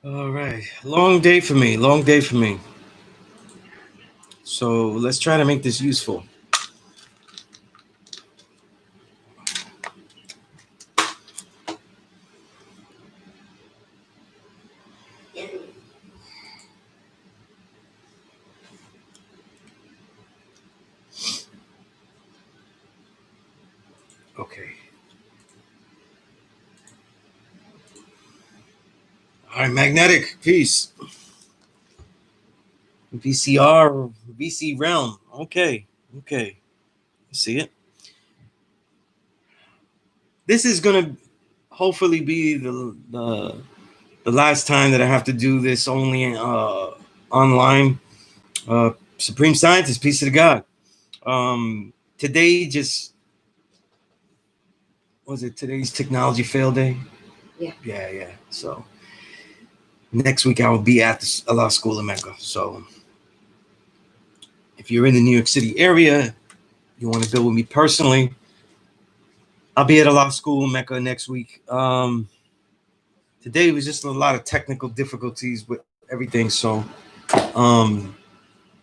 All right. Long day for me. Long day for me. So let's try to make this useful. Okay. All right. Magnetic. Peace. VCR. VC realm. Okay. Okay. See it? This is going to hopefully be the last time that I have to do this only online. Supreme Scientist. Peace to the God. Today just was it today's technology fail day? Yeah. Yeah. So next week I will be at the Allah School in Mecca. So if you're in the New York City area, you want to go with me personally, I'll be at Allah School in Mecca next week. Today was just a lot of technical difficulties with everything. So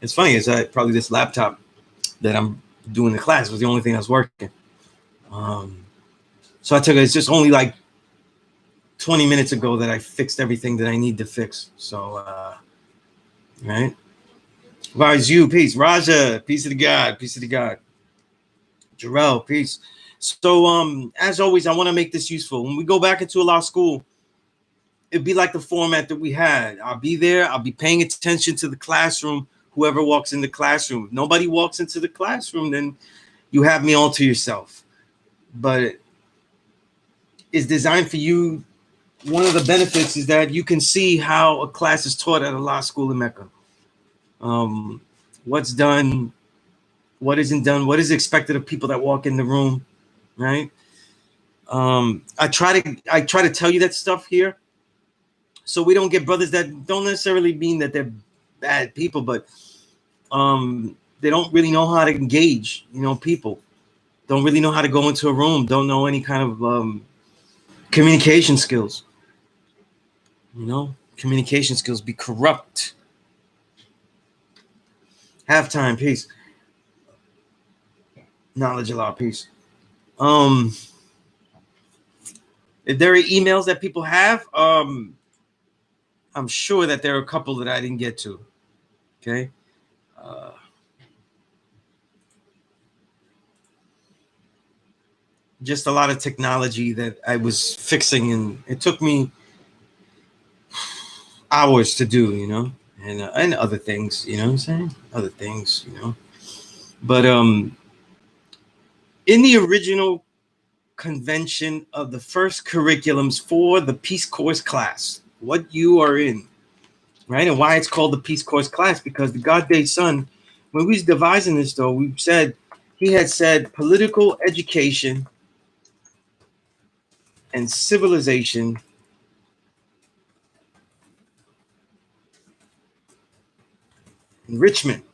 it's funny, is that probably this laptop that I'm doing the class was the only thing that was working. So I took it. It's just only like 20 minutes ago that I fixed everything that I need to fix. So, right. Rise you, peace. Raja, peace of the God, peace of the God. Jarrell, peace. So, as always, I want to make this useful. When we go back into a law school, it'd be like the format that we had. I'll be there. I'll be paying attention to the classroom. Whoever walks in the classroom. If nobody walks into the classroom, then you have me all to yourself. But it's designed for you. One of the benefits is that you can see how a class is taught at a law school in Mecca. What's done, what isn't done, what is expected of people that walk in the room, right? I try to tell you that stuff here, so we don't get brothers that don't necessarily mean that they're bad people, but they don't really know how to engage. People don't really know how to go into a room, don't know any kind of communication skills. Communication skills be corrupt. Halftime, peace. Knowledge Allah, peace. If there are emails that people have, I'm sure that there are a couple that I didn't get to. Okay. Just a lot of technology that I was fixing, and it took me hours to do, and other things, you know what I'm saying? Other things, But in the original convention of the first curriculums for the Peace Course class, what you are in, right? And why it's called the Peace Course class, because the God Day Son, when we was devising this, though, he had said political education and civilization enrichment.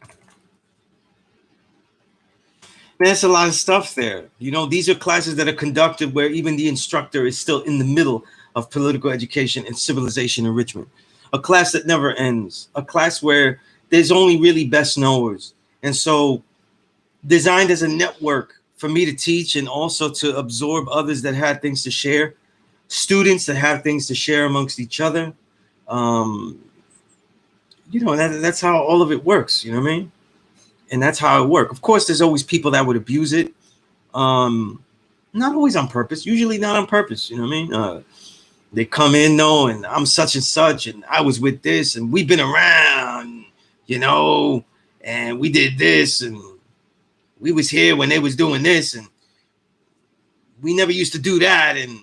There's a lot of stuff there. These are classes that are conducted where even the instructor is still in the middle of political education and civilization enrichment. A class that never ends. A class where there's only really best knowers. And so designed as a network for me to teach and also to absorb others that had things to share, students that have things to share amongst each other. That's how all of it works, you know what I mean? And that's how it works. Of course, there's always people that would abuse it. Not always on purpose, usually not on purpose, you know what I mean? They come in knowing I'm such and such, and I was with this, and we've been around, and we did this, and we was here when they was doing this, and we never used to do that, and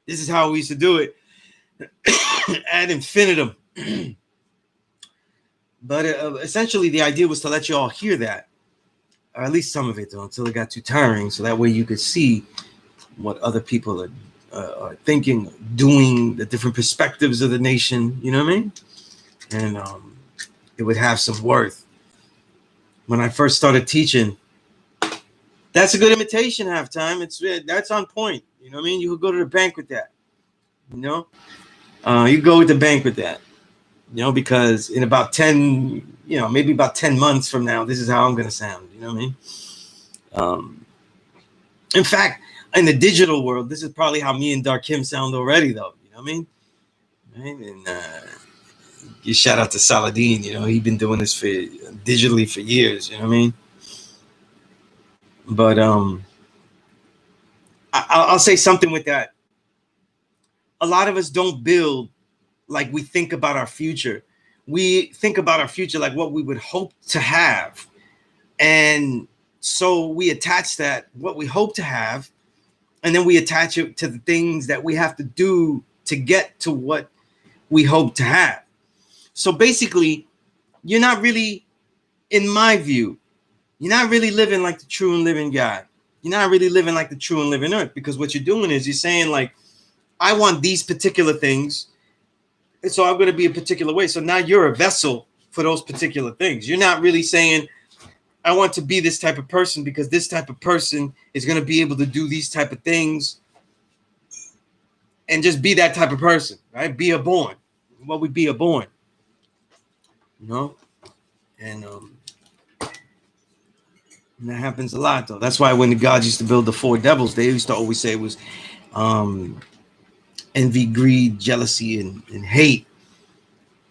this is how we used to do it ad infinitum. But essentially, the idea was to let you all hear that, or at least some of it, though, until it got too tiring, so that way you could see what other people are thinking, doing, the different perspectives of the nation, you know what I mean? And it would have some worth. When I first started teaching, that's a good imitation halftime. That's on point. You know what I mean? You could go to the bank with that. You go with the bank with that, because in about 10, maybe about 10 months from now, this is how I'm going to sound. You know what I mean? In fact, in the digital world, this is probably how me and Darkim sound already, though. You know what I mean? Right? And you shout out to Saladin. He's been doing this for digitally for years. You know what I mean? But I'll say something with that. A lot of us don't build like we think about our future. We think about our future like what we would hope to have. And so we attach that, what we hope to have, and then we attach it to the things that we have to do to get to what we hope to have. So basically, you're not really, in my view, you're not really living like the true and living God. You're not really living like the true and living earth, because what you're doing is you're saying, like, I want these particular things, and so I'm going to be a particular way. So now you're a vessel for those particular things. You're not really saying, I want to be this type of person because this type of person is going to be able to do these type of things and just be that type of person, right? Be a born. What would be a born? And that happens a lot, though. That's why when the gods used to build the four devils, they used to always say it was envy, greed, jealousy, and hate.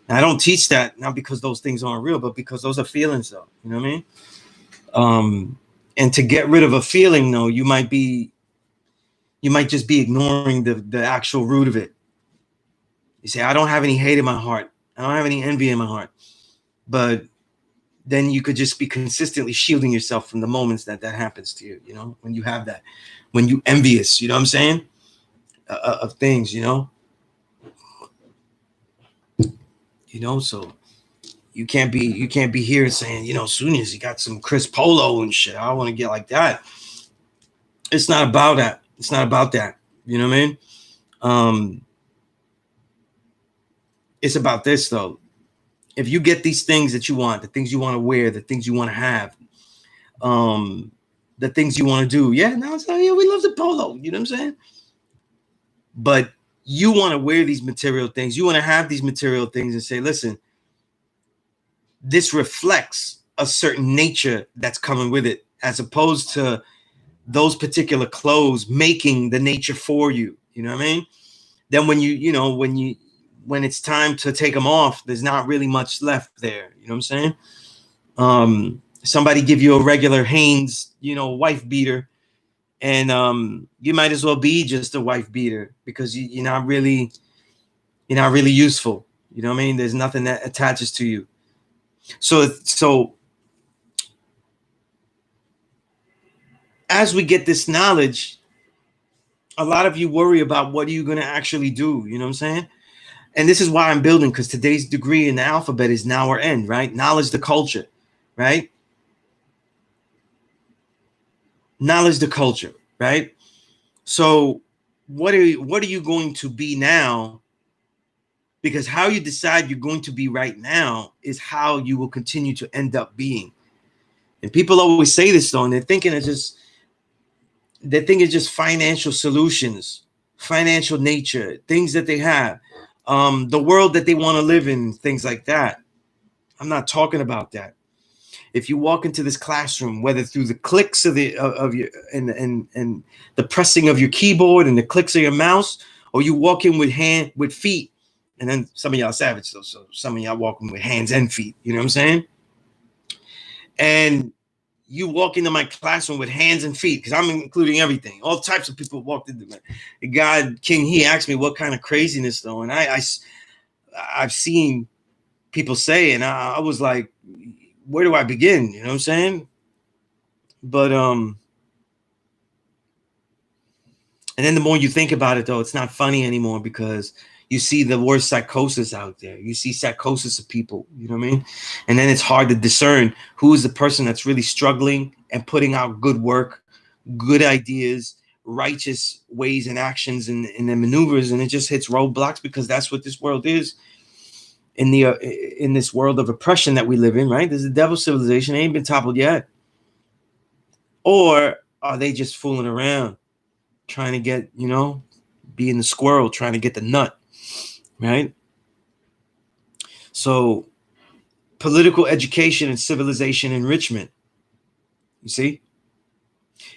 And I don't teach that, not because those things aren't real, but because those are feelings, though. You know what I mean? And to get rid of a feeling, though, you might just be ignoring the actual root of it. You say, I don't have any hate in my heart. I don't have any envy in my heart. But then you could just be consistently shielding yourself from the moments that happens to you, when you have that, when you envious, you know what I'm saying, of things, so you can't be here saying, Sunez, you got some Chris Polo and shit. I want to get like that. It's not about that. It's not about that. You know what I mean? It's about this, though. If you get these things that you want, the things you want to wear, the things you want to have, the things you want to do. Yeah, now it's like, yeah, we love the polo. You know what I'm saying? But you want to wear these material things. You want to have these material things and say, listen, this reflects a certain nature that's coming with it, as opposed to those particular clothes making the nature for you. You know what I mean? Then when it's time to take them off, there's not really much left there. You know what I'm saying? Somebody give you a regular Hanes, wife beater, and you might as well be just a wife beater, because you're not really useful. You know what I mean? There's nothing that attaches to you. So as we get this knowledge, a lot of you worry about what are you going to actually do. You know what I'm saying? And this is why I'm building, because today's degree in the alphabet is now or end, right? Knowledge the culture, right? Knowledge the culture, right? So what are you going to be now? Because how you decide you're going to be right now is how you will continue to end up being. And people always say this, though, and they're thinking it's just financial solutions, financial nature, things that they have, the world that they want to live in, things like that. I'm not talking about that. If you walk into this classroom, whether through the clicks of your and the pressing of your keyboard and the clicks of your mouse, or you walk in with feet, and then some of y'all savage, though, so some of y'all walking with hands and feet. You know what I'm saying? And you walk into my classroom with hands and feet, because I'm including everything. All types of people walked into my. The guy King, he asked me what kind of craziness, though, and I've seen people say, and I was like, where do I begin? You know what I'm saying? But and then the more you think about it, though, it's not funny anymore, because you see the worst psychosis out there. You see psychosis of people, you know what I mean? And then it's hard to discern who is the person that's really struggling and putting out good work, good ideas, righteous ways and actions and the maneuvers, and it just hits roadblocks, because that's what this world is. In this world of oppression that we live in, right? There's a devil civilization. They ain't been toppled yet. Or are they just fooling around, trying to get, being the squirrel, trying to get the nut, right? So political education and civilization enrichment. You see,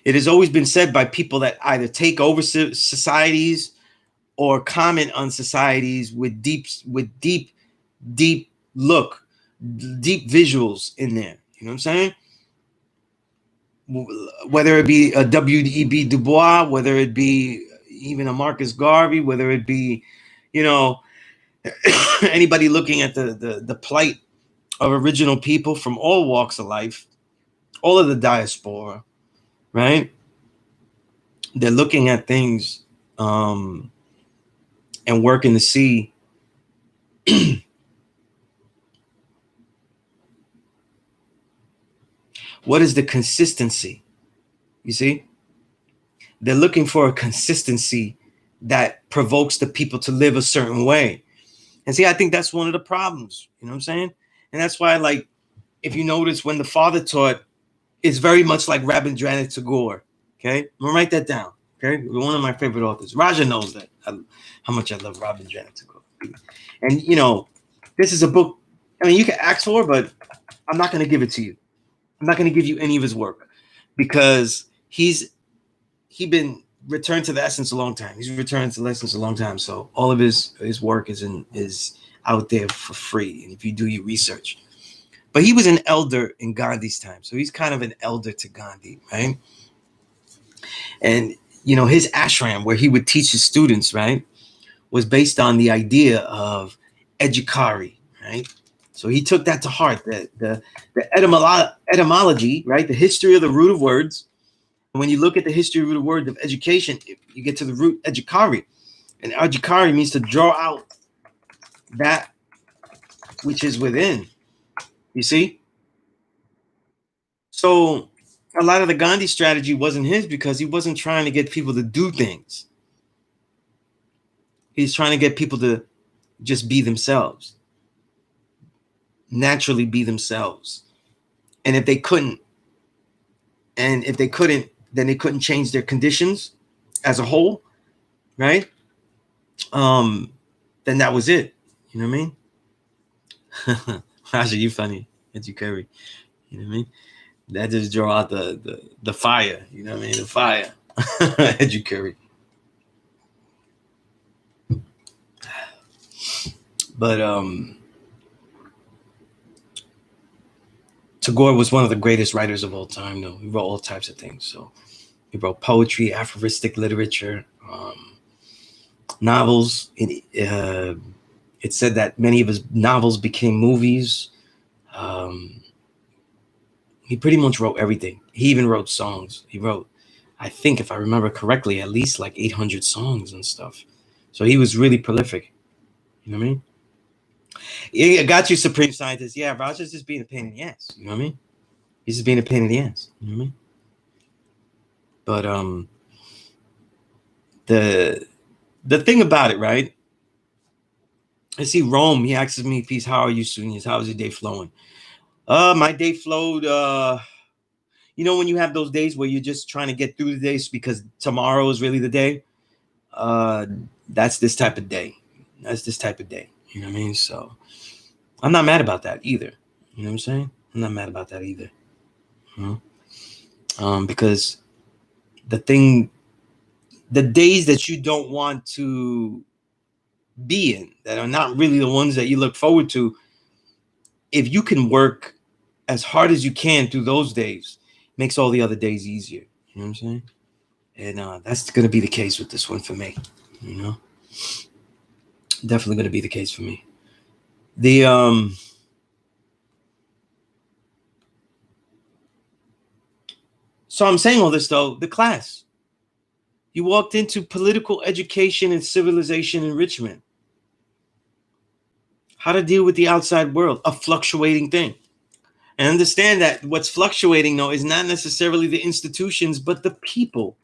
it has always been said by people that either take over societies or comment on societies with deep look, deep visuals in there. You know what I'm saying? Whether it be a W.E.B. Du Bois, whether it be even a Marcus Garvey, whether it be, you know, anybody looking at the plight of original people from all walks of life, all of the diaspora, right? They're looking at things and working to see what is the consistency. You see, they're looking for a consistency that provokes the people to live a certain way. And see, I think that's one of the problems. You know what I'm saying? And that's why, like, if you notice, when the father taught, it's very much like Rabindranath Tagore. Okay, I'm gonna write that down. Okay, one of my favorite authors. Raja knows that how much I love Rabindranath Tagore. And you know, this is a book. I mean, you can ask for, but I'm not gonna give it to you. I'm not gonna give you any of his work because he been returned to the essence a long time. He's returned to the essence a long time. So all of his work is out there for free. And if you do your research. But he was an elder in Gandhi's time. So he's kind of an elder to Gandhi, right? And, you know, his ashram, where he would teach his students, right, was based on the idea of edukari, right? So he took that to heart, the etymology, right, the history of the root of words. And when you look at the history of the word of education, you get to the root edukari. And edukari means to draw out that which is within. You see? So a lot of the Gandhi strategy wasn't his because he wasn't trying to get people to do things. He's trying to get people to just be themselves, naturally be themselves. And if they couldn't, then they couldn't change their conditions as a whole, right? Then that was it. You know what I mean? Raja, you funny. Edukari. You know what I mean? That just draw out the fire. You know what I mean? The fire. Edukari. But Tagore was one of the greatest writers of all time, though. He wrote all types of things. So he wrote poetry, aphoristic literature, novels. It said that many of his novels became movies. He pretty much wrote everything. He even wrote songs. He wrote, I think, if I remember correctly, at least like 800 songs and stuff. So he was really prolific. You know what I mean? Yeah, got you, Supreme Scientist. Yeah, Roger's just being a pain in the ass. You know what I mean? He's just being a pain in the ass. You know what I mean? But the thing about it, right? I see Rome. He asks me, "Peace, how are you, Sunez? How is your day flowing?" My day flowed. You know, when you have those days where you're just trying to get through the days because tomorrow is really the day. That's this type of day. That's this type of day. You know what I mean? So I'm not mad about that either. You know what I'm saying? I'm not mad about that either. Because the days that you don't want to be in, that are not really the ones that you look forward to, if you can work as hard as you can through those days, makes all the other days easier. You know what I'm saying? And that's going to be the case with this one for me. You know, definitely going to be the case for me. So I'm saying all this though, the class. You walked into political education and civilization enrichment. How to deal with the outside world, a fluctuating thing. And understand that what's fluctuating, though, is not necessarily the institutions, but the people.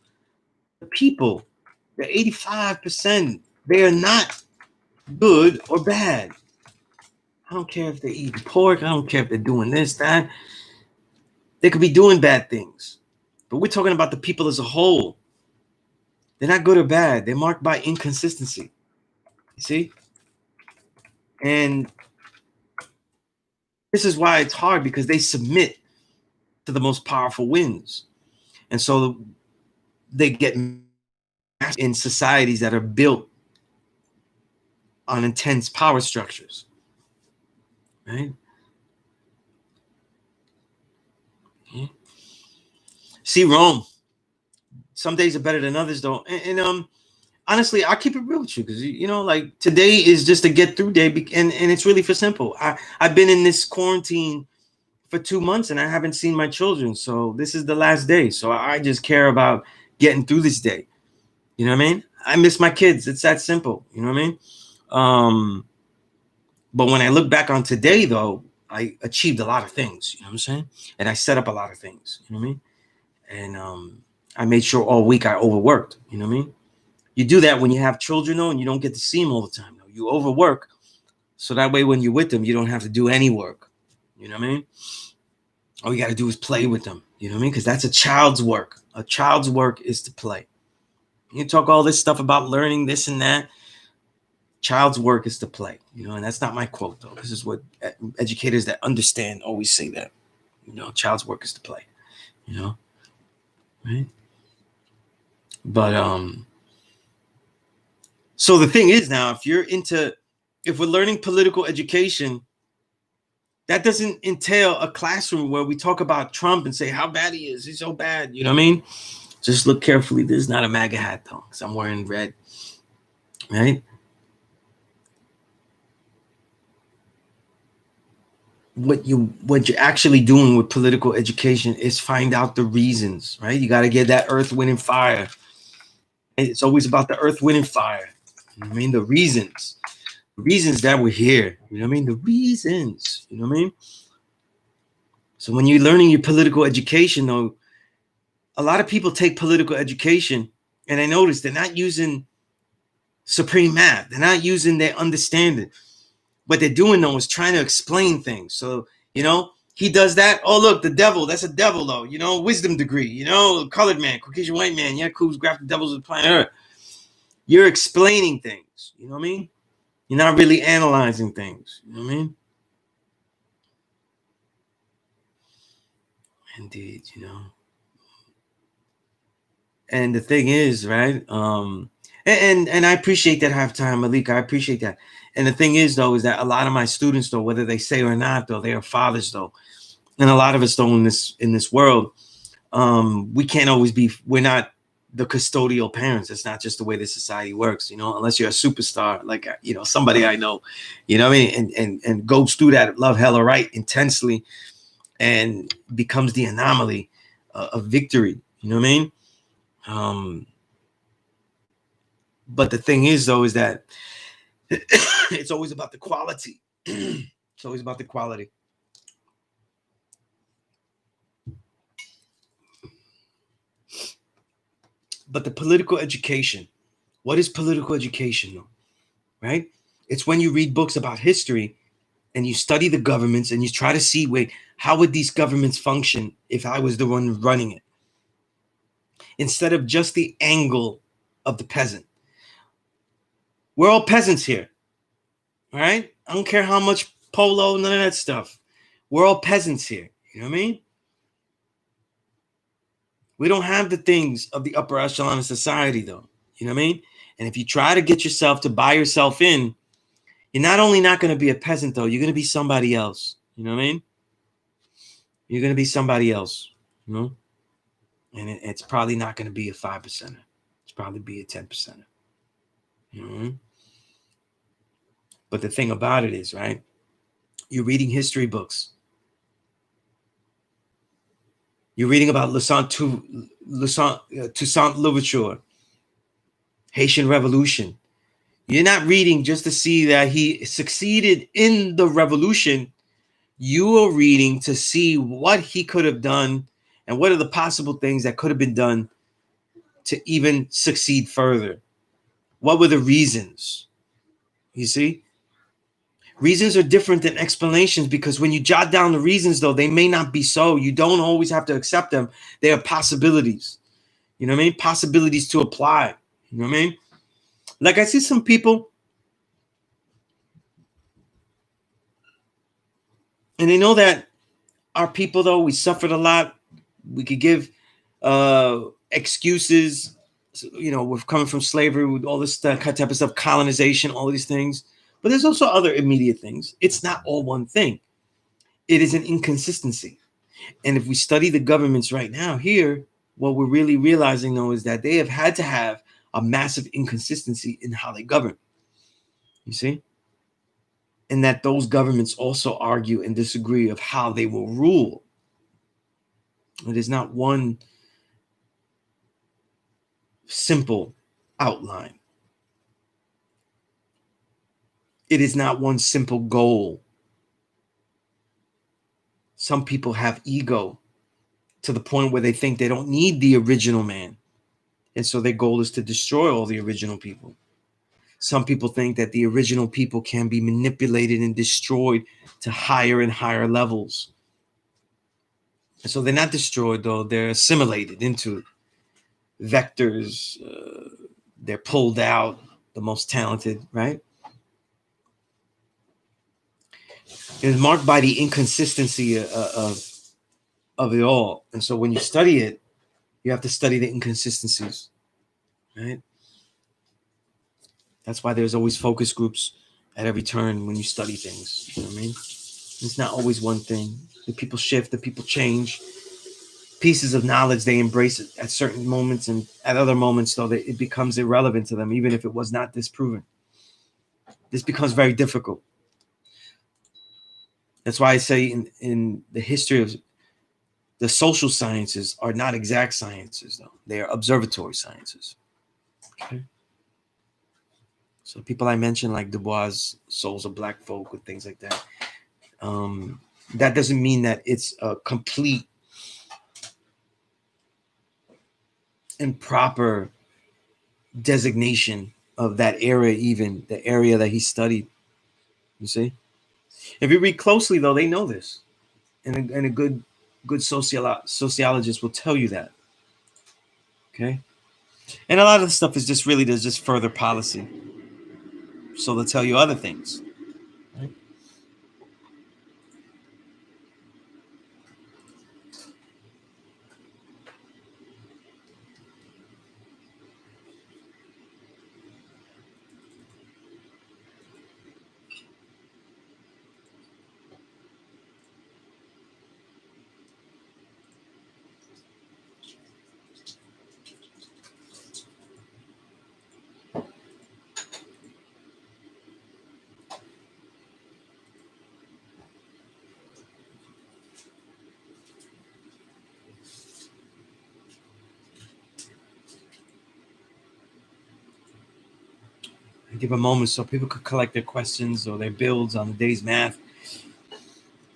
The people, the 85%, they are not good or bad. I don't care if they're eating pork. I don't care if they're doing this, that. They could be doing bad things. But we're talking about the people as a whole. They're not good or bad. They're marked by inconsistency. You see? And this is why it's hard, because they submit to the most powerful winds. And so they get in societies that are built on intense power structures, right? Yeah. See, Rome, some days are better than others, though. And honestly, I'll keep it real with you, because, you know, like, today is just a get through day, and it's really for simple. I've been in this quarantine for 2 months and I haven't seen my children. So this is the last day. So I just care about getting through this day. You know what I mean? I miss my kids. It's that simple. You know what I mean? But when I look back on today, though, I achieved a lot of things. You know what I'm saying? And I set up a lot of things. You know what I mean? And I made sure all week I overworked. You know what I mean? You do that when you have children, though, and you don't get to see them all the time. Though. You overwork, so that way when you're with them, you don't have to do any work. You know what I mean? All you got to do is play with them. You know what I mean? Because that's a child's work. A child's work is to play. You talk all this stuff about learning this and that. Child's work is to play. You know, and that's not my quote, though. This is what educators that understand always say that. You know, child's work is to play. You know, right? But so the thing is now, if we're learning political education, that doesn't entail a classroom where we talk about Trump and say how bad he is. He's so bad. You know what I mean? Just look carefully. This is not a MAGA hat, though, because I'm wearing red. Right? What you're actually doing with political education is find out the reasons, right? You got to get that earth, wind, and fire. It's always about the earth, wind, and fire. You know what I mean? The reasons that we're here. You know what I mean? The reasons. You know what I mean? So when you're learning your political education, though, a lot of people take political education, and I notice they're not using supreme math. They're not using their understanding. What they're doing, though, is trying to explain things. So, you know, he does that. Oh, look, the devil. That's a devil, though. You know, wisdom degree. You know, colored man, Caucasian white man. Yeah, cool. Graph the devils of the planet Earth. You're explaining things. You know what I mean? You're not really analyzing things. You know what I mean? Indeed, you know. And the thing is, right? And I appreciate that halftime, Malik. I appreciate that. And the thing is, though, is that a lot of my students, though, whether they say or not, though, they are fathers, though, and a lot of us, though, in this world, we can't always be. We're not the custodial parents. It's not just the way the society works, you know. Unless you're a superstar, like, you know, somebody I know, you know what I mean, and goes through that love, hell, or right intensely, and becomes the anomaly of victory. You know what I mean? But the thing is, though, is that it's always about the quality. It's always about the quality. But the political education, what is political education, though? Right? It's when you read books about history and you study the governments and you try to see, wait, how would these governments function if I was the one running it? Instead of just the angle of the peasant. We're all peasants here. All right? I don't care how much polo, none of that stuff. We're all peasants here. You know what I mean? We don't have the things of the upper echelon of society, though. You know what I mean? And if you try to get yourself to buy yourself in, you're not only not going to be a peasant, though, you're going to be somebody else. You know what I mean? You're going to be somebody else. You know? And it's probably not going to be a 5%. It's probably be a 10%. You know? But the thing about it is, right? You're reading history books. You're reading about Toussaint Louverture, Haitian Revolution. You're not reading just to see that he succeeded in the revolution. You are reading to see what he could have done and what are the possible things that could have been done to even succeed further. What were the reasons? You see? Reasons are different than explanations, because when you jot down the reasons, though, they may not be so. You don't always have to accept them. They are possibilities. You know what I mean? Possibilities to apply. You know what I mean? Like, I see some people, And they know that our people, though, we suffered a lot. We could give excuses. We're coming from slavery with all this type of stuff, colonization, all these things. But there's also other immediate things. It's not all one thing. It is an inconsistency. And if we study the governments right now here, what we're really realizing, though, is that they have had to have a massive inconsistency in how they govern. You see? And that those governments also argue and disagree of how they will rule. It is not one simple outline. It is not one simple goal. Some people have ego to the point where they think they don't need the original man. And so their goal is to destroy all the original people. Some people think that the original people can be manipulated and destroyed to higher and higher levels. And so they're not destroyed, though. They're assimilated into vectors. They're pulled out, the most talented, right? It is marked by the inconsistency of it all. And so when you study it, you have to study the inconsistencies, right? That's why there's always focus groups at every turn when you study things. You know what I mean? It's not always one thing. The people shift, the people change. Pieces of knowledge, they embrace it at certain moments, and at other moments, though, it becomes irrelevant to them, even if it was not disproven. This becomes very difficult. That's why I say in the history of the social sciences are not exact sciences, though. They are observatory sciences. Okay. So people I mentioned, like Du Bois' Souls of Black Folk and things like that, that doesn't mean that it's a complete and proper designation of that area, even the area that he studied. You see? If you read closely, though, they know this. And a good sociologist will tell you that. Okay? And a lot of the stuff is just really just further policy. So they'll tell you other things. Right? I give a moment so people could collect their questions or their builds on the day's math.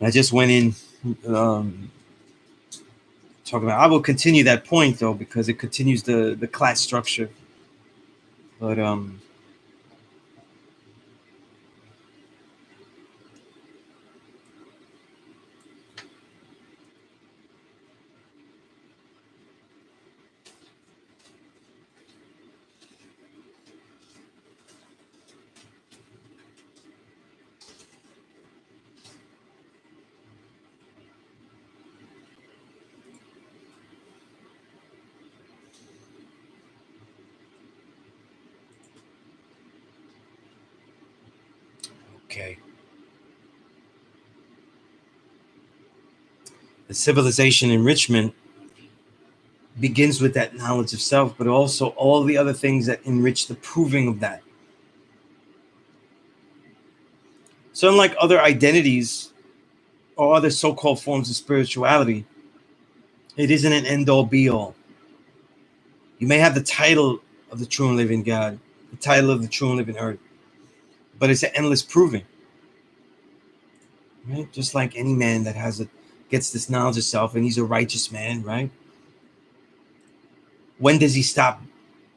I just went in talking about. I will continue that point, though, because it continues the class structure. But okay. The civilization enrichment begins with that knowledge of self, but also all the other things that enrich the proving of that. So unlike other identities or other so-called forms of spirituality, it isn't an end-all be-all. You may have the title of the true and living God, the title of the true and living earth, but it's an endless proving. Right? Just like any man that gets this knowledge of self and he's a righteous man, right? When does he stop?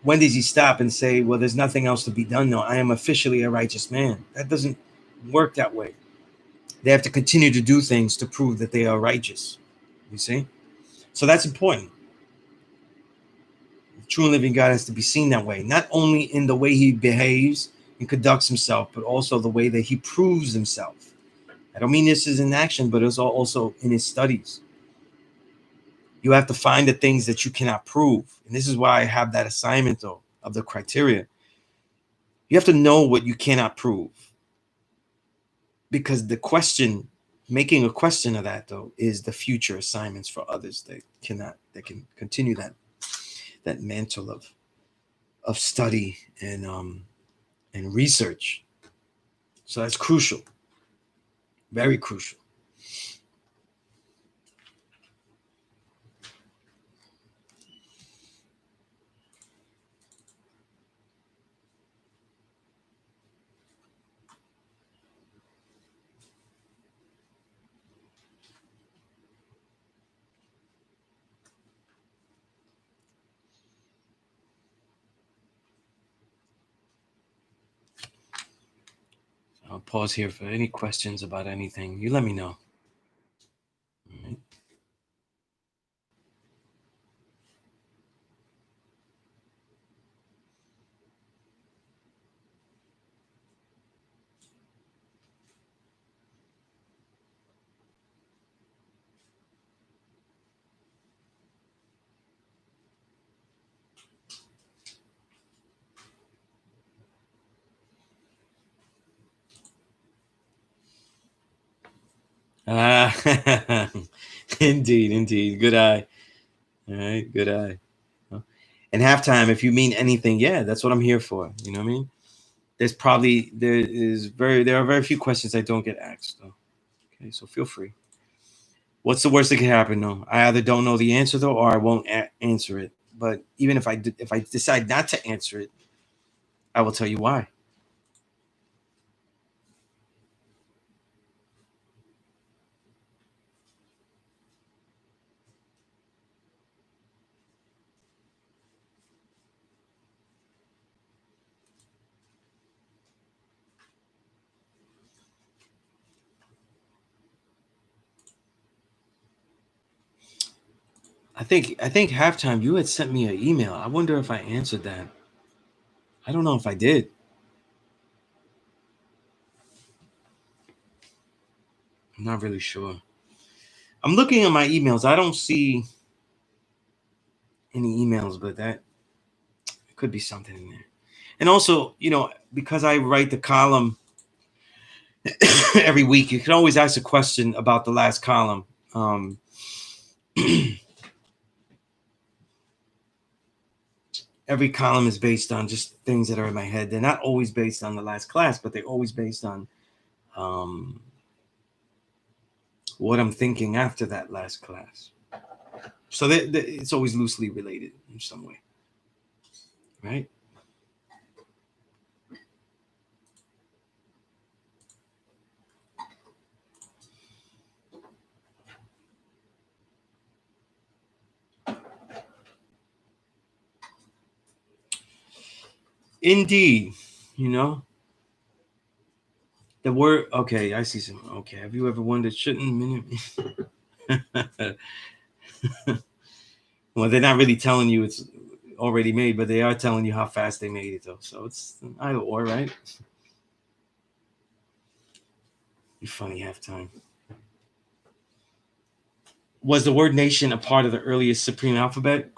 When does he stop and say, well, there's nothing else to be done now? I am officially a righteous man. That doesn't work that way. They have to continue to do things to prove that they are righteous. You see? So that's important. The true and living God has to be seen that way, not only in the way he behaves and conducts himself, but also the way that he proves himself I don't mean this is in action, but it's also in his studies. You have to find the things that you cannot prove. And this is why I have that assignment, though, of the criteria. You have to know what you cannot prove. Because the question, making a question of that, though, is the future assignments for others that can continue that mantle of study and research. So that's crucial. Very crucial. I'll pause here for any questions about anything. You let me know. All right. Indeed. Good eye. All right, good eye. And halftime, if you mean anything, yeah, that's what I'm here for. You know what I mean? There are very few questions I don't get asked though. Okay, so feel free. What's the worst that can happen though? I either don't know the answer though, or I won't answer it. But even if I decide not to answer it, I will tell you why. I think halftime you had sent me an email. I wonder if I answered that. I don't know if I did. I'm not really sure. I'm looking at my emails. I don't see any emails, but that could be something in there. And also, because I write the column every week, you can always ask a question about the last column. Every column is based on just things that are in my head. They're not always based on the last class, but they're always based on what I'm thinking after that last class. So it's always loosely related in some way, right? Indeed, the word. Okay, I see some. Okay, have you ever wondered shouldn't? Well, they're not really telling you it's already made, but they are telling you how fast they made it, though. So it's either or, right? You're funny halftime. Was the word nation a part of the earliest supreme alphabet?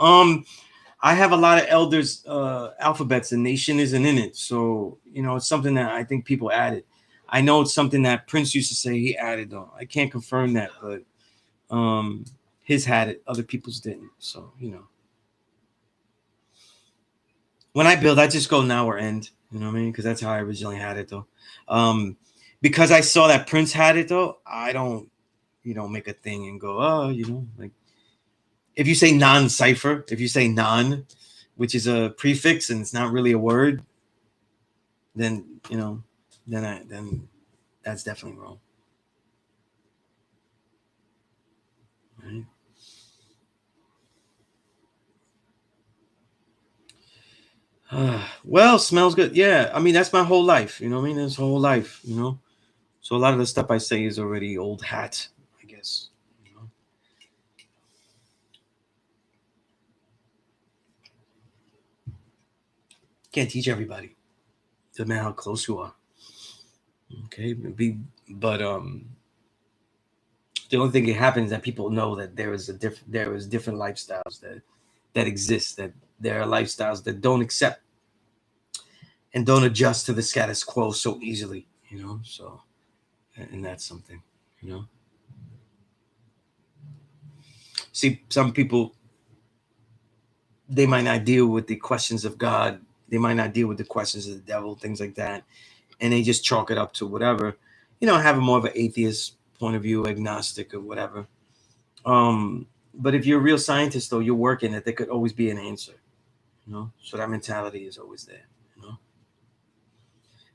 I have a lot of elders alphabets, and nation isn't in it. So it's something that I think people added. I know it's something that Prince used to say he added, though. I can't confirm that, but his had it, other people's didn't. So when I build, I just go now or end. You know what I mean? Because that's how I originally had it, though. Because I saw that Prince had it, though, I don't, make a thing and go, oh, like if you say non-cipher, if you say non, which is a prefix and it's not really a word, then then that's definitely wrong. Right? Well, smells good. Yeah, I mean that's my whole life. You know what I mean? This whole life. So a lot of the stuff I say is already old hat, I guess. Can't teach everybody. Doesn't matter how close you are. Okay, but The only thing that happens is that people know that there is different lifestyles that exist, that there are lifestyles that don't accept and don't adjust to the status quo so easily, so, and that's something, see, some people, they might not deal with the questions of God, they might not deal with the questions of the devil, things like that, and they just chalk it up to whatever, have a more of an atheist point of view, agnostic or whatever. But if you're a real scientist, though, you're working that there could always be an answer, so that mentality is always there.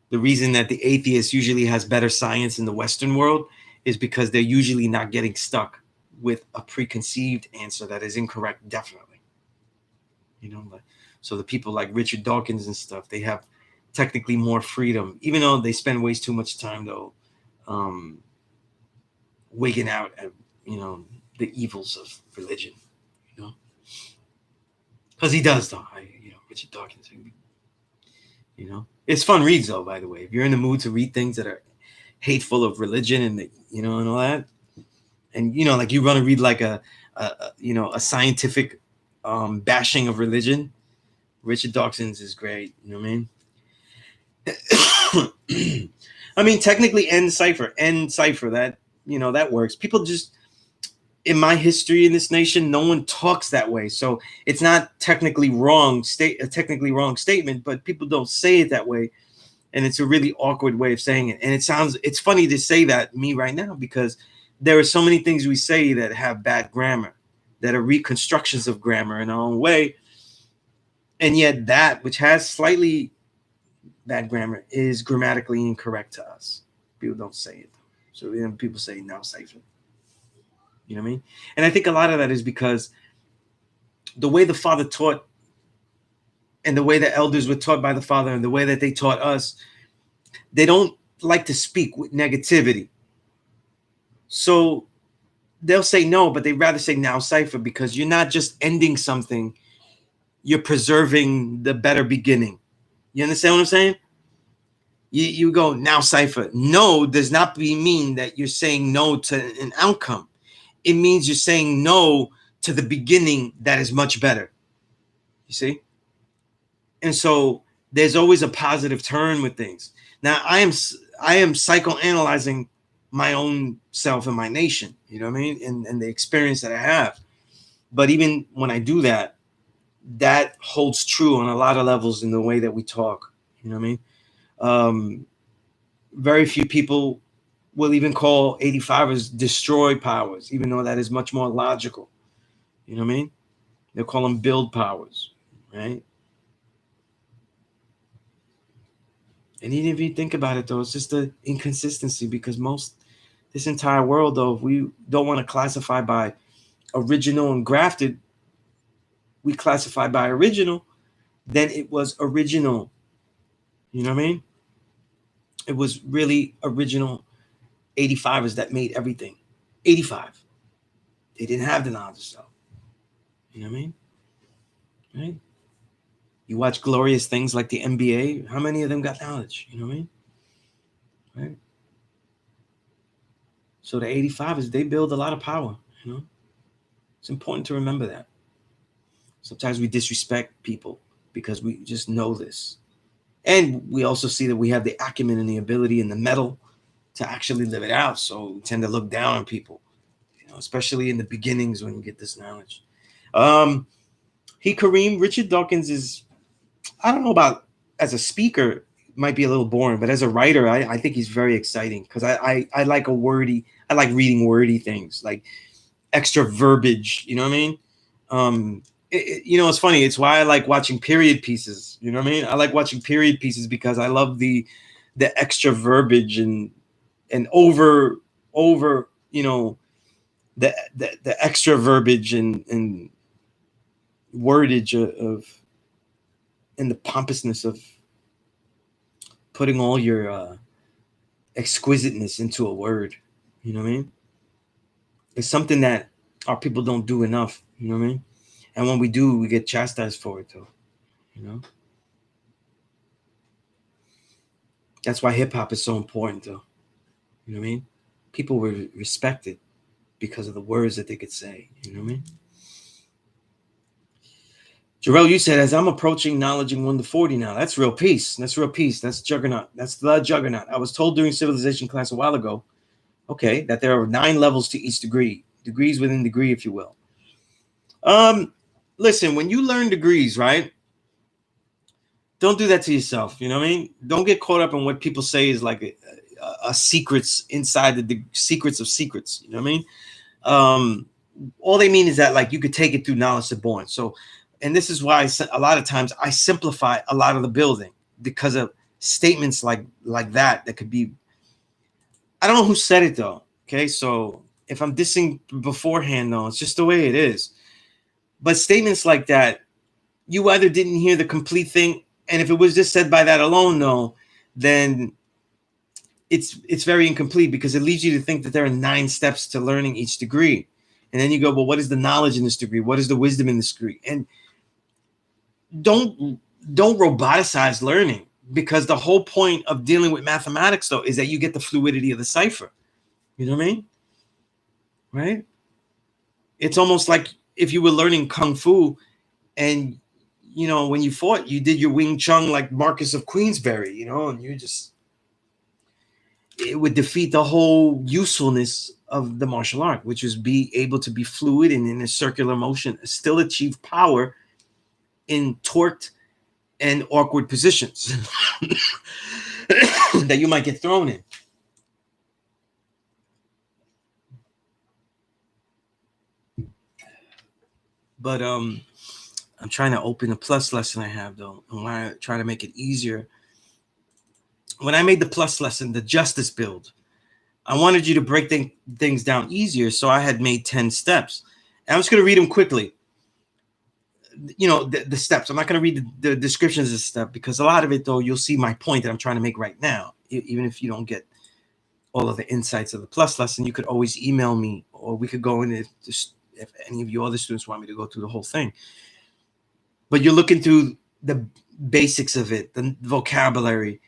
The reason that the atheist usually has better science in the Western world is because they're usually not getting stuck with a preconceived answer that is incorrect, definitely. So the people like Richard Dawkins and stuff, they have technically more freedom, even though they spend way too much time, though, wigging out at, the evils of religion, because he does, though. Richard Dawkins, it's fun reads, though, by the way. If you're in the mood to read things that are hateful of religion and, and all that, and, like you want to read like a scientific bashing of religion, Richard Dawkins is great. You know what I mean? I mean, technically, N-cipher, that, that works. People just, in my history in this nation, no one talks that way. So it's not technically wrong, a technically wrong statement, but people don't say it that way. And it's a really awkward way of saying it. And it's funny to say that me right now, because there are so many things we say that have bad grammar, that are reconstructions of grammar in our own way. And yet that which has slightly bad grammar is grammatically incorrect to us. People don't say it. So people say now cipher. You know what I mean? And I think a lot of that is because the way the Father taught and the way the elders were taught by the Father and the way that they taught us, they don't like to speak with negativity. So they'll say no, but they'd rather say now cipher, because you're not just ending something, you're preserving the better beginning. You understand what I'm saying? You go now cipher. No does not mean that you're saying no to an outcome. It means you're saying no to the beginning that is much better. You see? And so there's always a positive turn with things. Now I am psychoanalyzing my own self and my nation, you know what I mean? And the experience that I have. But even when I do that, that holds true on a lot of levels in the way that we talk, you know what I mean? Very few people will even call 85ers destroy powers, even though that is much more logical. You know what I mean? They'll call them build powers, right? And even if you think about it, though, it's just an inconsistency, because this entire world, though, if we don't want to classify by original and grafted, we classify by original, then it was original. You know what I mean? It was really original 85ers that made everything. 85. They didn't have the knowledge of self. You know what I mean? Right? You watch glorious things like the NBA. How many of them got knowledge? You know what I mean? Right? So the 85ers, they build a lot of power. It's important to remember that. Sometimes we disrespect people because we just know this. And we also see that we have the acumen and the ability and the mettle to actually live it out. So we tend to look down on people, especially in the beginnings when you get this knowledge. Kareem, Richard Dawkins is, I don't know about as a speaker, might be a little boring, but as a writer, I think he's very exciting, because I like I like reading wordy things, like extra verbiage, you know what I mean? It's funny. It's why I like watching period pieces. You know what I mean? I like watching period pieces because I love the extra verbiage and over the extra verbiage and wordage of and the pompousness of putting all your exquisiteness into a word. You know what I mean? It's something that our people don't do enough. You know what I mean? And when we do, we get chastised for it, though. That's why hip hop is so important, though. You know what I mean? People were respected. because of the words that they could say. You know what I mean? Jarrell, you said, as I'm approaching knowledging 1 to 40 now. That's real peace. That's real peace. That's juggernaut. That's the juggernaut. I was told during civilization class a while ago, okay, that there are 9 levels to each degree. Degrees within degree, if you will. Listen, when you learn degrees, right? Don't do that to yourself. You know what I mean? Don't get caught up in what people say is like a secrets inside the secrets of secrets. You know what I mean? All they mean is that like you could take it through knowledge to born. So, and this is why a lot of times I simplify a lot of the building because of statements like that could be. I don't know who said it though. Okay, so if I'm dissing beforehand, though, it's just the way it is. But statements like that, you either didn't hear the complete thing, and if it was just said by that alone, though, then it's very incomplete because it leads you to think that there are 9 steps to learning each degree. And then you go, well, what is the knowledge in this degree? What is the wisdom in this degree? And don't roboticize learning, because the whole point of dealing with mathematics, though, is that you get the fluidity of the cipher. You know what I mean? Right? It's almost like if you were learning Kung Fu and, you know, when you fought, you did your Wing Chun like Marcus of Queensberry, you know, and it would defeat the whole usefulness of the martial art, which is be able to be fluid and in a circular motion, still achieve power in torqued and awkward positions that you might get thrown in. But I'm trying to open a plus lesson I have, though. I want to try to make it easier. When I made the plus lesson, the justice build, I wanted you to break things down easier. So I had made 10 steps. And I'm just going to read them quickly. You know, the steps. I'm not going to read the descriptions of the step, because a lot of it, though, you'll see my point that I'm trying to make right now. Even if you don't get all of the insights of the plus lesson, you could always email me, or we could go in if any of you other students want me to go through the whole thing. But you're looking through the basics of it, the vocabulary,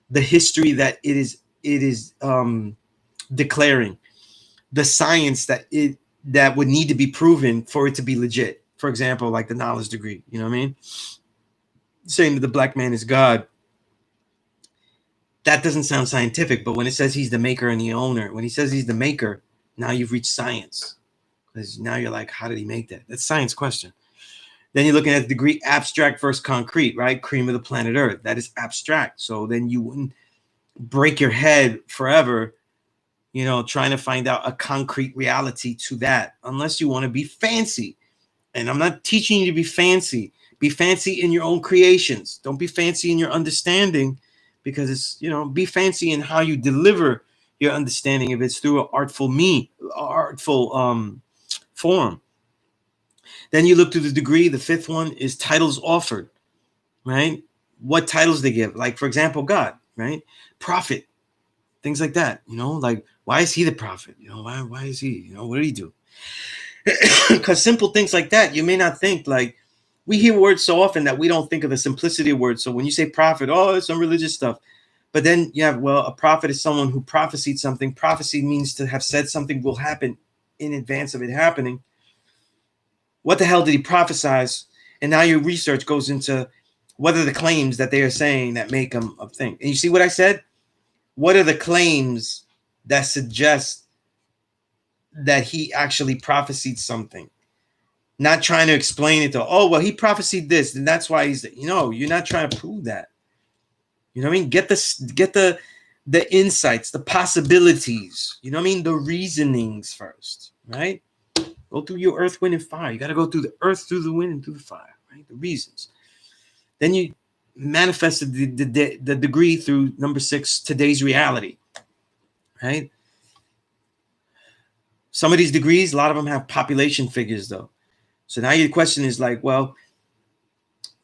the history that it is declaring, the science that would need to be proven for it to be legit. For example, like the knowledge degree, you know what I mean? Saying that the black man is God. That doesn't sound scientific, but when it says he's the maker and the owner, when he says he's the maker, now you've reached science. Because now you're like, how did he make that? That's a science question. Then you're looking at the degree abstract versus concrete, right? Cream of the planet Earth. That is abstract. So then you wouldn't break your head forever, you know, trying to find out a concrete reality to that, unless you want to be fancy. And I'm not teaching you to be fancy. Be fancy in your own creations. Don't be fancy in your understanding, because it's, you know, be fancy in how you deliver your understanding if it's through an artful form. Then you look to the degree. The 5th one is titles offered, right? What titles they give. Like, for example, God, right? Prophet, things like that, you know, like, why is he the prophet? You know, why is he, you know, what did he do? Because simple things like that, you may not think, like, we hear words so often that we don't think of the simplicity of words. So when you say prophet, oh, it's some religious stuff. But then you have, well, a prophet is someone who prophesied something. Prophecy means to have said something will happen in advance of it happening. What the hell did he prophesize? And now your research goes into what are the claims that they are saying that make them a thing. And you see what I said? What are the claims that suggest that he actually prophesied something? Not trying to explain it to, oh, well, he prophesied this, and that's why he's, you know, you're not trying to prove that. You know what I mean? Get the insights, the possibilities, you know what I mean? The reasonings first, right? Go through your earth, wind, and fire. You got to go through the earth, through the wind, and through the fire, right? The reasons. Then you manifested the degree through number 6, today's reality, right? Some of these degrees, a lot of them have population figures, though. So now your question is like, well,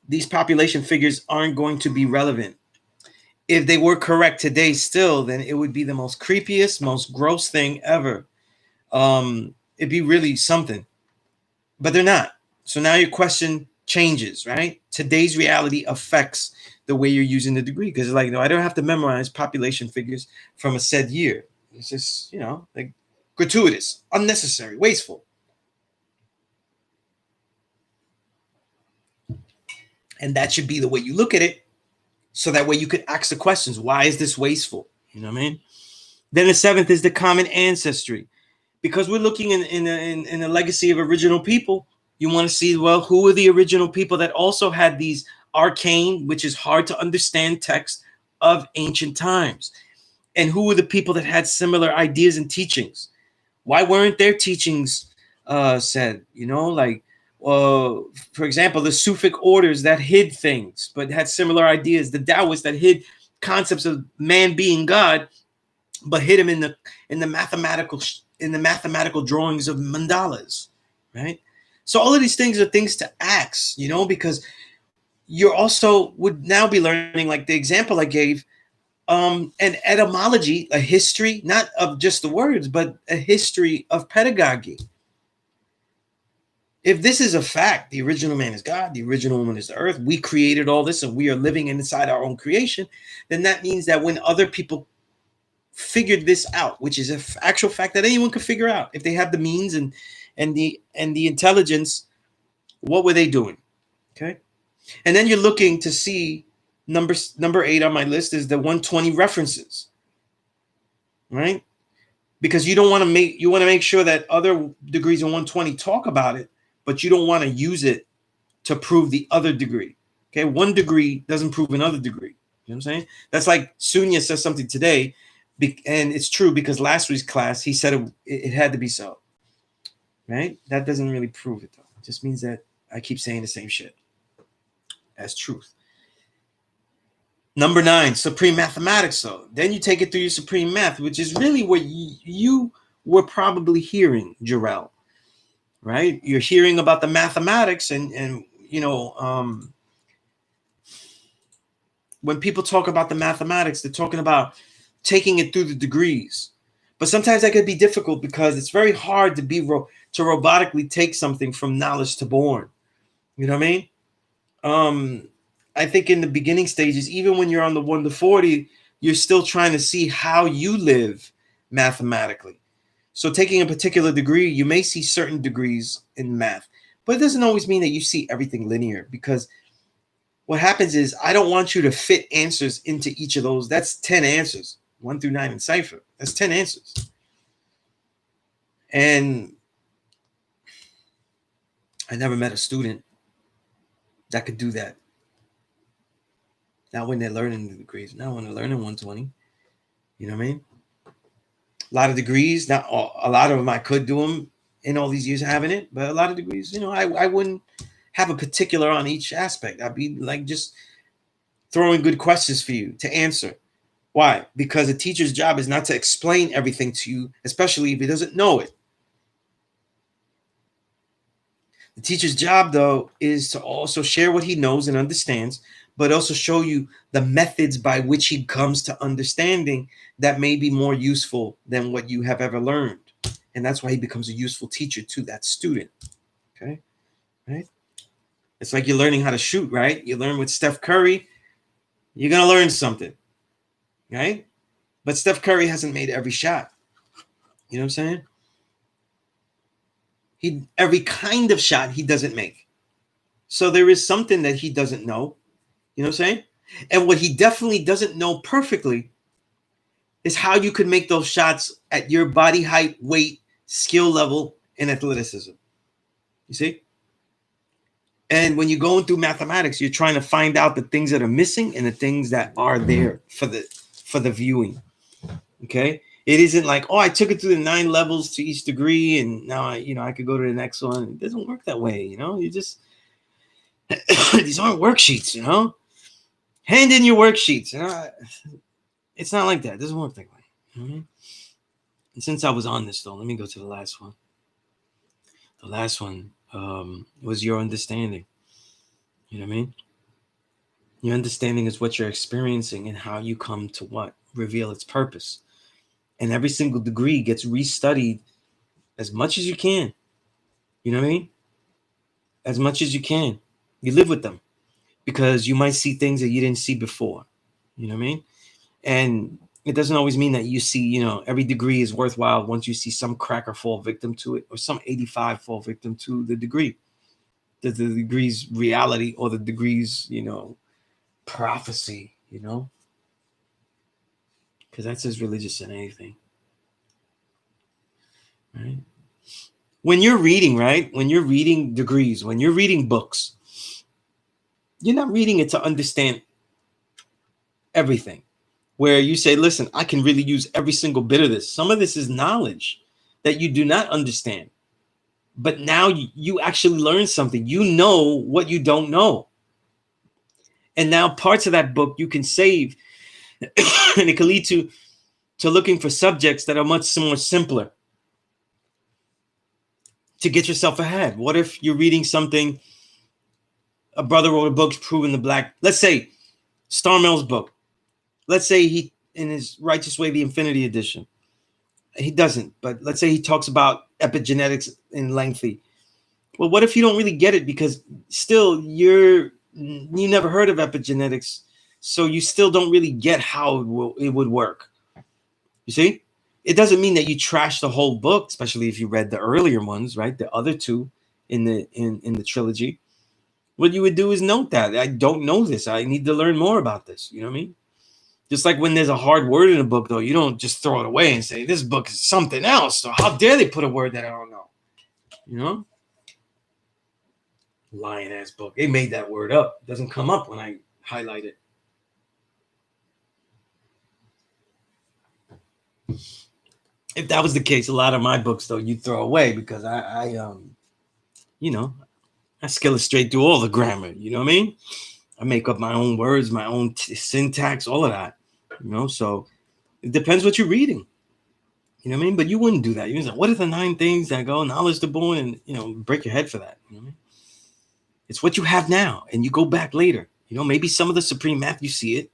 these population figures aren't going to be relevant. If they were correct today still, then it would be the most creepiest, most gross thing ever. It'd be really something. But they're not. So now your question changes, right? Today's reality affects the way you're using the degree. Because it's like, no, I don't have to memorize population figures from a said year. It's just, you know, like gratuitous, unnecessary, wasteful. And that should be the way you look at it. So that way you could ask the questions. Why is this wasteful? You know what I mean? Then the seventh is the common ancestry. Because we're looking in the legacy of original people, you want to see, well, who are the original people that also had these arcane, which is hard to understand texts of ancient times? And who were the people that had similar ideas and teachings? Why weren't their teachings said? You know, like, for example, the Sufic orders that hid things but had similar ideas. The Taoists that hid concepts of man being God, but hid them in the mathematical drawings of mandalas, right? So all of these things are things to ask, you know, because you also would now be learning, like the example I gave, an etymology, a history, not of just the words, but a history of pedagogy. If this is a fact, the original man is God, the original woman is the earth, we created all this and we are living inside our own creation, then that means that when other people figured this out, which is an actual fact that anyone could figure out if they have the means and the intelligence, what were they doing? Okay. And then you're looking to see number 8 on my list is the 120 references, right? Because you want to make sure that other degrees in 120 talk about it, but you don't want to use it to prove the other degree. Okay, one degree doesn't prove another degree. You know what I'm saying? That's like Sunya says something today, and it's true because last week's class he said it had to be so. Right? That doesn't really prove it though. It just means that I keep saying the same shit as truth. Number 9, supreme mathematics. So then you take it through your supreme math, which is really what you were probably hearing, Jarrell. Right? You're hearing about the mathematics, and you know, when people talk about the mathematics, they're talking about taking it through the degrees. But sometimes that could be difficult because it's very hard to to robotically take something from knowledge to born. You know what I mean? I think in the beginning stages, even when you're on the 1 to 40, you're still trying to see how you live mathematically. So taking a particular degree, you may see certain degrees in math, but it doesn't always mean that you see everything linear, because what happens is I don't want you to fit answers into each of those. That's 10 answers, 1 through 9 in cipher. That's 10 answers. And I never met a student that could do that. Not when they're learning the degrees, not when they're learning 120. You know what I mean? A lot of degrees, not all, a lot of them I could do them in all these years having it, but a lot of degrees, you know, I wouldn't have a particular on each aspect. I'd be like just throwing good questions for you to answer. Why? Because a teacher's job is not to explain everything to you, especially if he doesn't know it. The teacher's job, though, is to also share what he knows and understands, but also show you the methods by which he comes to understanding that may be more useful than what you have ever learned. And that's why he becomes a useful teacher to that student. Okay? Right? It's like you're learning how to shoot, right? You learn with Steph Curry, you're going to learn something, right? But Steph Curry hasn't made every shot. You know what I'm saying? Every kind of shot he doesn't make. So there is something that he doesn't know. You know what I'm saying? And what he definitely doesn't know perfectly is how you could make those shots at your body height, weight, skill level, and athleticism. You see? And when you're going through mathematics, you're trying to find out the things that are missing and the things that are there for the viewing. Okay? It isn't like, oh, I took it through the 9 levels to each degree, and now I could go to the next one. It doesn't work that way, you know. You just these aren't worksheets, you know. Hand in your worksheets. You know? It's not like that. It doesn't work that way. Mm-hmm. And since I was on this, though, let me go to the last one. The last one was your understanding. You know what I mean? Your understanding is what you're experiencing and how you come to what? Reveal its purpose. And every single degree gets restudied as much as you can. You know what I mean? As much as you can. You live with them because you might see things that you didn't see before. You know what I mean? And it doesn't always mean that you see, you know, every degree is worthwhile once you see some cracker fall victim to it, or some 85 fall victim to the degree. The degree's reality, or the degree's, you know, prophecy, you know, because that's as religious as anything, right? When you're reading, right? When you're reading degrees, when you're reading books, you're not reading it to understand everything. Where you say, listen, I can really use every single bit of this. Some of this is knowledge that you do not understand. But now you actually learn something. You know what you don't know. And now parts of that book you can save. And it can lead to looking for subjects that are much more simpler to get yourself ahead. What if you're reading something, a brother wrote a book proving the black, let's say Starmel's book. Let's say he, in his Righteous Way, the Infinity Edition, he doesn't, but let's say he talks about epigenetics in lengthy. Well, what if you don't really get it because still you never heard of epigenetics, so you still don't really get how it would work. You see, it doesn't mean that you trash the whole book, especially if you read the earlier ones, right? The other two in the trilogy. What you would do is note that I don't know this. I need to learn more about this. You know what I mean? Just like when there's a hard word in a book, though, you don't just throw it away and say this book is something else. So how dare they put a word that I don't know? You know? Lying ass book. They made that word up. It doesn't come up when I highlight it. If that was the case, a lot of my books, though, you'd throw away because I you know, I skill it straight through all the grammar. You know what I mean? I make up my own words, my own syntax, all of that. You know, so it depends what you're reading. You know what I mean? But you wouldn't do that. You're like, what are the 9 things that go knowledge to born, and you know, break your head for that. You know what I mean? It's what you have now, and you go back later. You know, maybe some of the supreme math you see it,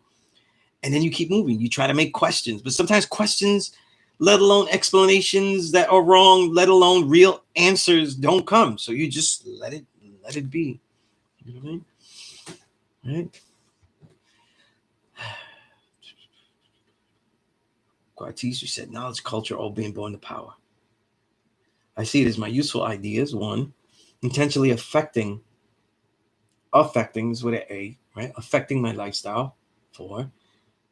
and then you keep moving. You try to make questions, but sometimes questions, let alone explanations that are wrong, let alone real answers, don't come. So you just let it be. You know what I mean? Right? Quartiz, you said knowledge, culture, all being born to power. I see it as my useful ideas. 1, intentionally affecting is with an A, right? Affecting my lifestyle. 4,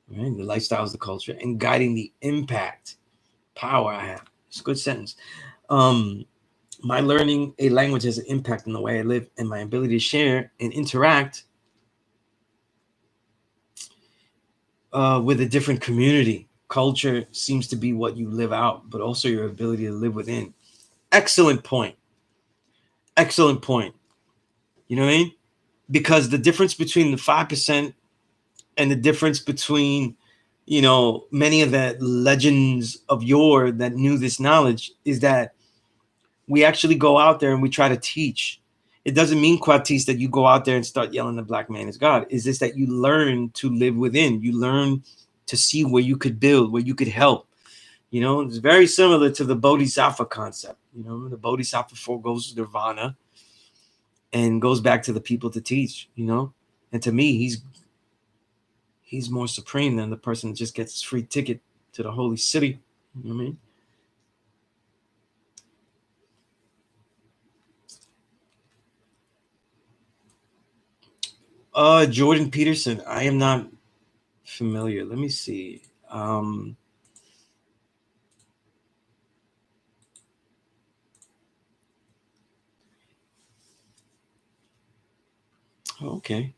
right? The lifestyle is the culture, and guiding the impact, power I have. It's a good sentence. My learning a language has an impact on the way I live, and my ability to share and interact with a different community. Culture seems to be what you live out, but also your ability to live within. Excellent point. Excellent point. You know what I mean? Because the difference between the 5% and the difference between, you know, many of the legends of yore that knew this knowledge is that we actually go out there and we try to teach. It doesn't mean, Quatis, that you go out there and start yelling the black man is God. It's just that you learn to live within. You learn to see where you could build, where you could help. You know, it's very similar to the Bodhisattva concept. You know, the Bodhisattva foregoes nirvana and goes back to the people to teach, you know. And to me, he's more supreme than the person that just gets his free ticket to the holy city. You know what I mean? Jordan Peterson, I am not familiar. Let me see. Okay.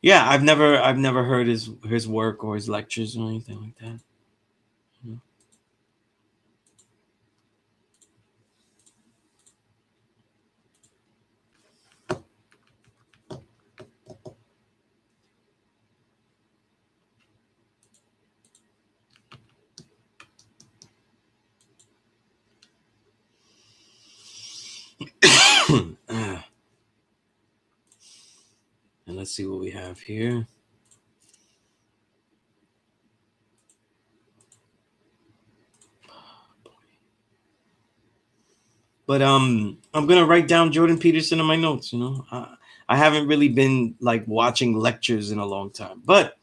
Yeah, I've never heard his work or his lectures or anything like that. And let's see what we have here. But I'm gonna write down Jordan Peterson in my notes. You know, I haven't really been like watching lectures in a long time, but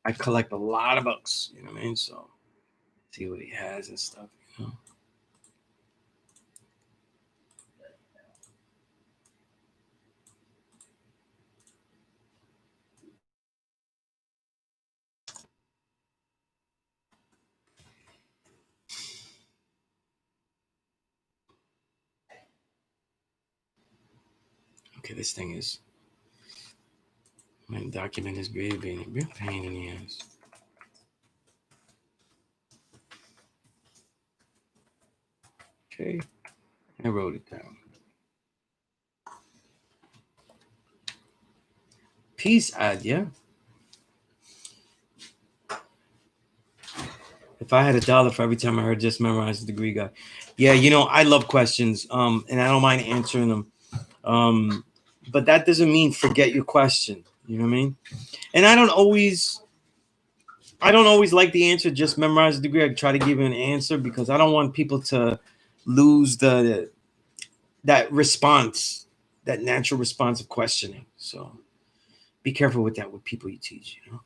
I collect a lot of books, you know what I mean? So see what he has and stuff, you know. Okay, this thing is, my document is great, being a real pain in the ass. Okay, I wrote it down. P.E.A.C.E, yeah. If I had $1 for every time I heard just memorize the degree guy. Yeah, you know, I love questions, and I don't mind answering them. But that doesn't mean forget your question. You know what I mean? And I don't always like the answer, just memorize the degree. I try to give you an answer because I don't want people to lose that response, that natural response of questioning. So be careful with that with people you teach, you know.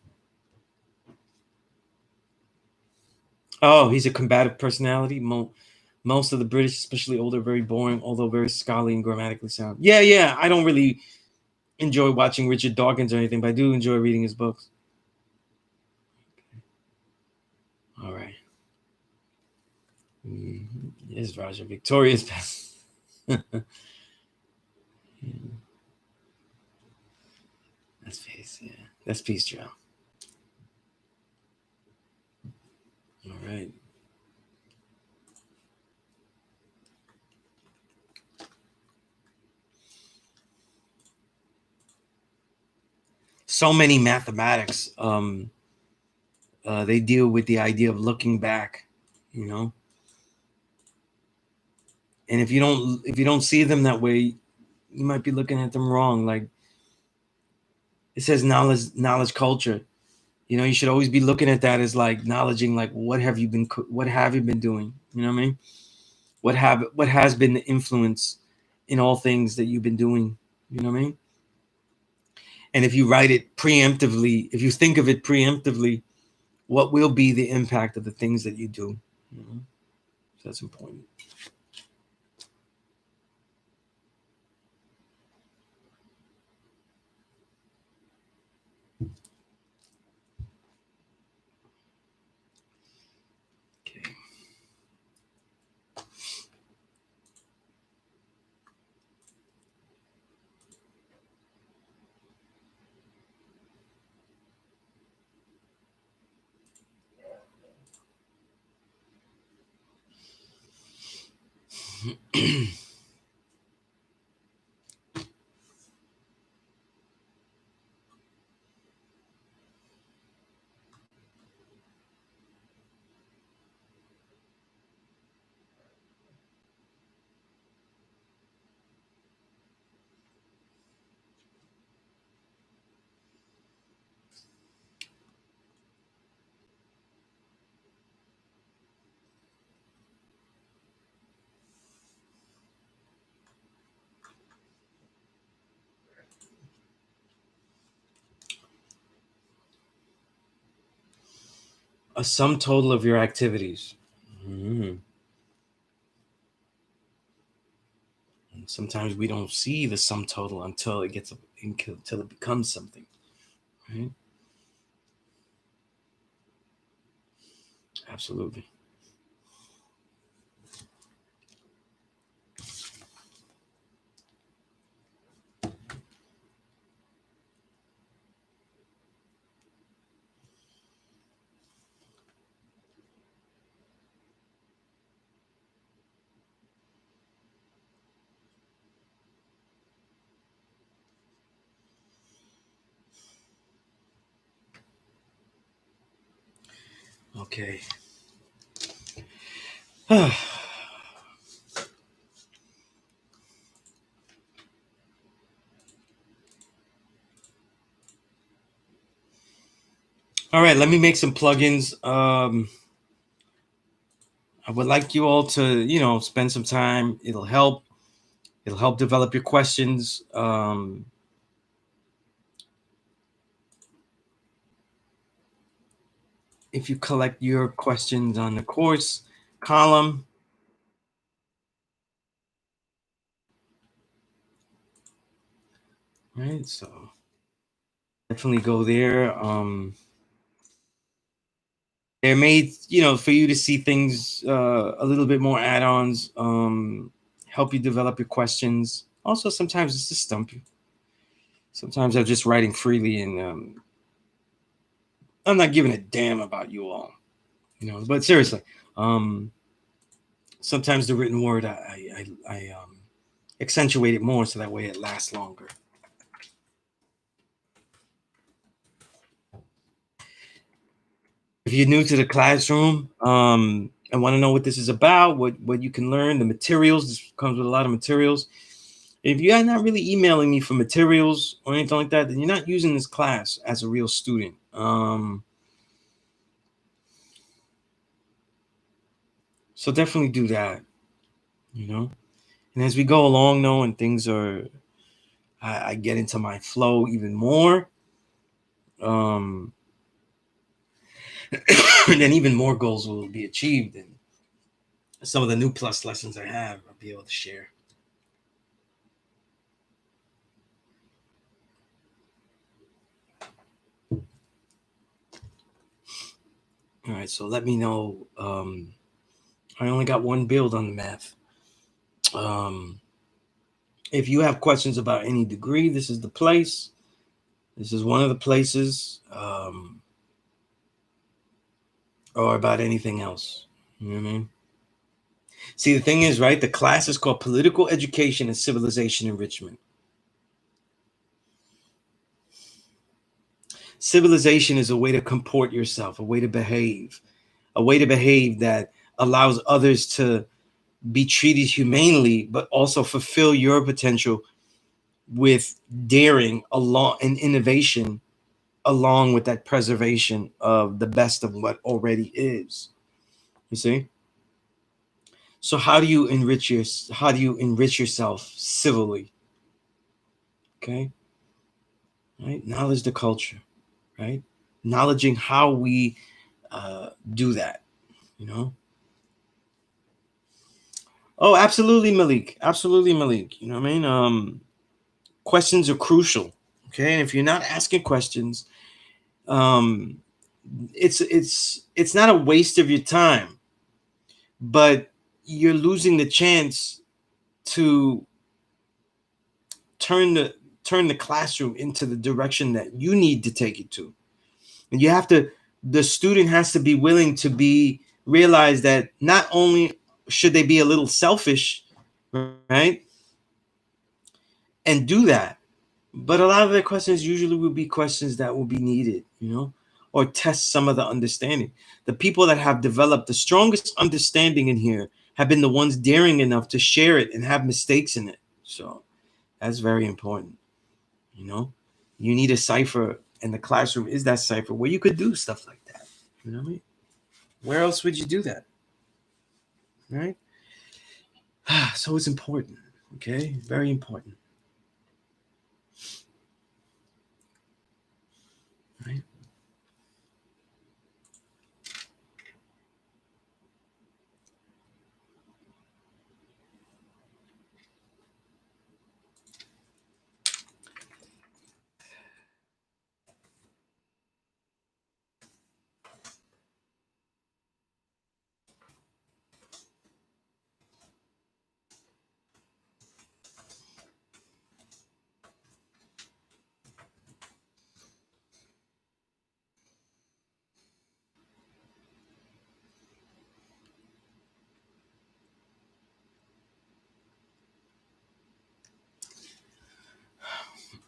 Oh, he's a combative personality. Most of the British, especially older, very boring, although very scholarly and grammatically sound. Yeah. I don't really enjoy watching Richard Dawkins or anything, but I do enjoy reading his books. All right. Yes, Roger. Victoria's best. Yeah. That's peace. Yeah. That's peace, Joe. All right. So many mathematics. They deal with the idea of looking back, you know. And if you don't see them that way, you might be looking at them wrong. Like it says knowledge culture. You know, you should always be looking at that as like acknowledging like what have you been doing? You know what I mean? What has been the influence in all things that you've been doing? You know what I mean? And if you write it preemptively, if you think of it preemptively, what will be the impact of the things that you do? You know? So that's important. Okay. A sum total of your activities. Mm. And sometimes we don't see the sum total until it becomes something, right? Absolutely. Okay. All right, let me make some plugins. I would like you all to, spend some time. It'll help. It'll help develop your questions. if you collect your questions on the course column, right? So definitely go there. They're made, for you to see things a little bit more add-ons, help you develop your questions. Also, sometimes it's to stump you. Sometimes I'm just writing freely, and I'm not giving a damn about you all, But seriously, sometimes the written word, I accentuate it more so that way it lasts longer. If you're new to the classroom, and want to know what this is about, what you can learn, the materials, this comes with a lot of materials. If you're not really emailing me for materials or anything like that, then you're not using this class as a real student. So definitely do that, And as we go along, though, and things are, I get into my flow even more, then even more goals will be achieved, and some of the new plus lessons I have, I'll be able to share. All right, so let me know. I only got one build on the math. If you have questions about any degree, this is the place. This is one of the places, or about anything else. You know what I mean? See, the thing is, right? The class is called Political Education and Civilization Enrichment. Civilization is a way to comport yourself, a way to behave that allows others to be treated humanely, but also fulfill your potential with daring along and innovation, along with that preservation of the best of what already is. You see? So how do you enrich yourself civilly? Okay? Right? Knowledge the culture, right? Knowledging how we do that, Oh, absolutely, Malik. Absolutely, Malik. You know what I mean? Questions are crucial. Okay. And if you're not asking questions, um, it's not a waste of your time, but you're losing the chance to turn the classroom into the direction that you need to take it to. And the student has to be willing to realize that not only should they be a little selfish, right, and do that, but a lot of their questions usually will be questions that will be needed, or test some of the understanding. The people that have developed the strongest understanding in here have been the ones daring enough to share it and have mistakes in it. So that's very important. You need a cipher, and the classroom is that cipher where you could do stuff like that. You know what I mean? Where else would you do that? Right? So it's important. Okay? Very important. Right?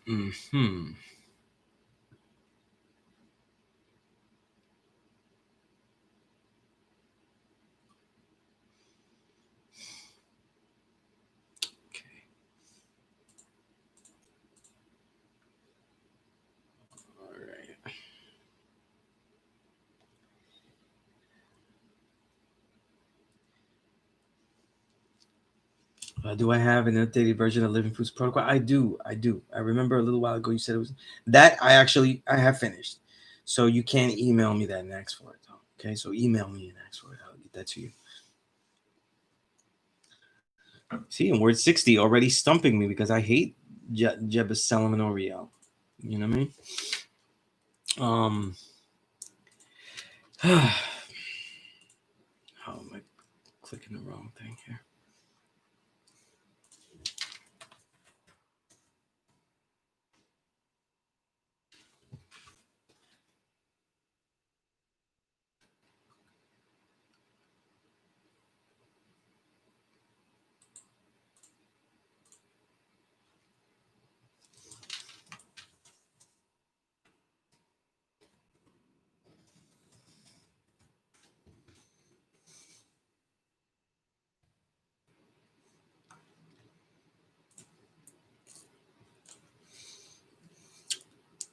Hmm. Okay. All right. Do I have an updated version of Living Foods Protocol? I do. I remember a little while ago you said it was that I have finished. So you can email me that and ask for it. Okay, so email me and ask for it. I'll get that to you. See, in word 60 already stumping me because I hate Jebus Salomon Oriel. You know what I mean? How am I clicking the wrong thing here?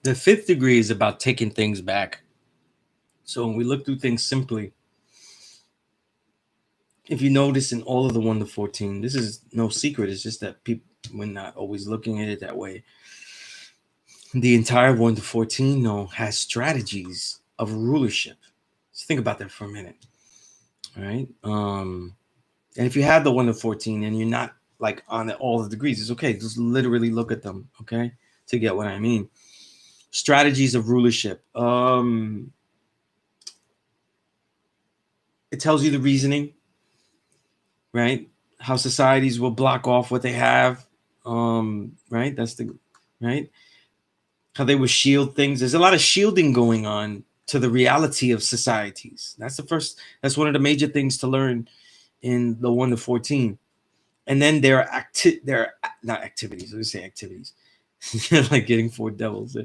The fifth degree is about taking things back. So when we look through things simply, if you notice in all of the 1 to 14, this is no secret. It's just that people, we're not always looking at it that way. The entire 1 to 14, though, has strategies of rulership. Let's think about that for a minute. All right. And if you have the 1 to 14 and you're not like on all the degrees, it's okay. Just literally look at them, okay, to get what I mean. Strategies of rulership. It tells you the reasoning, right? How societies will block off what they have. Right? That's the right. How they will shield things. There's a lot of shielding going on to the reality of societies. That's one of the major things to learn in the 1 to 14. And then there are not activities. Let's say activities. Like getting 4 devils.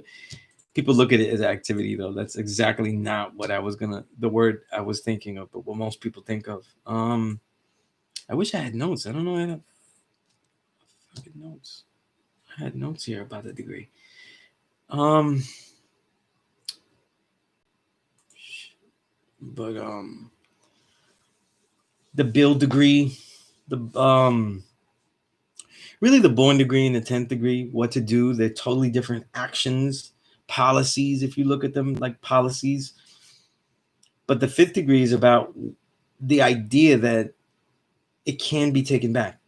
People look at it as activity, though. That's exactly not what the word I was thinking of, but what most people think of. I wish I had notes. I don't know. I had fucking notes. I had notes here about the degree. But the build degree, the really the born degree and the 10th degree, what to do. They're totally different actions, policies, if you look at them like policies. But the 5th degree is about the idea that it can be taken back,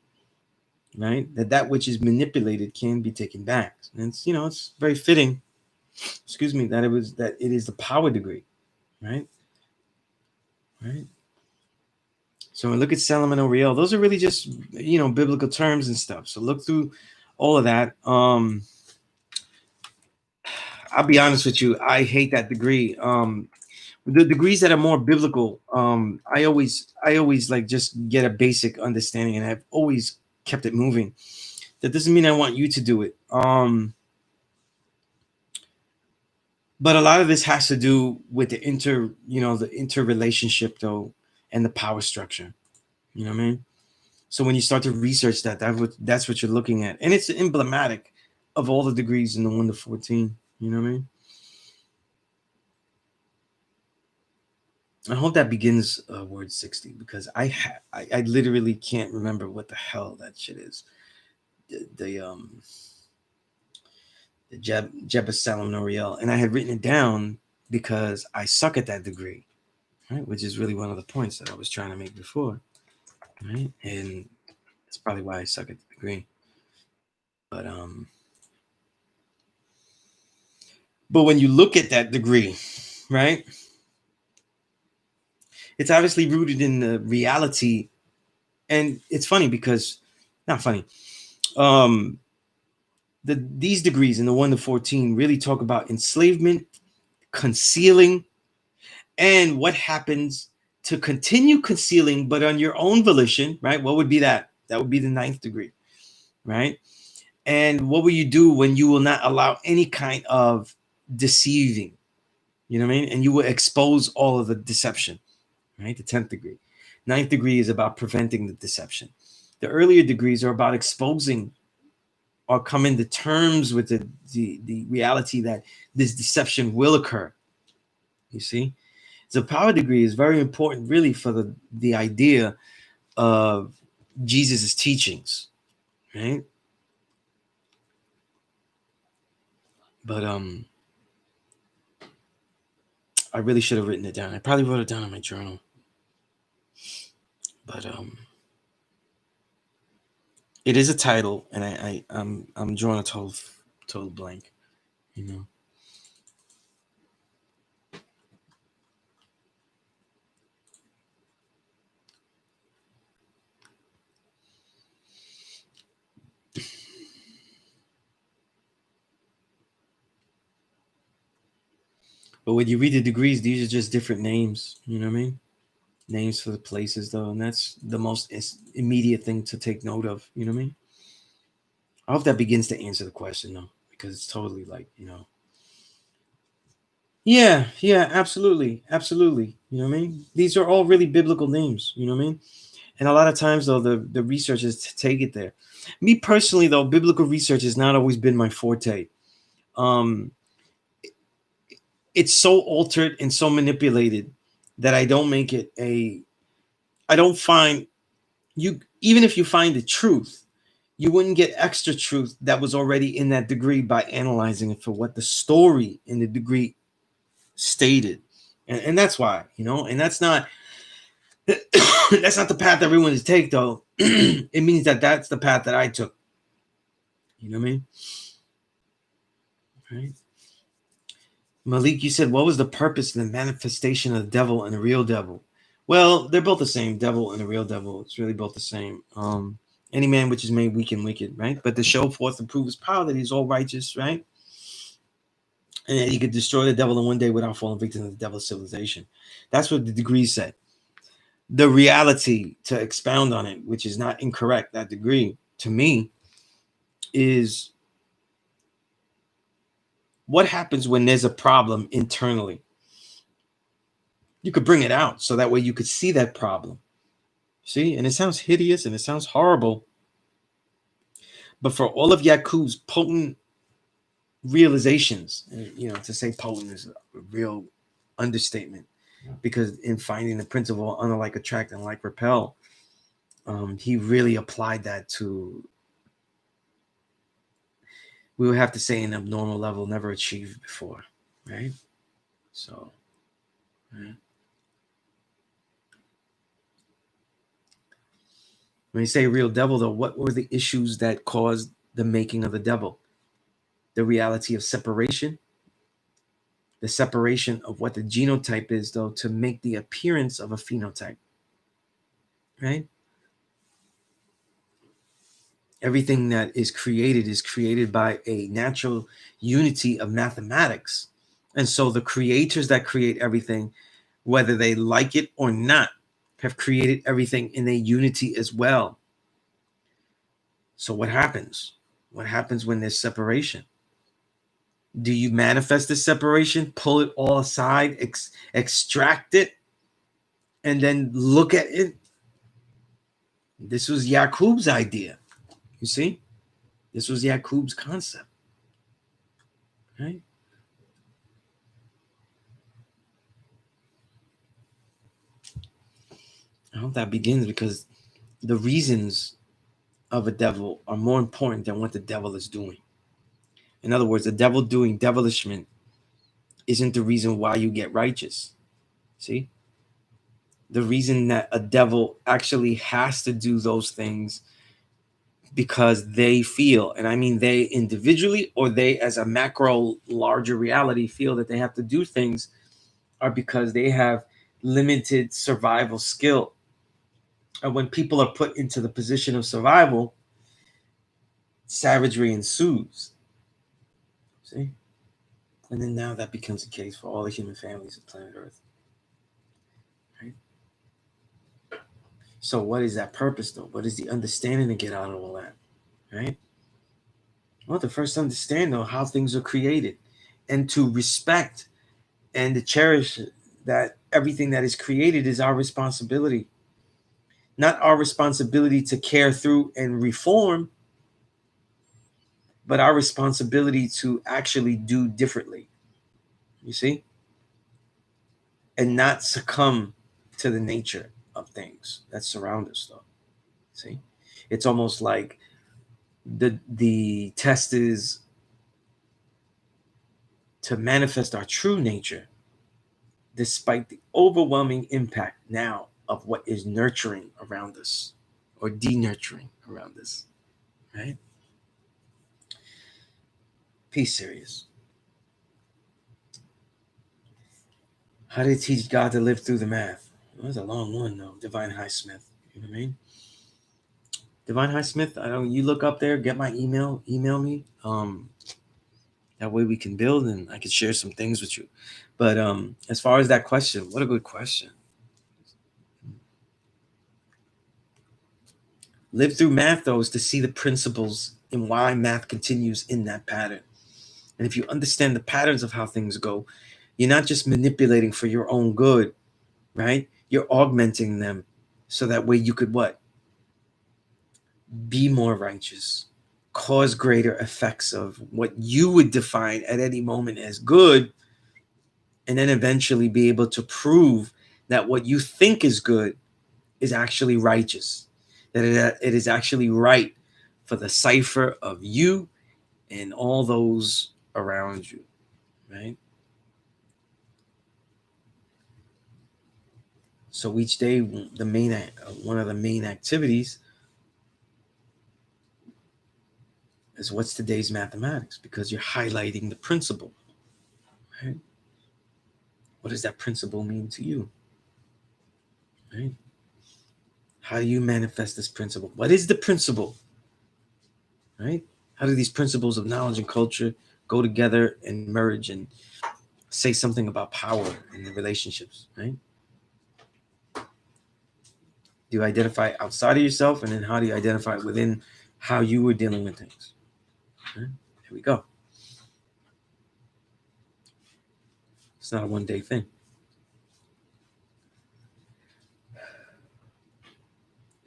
right? That which is manipulated can be taken back. And it's very fitting, excuse me, that it is the power degree, right? Right. So when we look at Salomon Oriel, those are really just biblical terms and stuff. So look through all of that. I'll be honest with you, I hate that degree. The degrees that are more biblical, I always like just get a basic understanding, and I've always kept it moving. That doesn't mean I want you to do it. But a lot of this has to do with the interrelationship though, and the power structure. You know what I mean? So when you start to research that's what you're looking at, and it's emblematic of all the degrees in the 1 to 14. You know what I mean? I hope that begins word 60 because I literally can't remember what the hell that shit is. The Jebus Salom Noriel, and I had written it down because I suck at that degree, right? Which is really one of the points that I was trying to make before, right? And that's probably why I suck at the degree. But when you look at that degree, right? It's obviously rooted in the reality, and it's funny because, not funny. These degrees in the 1 to 14 really talk about enslavement, concealing, and what happens to continue concealing, but on your own volition, right? What would be that? That would be the 9th degree, right? And what will you do when you will not allow any kind of deceiving? You know what I mean? And you will expose all of the deception, right? The 10th degree. 9th degree is about preventing the deception. The earlier degrees are about exposing or coming to terms with the reality that this deception will occur. You see? So power degree is very important really for the idea of Jesus's teachings, right? But I really should have written it down. I probably wrote it down in my journal. But it is a title, and I'm drawing a total blank, you know. But when you read the degrees, these are just different names, you know what I mean? Names for the places, though, and that's the most immediate thing to take note of, you know what I mean? I hope that begins to answer the question, though, because it's totally like, you know. Yeah, absolutely, absolutely. You know what I mean? These are all really biblical names, you know what I mean? And a lot of times, though, the research is to take it there. Me personally, though, biblical research has not always been my forte. Um, it's so altered and so manipulated that I don't make it a. I don't find you, even if you find the truth, you wouldn't get extra truth that was already in that degree by analyzing it for what the story in the degree stated. And that's why, you know, and that's not that's not the path everyone is take, though. It means that that's the path that I took. You know what I mean? Right. Malik, you said, what was the purpose of the manifestation of the devil and the real devil? Well, they're both the same, devil and the real devil. It's really both the same. Any man which is made weak and wicked, right? But to show forth and prove his power that he's all righteous, right? And that he could destroy the devil in one day without falling victim to the devil's civilization. That's what the degrees said. The reality, to expound on it, which is not incorrect, that degree, to me, is what happens when there's a problem internally. You could bring it out so that way you could see that problem. See, and it sounds hideous and it sounds horrible. But for all of Yakub's potent realizations, you know, to say potent is a real understatement, because in finding the principle unlike attract and like repel, he really applied that to, we would have to say, an abnormal level never achieved before, right? So, right. When you say real devil, though, what were the issues that caused the making of the devil? The reality of separation, the separation of what the genotype is, though, to make the appearance of a phenotype, right? Everything that is created by a natural unity of mathematics. And so the creators that create everything, whether they like it or not, have created everything in a unity as well. So what happens? What happens when there's separation? Do you manifest the separation, pull it all aside, extract it, and then look at it? This was Yakub's idea. You see? This was Yakub's concept. Right? I hope that begins, because the reasons of a devil are more important than what the devil is doing. In other words, the devil doing devilishment isn't the reason why you get righteous. See? The reason that a devil actually has to do those things because they feel, and I mean they individually or they as a macro larger reality feel that they have to do things, are because they have limited survival skill. And when people are put into the position of survival, savagery ensues. See? And then now that becomes the case for all the human families of planet Earth. Right? So what is that purpose, though? What is the understanding to get out of all that? Right? Well, to first understand, though, how things are created, and to respect and to cherish that everything that is created is our responsibility. Not our responsibility to care through and reform, but our responsibility to actually do differently. You see? And not succumb to the nature of things that surround us, though. See? It's almost like the test is to manifest our true nature, despite the overwhelming impact now of what is nurturing around us or denurturing around us, right? Peace serious. How did it teach God to live through the math? Well, that's a long one, though. Divine Highsmith. You know what I mean? Divine Highsmith, I don't. You look up there, get my email, email me. That way we can build, and I can share some things with you. But as far as that question, what a good question. Live through math, though, is to see the principles and why math continues in that pattern. And if you understand the patterns of how things go, you're not just manipulating for your own good, right? You're augmenting them so that way you could what? Be more righteous, cause greater effects of what you would define at any moment as good, and then eventually be able to prove that what you think is good is actually righteous, that it is actually right for the cipher of you and all those around you, right? So each day, one of the main activities is what's today's mathematics, because you're highlighting the principle, right? What does that principle mean to you, right? How do you manifest this principle? What is the principle, right? How do these principles of knowledge and culture go together and merge and say something about power in the relationships, right? Do you identify outside of yourself, and then how do you identify within how you were dealing with things? Right? Here we go. It's not a one-day thing.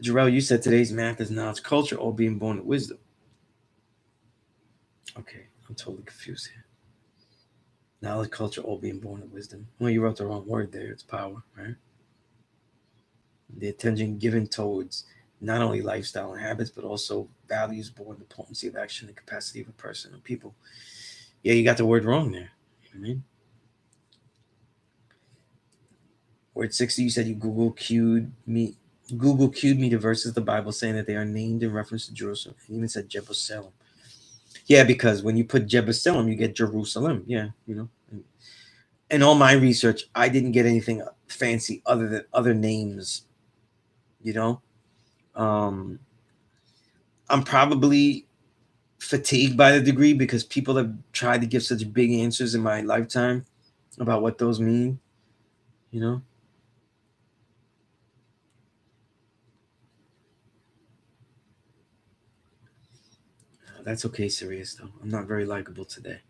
Jarrell, you said today's math is knowledge, culture, or being born with wisdom. Okay, I'm totally confused here. Knowledge, culture, or being born with wisdom. Well, you wrote the wrong word there. It's power, right? The attention given towards not only lifestyle and habits, but also values born the potency of action and capacity of a person or people. Yeah, you got the word wrong there. You know what I mean? Word 60, you said you Google cued me to verses the Bible saying that they are named in reference to Jerusalem. It even said Jerusalem. Yeah, because when you put Jerusalem, you get Jerusalem. Yeah, you know. In all my research, I didn't get anything fancy other than other names. You know, I'm probably fatigued by the degree because people have tried to give such big answers in my lifetime about what those mean. You know. That's okay, serious though. I'm not very likable today.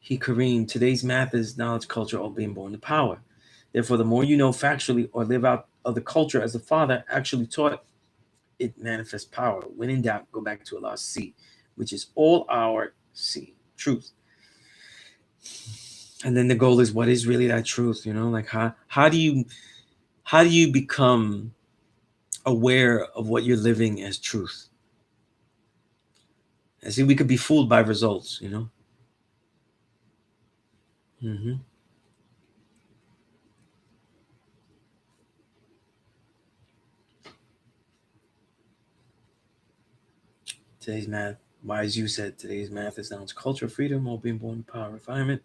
Kareem, today's math is knowledge, culture, all being born to power. Therefore, the more you know factually or live out of the culture as the father actually taught, it manifests power. When in doubt, go back to Allah's C, which is all our C, truth. And then the goal is, what is really that truth? You know, like how do you become aware of what you're living as truth? I see we could be fooled by results, you know. Mm-hmm. Today's math, wise you said, today's math is knowledge, culture, freedom, all being born, power, refinement,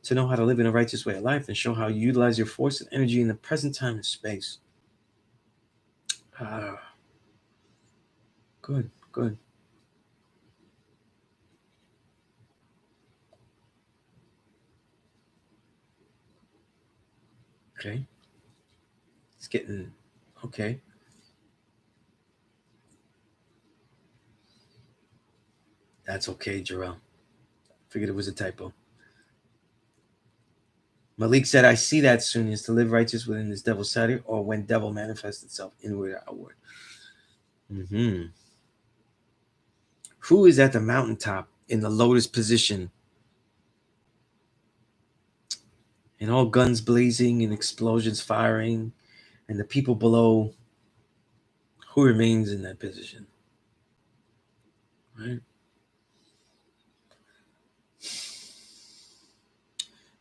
to know how to live in a righteous way of life and show how you utilize your force and energy in the present time and space. Ah, good, good. Okay. It's getting okay. That's okay, Jarrell. Figured it was a typo. Malik said, I see that soon is to live righteous within this devil's Saturday or when devil manifests itself inward or outward. Mm-hmm. Who is at the mountaintop in the lotus position and all guns blazing and explosions firing and the people below, who remains in that position? Right?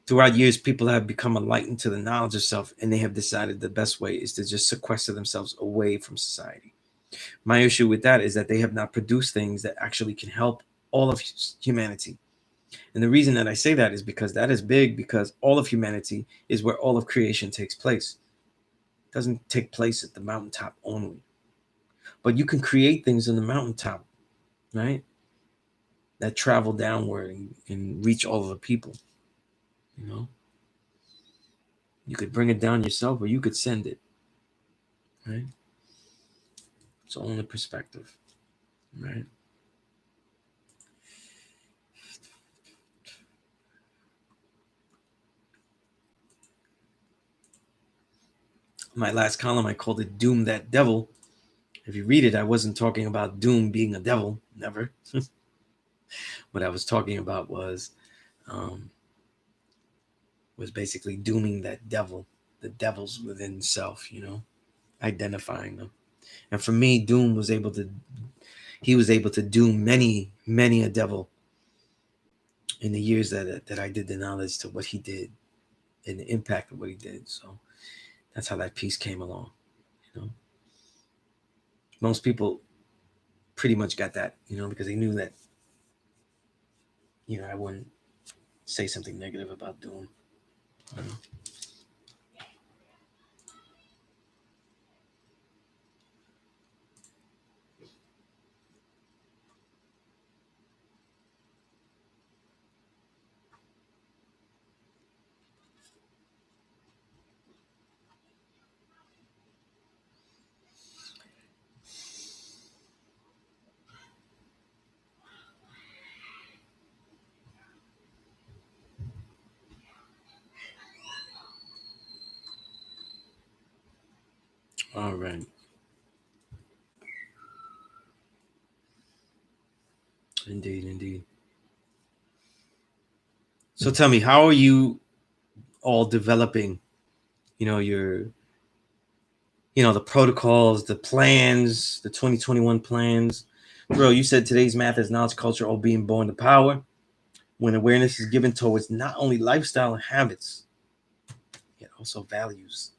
Throughout years, people have become enlightened to the knowledge of self, and they have decided the best way is to just sequester themselves away from society. My issue with that is that they have not produced things that actually can help all of humanity. And the reason that I say that is because that is big, because all of humanity is where all of creation takes place. It doesn't take place at the mountaintop only. But you can create things in the mountaintop, right? That travel downward and reach all of the people. You know, you could bring it down yourself, or you could send it, right? It's all in the perspective, right? My last column, I called it Doom That Devil. If you read it, I wasn't talking about doom being a devil, never. What I was talking about was basically dooming that devil, the devils within self, you know, identifying them. And for me, he was able to doom many a devil in the years that I did the knowledge to what he did and the impact of what he did. So that's how that piece came along, you know. Most people pretty much got that, you know, because they knew that, you know, I wouldn't say something negative about doom. You know? All right. Indeed, indeed. So tell me, how are you all developing, you know, the protocols, the plans, the 2021 plans? Bro, you said today's math is knowledge, culture, all being born to power. When awareness is given towards not only lifestyle and habits, yet also values.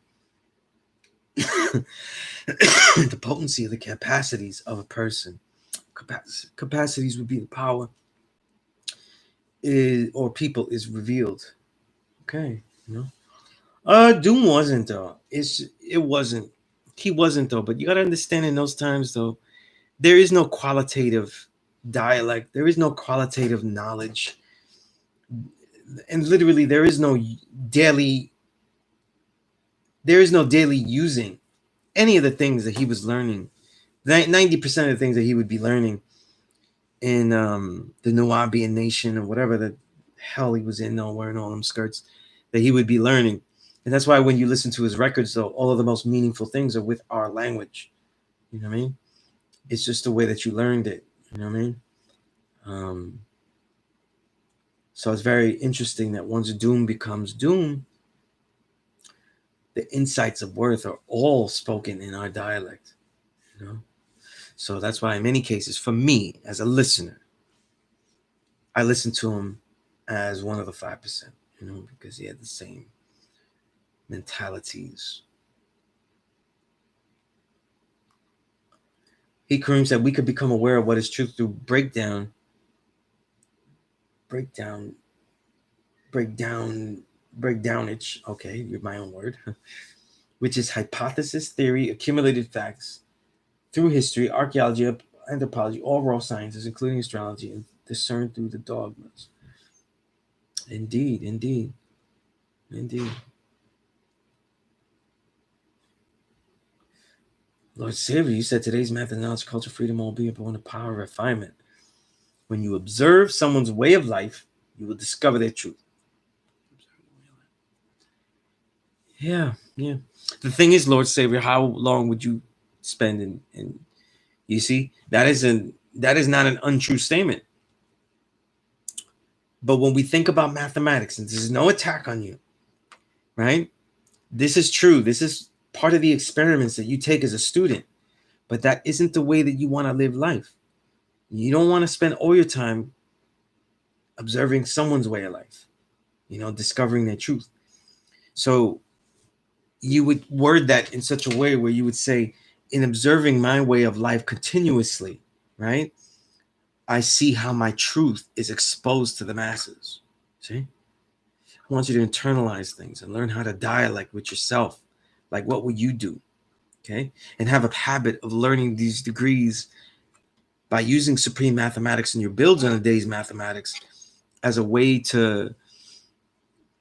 The potency of the capacities of a person. Capacities would be the power or people is revealed. Okay, you know. Doom wasn't though. It wasn't. He wasn't though. But you gotta understand in those times though, there is no qualitative dialect. There is no qualitative knowledge, and literally there is no daily. There is no daily using any of the things that he was learning. 90% of the things that he would be learning in the Nubian nation or whatever the hell he was in, no wearing all them skirts, that he would be learning. And that's why when you listen to his records, though, all of the most meaningful things are with our language. You know what I mean? It's just the way that you learned it. You know what I mean? So it's very interesting that once doom becomes doom, the insights of worth are all spoken in our dialect. You know? So that's why in many cases, for me as a listener, I listen to him as one of the 5%, you know, because he had the same mentalities. Kareem said we could become aware of what is truth through breakdown, breakdownage. Okay, you're my own word, which is hypothesis, theory, accumulated facts through history, archaeology, anthropology, all raw sciences, including astrology, and discern through the dogmas. Indeed, indeed, indeed. Lord Savior, you said today's math and knowledge, culture, freedom, all being born of power, refinement. When you observe someone's way of life, you will discover their truth. Yeah, yeah. The thing is, Lord Savior, how long would you spend in you see, that is not an untrue statement. But when we think about mathematics, and this is no attack on you, right? This is true. This is part of the experiments that you take as a student, but that isn't the way that you want to live life. You don't want to spend all your time observing someone's way of life. discovering their truth. So you would word that in such a way where you would say, in observing my way of life continuously, right, I see how my truth is exposed to the masses. See? I want you to internalize things and learn how to dialect with yourself. Like, what would you do? Okay? And have a habit of learning these degrees by using supreme mathematics in your builds on a day's mathematics as a way to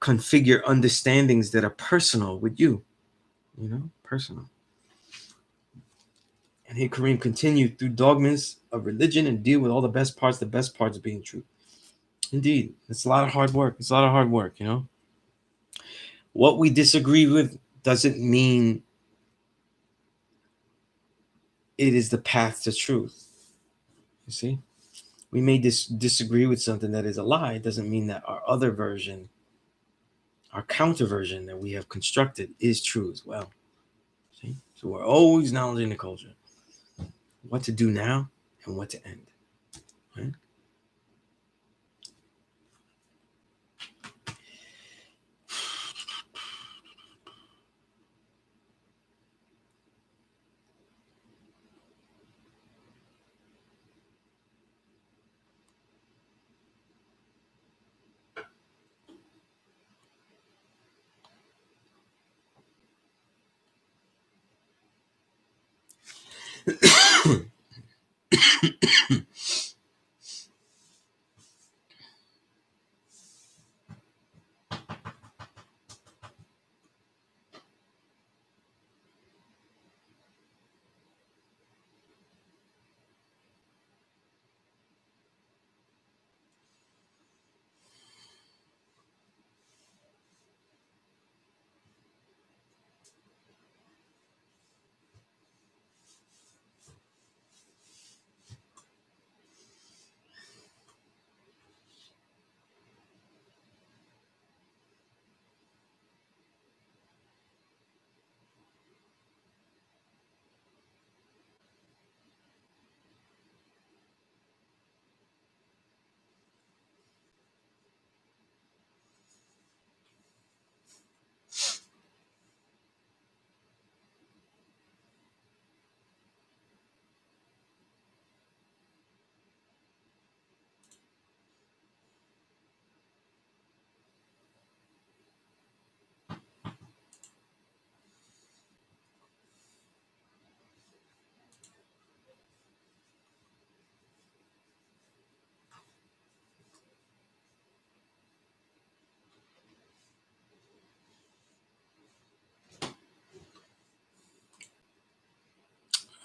configure understandings that are personal with you, personal. And here Kareem continued through dogmas of religion and deal with all the best parts being true. Indeed, it's a lot of hard work. It's a lot of hard work, What we disagree with doesn't mean it is the path to truth. You see? We may disagree with something that is a lie. It doesn't mean that our other version, our counter version that we have constructed is true as well. See? So we're always acknowledging the culture. What to do now and what to end. Right?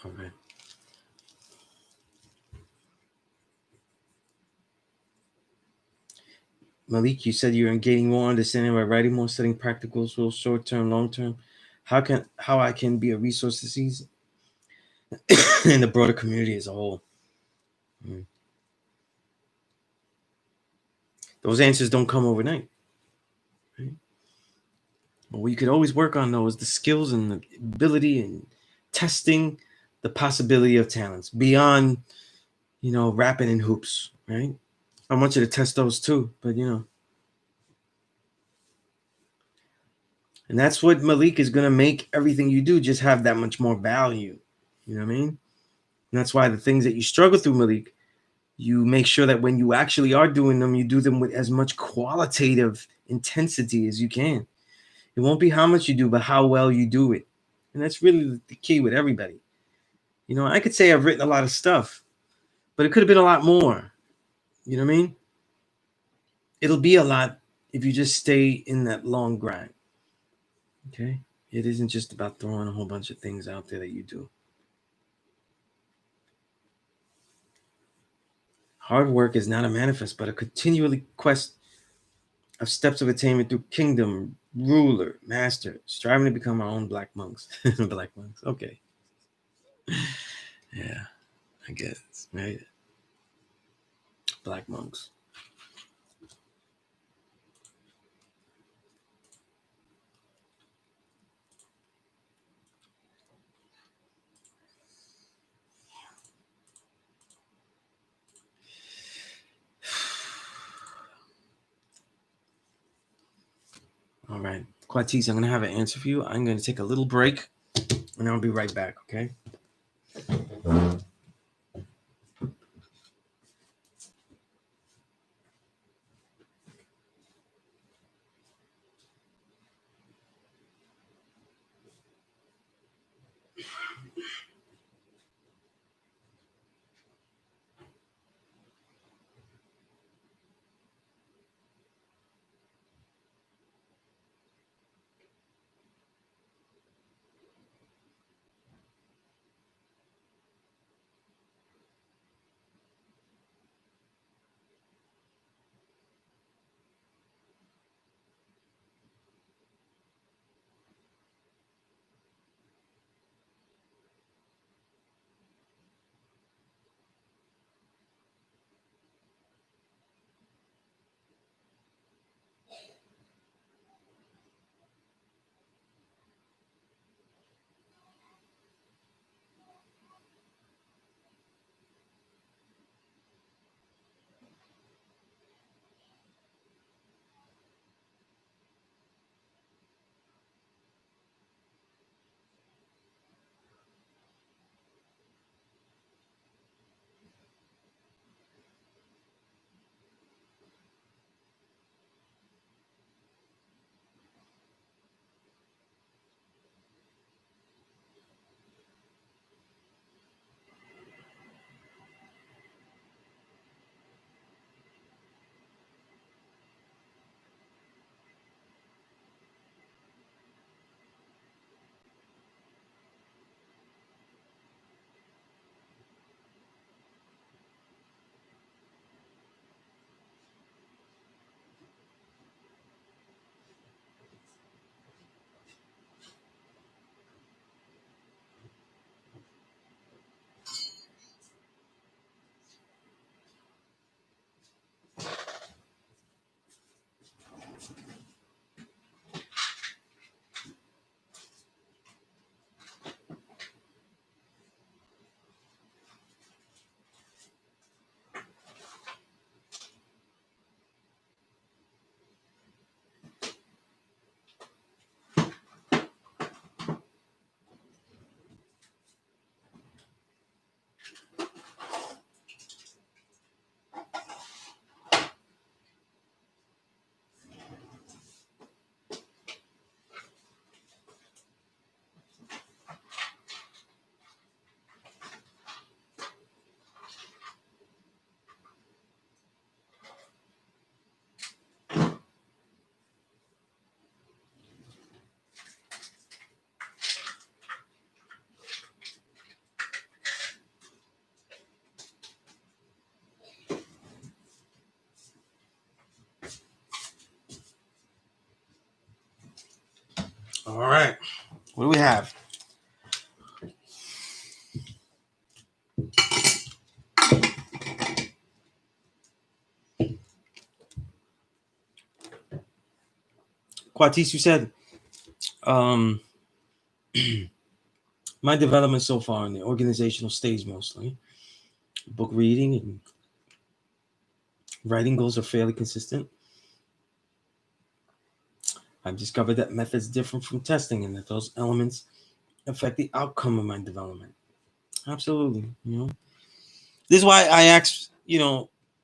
All right. Malik, you said you're gaining more understanding by writing more, setting practical goals, short term, long term. How I can be a resource to these in the broader community as a whole. Those answers don't come overnight. Right? But what you could always work on though is the skills and the ability and testing the possibility of talents beyond, rapping and hoops, right? I want you to test those too, but and that's what Malik is gonna make everything you do just have that much more value. You know what I mean? And that's why the things that you struggle through, Malik, you make sure that when you actually are doing them, you do them with as much qualitative intensity as you can. It won't be how much you do, but how well you do it. And that's really the key with everybody. I could say I've written a lot of stuff, but it could have been a lot more. You know what I mean? It'll be a lot if you just stay in that long grind. Okay? It isn't just about throwing a whole bunch of things out there that you do. Hard work is not a manifest, but a continually quest of steps of attainment through kingdom, ruler, master, striving to become our own black monks. Black monks. Okay. Yeah, I guess. Right? Black monks. right. Quatis, I'm going to have an answer for you. I'm going to take a little break, and I'll be right back, okay? All right. What do we have? Quatis, you said my development so far in the organizational stage mostly. Book reading and writing goals are fairly consistent. I've discovered that methods differ from testing and that those elements affect the outcome of my development. Absolutely. This is why I ask,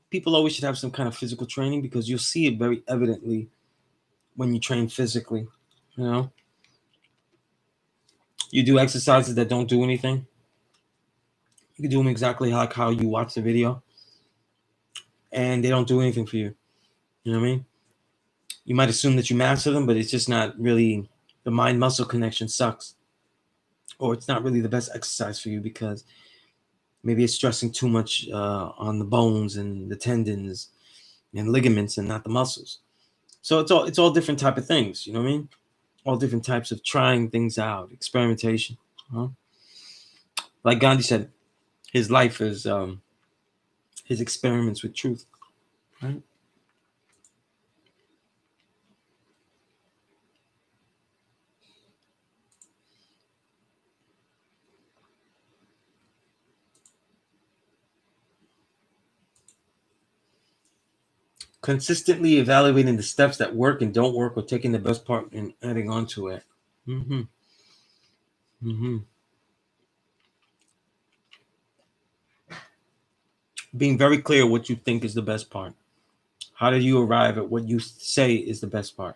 people always should have some kind of physical training because you'll see it very evidently when you train physically. You do exercises that don't do anything. You can do them exactly like how you watch the video, and they don't do anything for you. You know what I mean? You might assume that you master them, but it's just not really, the mind muscle connection sucks. Or it's not really the best exercise for you because maybe it's stressing too much on the bones and the tendons and ligaments and not the muscles. So it's all different type of things. You know what I mean? All different types of trying things out, experimentation. Like Gandhi said, his life is his experiments with truth. Right? Consistently evaluating the steps that work and don't work, or taking the best part and adding on to it. Mm-hmm. Mm-hmm. Being very clear what you think is the best part. How do you arrive at what you say is the best part?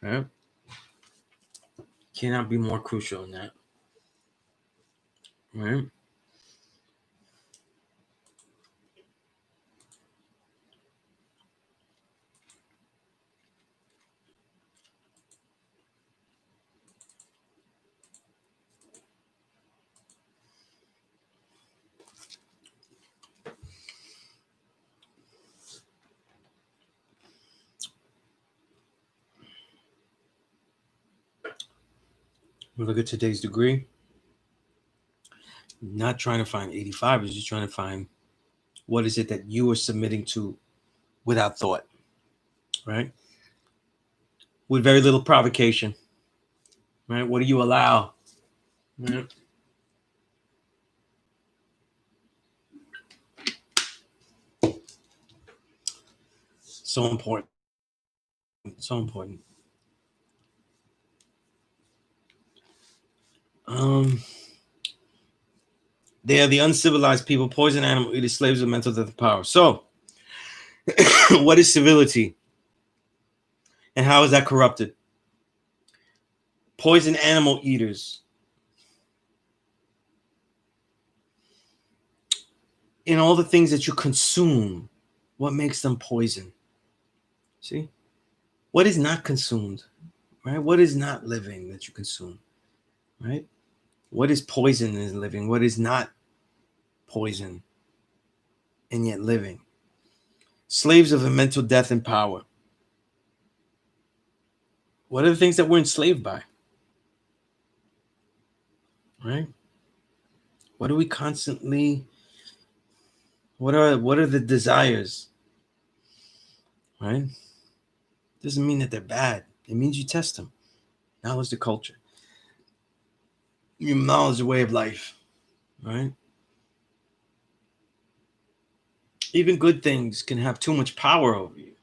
Right? Cannot be more crucial than that. Right? Look at today's degree. Not trying to find 85, is just trying to find what is it that you are submitting to without thought, right? With very little provocation, right? What do you allow? Right? So important. So important. They are the uncivilized people, poison animal eaters, slaves of mental death and power. So, what is civility? And how is that corrupted? Poison animal eaters. In all the things that you consume, what makes them poison? See? What is not consumed? Right? What is not living that you consume? Right? What is poison is living? What is not poison and yet living? Slaves of a mental death and power. What are the things that we're enslaved by? Right? What are we constantly? What are the desires? Right? Doesn't mean that they're bad. It means you test them. Knowledge the culture. You acknowledge the way of life. Right? Even good things can have too much power over you.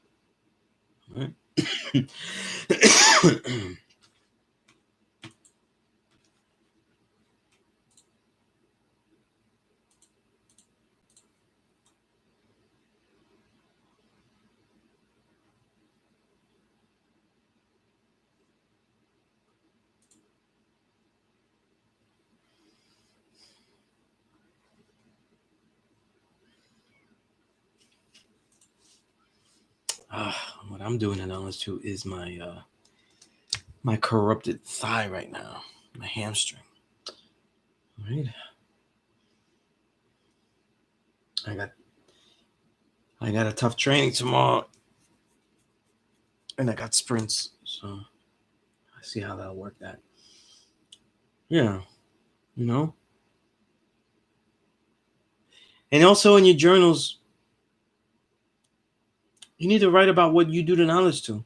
Right? What I'm doing in knowledge too is my corrupted thigh right now, my hamstring. Right? I got a tough training tomorrow, and I got sprints, so I see how that'll work. That, yeah, you know. And also in your journals, you need to write about what you do the knowledge to.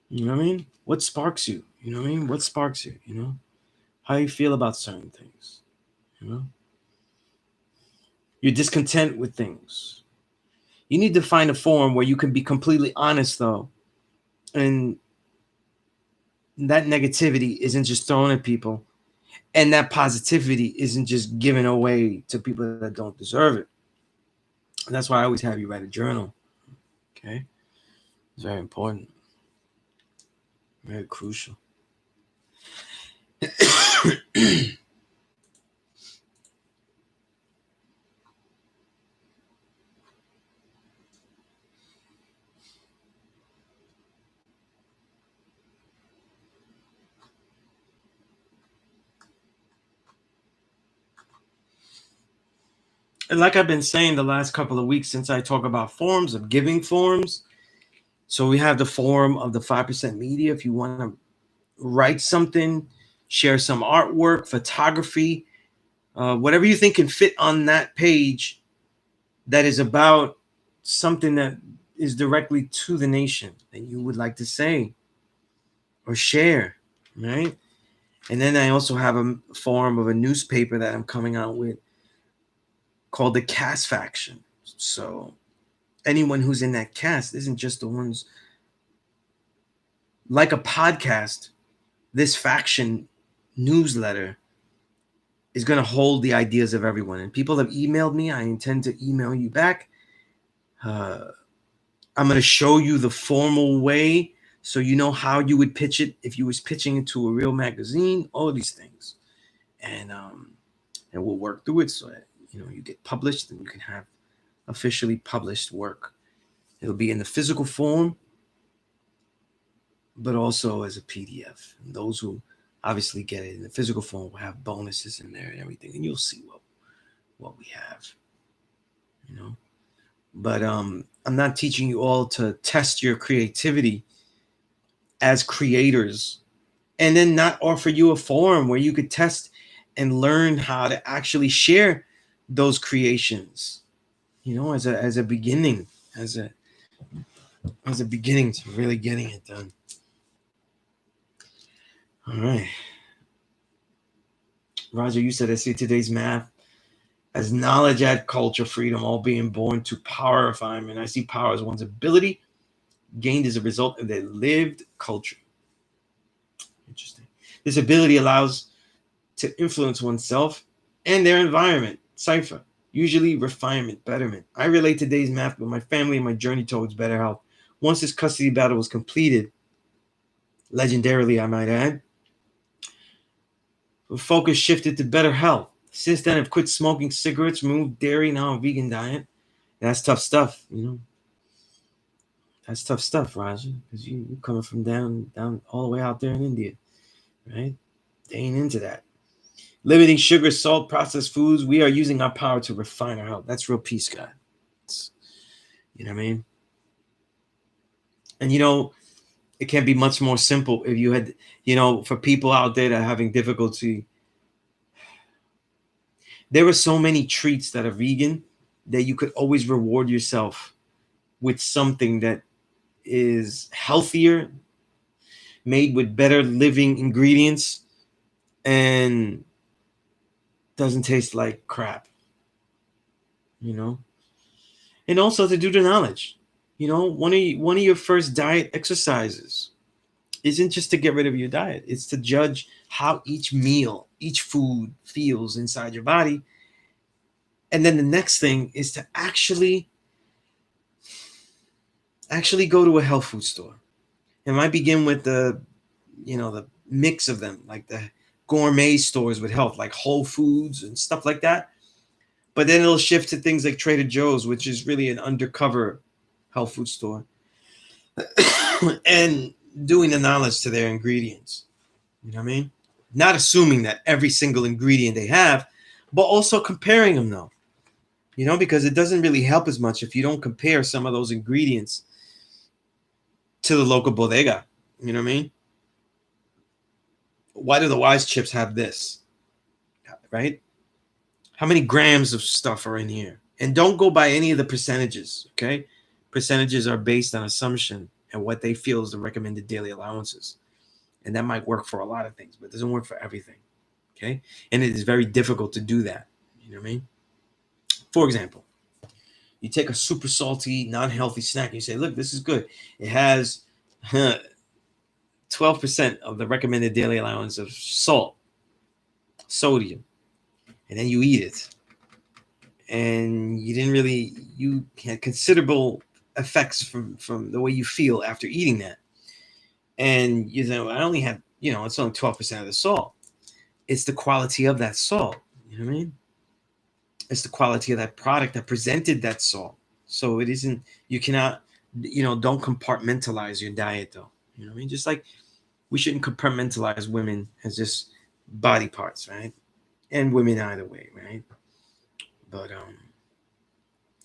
You know what I mean? What sparks you? You know what I mean? What sparks you? You know, how you feel about certain things. You know, you're discontent with things. You need to find a forum where you can be completely honest, though, and that negativity isn't just thrown at people, and that positivity isn't just given away to people that don't deserve it. And that's why I always have you write a journal. Okay, it's very important, very crucial. And like I've been saying the last couple of weeks since I talk about forms of giving forms, so we have the forum of the 5% media. If you want to write something, share some artwork, photography, whatever you think can fit on that page that is about something that is directly to the nation that you would like to say or share, right? And then I also have a forum of a newspaper that I'm coming out with called the Cass Faction. So anyone who's in that caste isn't just the ones like a podcast. This faction newsletter is going to hold the ideas of everyone. And people have emailed me. I intend to email you back. I'm going to show you the formal way so you know how you would pitch it if you was pitching it to a real magazine, all these things. And we'll work through it so that, you get published and you can have officially published work. It'll be in the physical form, but also as a PDF. And those who obviously get it in the physical form will have bonuses in there and everything, and you'll see what we have, But I'm not teaching you all to test your creativity as creators and then not offer you a forum where you could test and learn how to actually share those creations, as a beginning, as a beginning to really getting it done. All right. Roger, you said I see today's math as knowledge add culture, freedom, all being born to power refinement. I see power as one's ability gained as a result of their lived culture. Interesting. This ability allows to influence oneself and their environment. Cipher. Usually refinement, betterment. I relate today's math with my family and my journey towards better health. Once this custody battle was completed, legendarily I might add, the focus shifted to better health. Since then, I've quit smoking cigarettes, removed dairy, now I'm a vegan diet. That's tough stuff, That's tough stuff, Raja, because you're coming from down all the way out there in India, right? They ain't into that. Limiting sugar, salt, processed foods. We are using our power to refine our health. That's real peace, God. You know what I mean? And it can be much more simple if you had, for people out there that are having difficulty. There are so many treats that are vegan that you could always reward yourself with something that is healthier, made with better living ingredients, and doesn't taste like crap, And also to do the knowledge, one of your first diet exercises isn't just to get rid of your diet. It's to judge how each meal, each food feels inside your body. And then the next thing is to actually go to a health food store. It might begin with the mix of them, like the gourmet stores with health, like Whole Foods and stuff like that. But then it'll shift to things like Trader Joe's, which is really an undercover health food store, and doing the knowledge to their ingredients. You know what I mean? Not assuming that every single ingredient they have, but also comparing them though. Because it doesn't really help as much if you don't compare some of those ingredients to the local bodega. You know what I mean? Why do the Wise chips have this? Right? How many grams of stuff are in here? And don't go by any of the percentages, okay? Percentages are based on assumption and what they feel is the recommended daily allowances. And that might work for a lot of things, but it doesn't work for everything, okay? And it is very difficult to do that. You know what I mean? For example, you take a super salty, non-healthy snack and you say, look, this is good. It has 12% of the recommended daily allowance of salt, sodium, and then you eat it. And you had considerable effects from the way you feel after eating that. And I only have, it's only 12% of the salt. It's the quality of that salt. You know what I mean? It's the quality of that product that presented that salt. So it isn't, you cannot, don't compartmentalize your diet though. You know what I mean? Just like we shouldn't compartmentalize women as just body parts, right? And women either way, right? But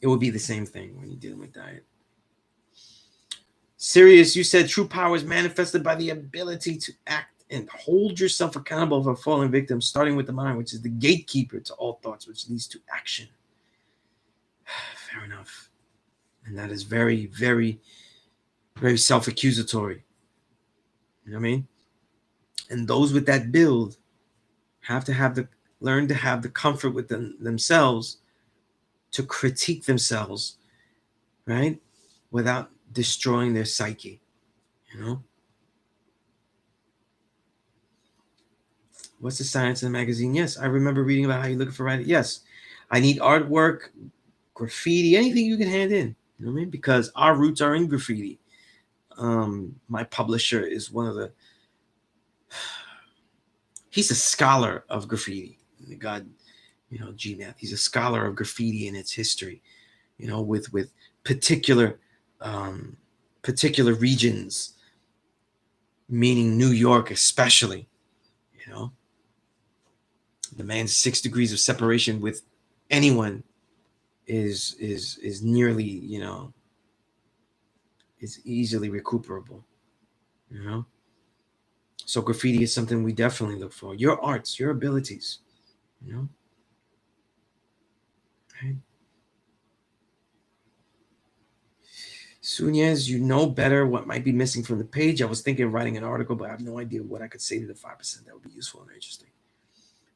it would be the same thing when you're dealing with diet. Sirius, you said true power is manifested by the ability to act and hold yourself accountable for fallen victims, starting with the mind, which is the gatekeeper to all thoughts, which leads to action. Fair enough. And that is very, very, very self-accusatory. You know what I mean? And those with that build have to learn to have the comfort with themselves to critique themselves right? Without destroying their psyche, you know? What's the science in the magazine? Yes, I remember reading about how you're looking for writing. Yes, I need artwork, graffiti, anything you can hand in. You know what I mean? Because our roots are in graffiti. My publisher is one of the. He's a scholar of graffiti. God, GMath. He's a scholar of graffiti and its history. With particular um, particular regions, meaning New York especially. You know, the man's 6 degrees of separation with anyone is nearly, is easily recuperable. You know, so graffiti is something we definitely look for. Your arts, your abilities. You know, right? Sunez, you know better what might be missing from the page. I was thinking of writing an article, but I have no idea what I could say to the 5% that would be useful and interesting.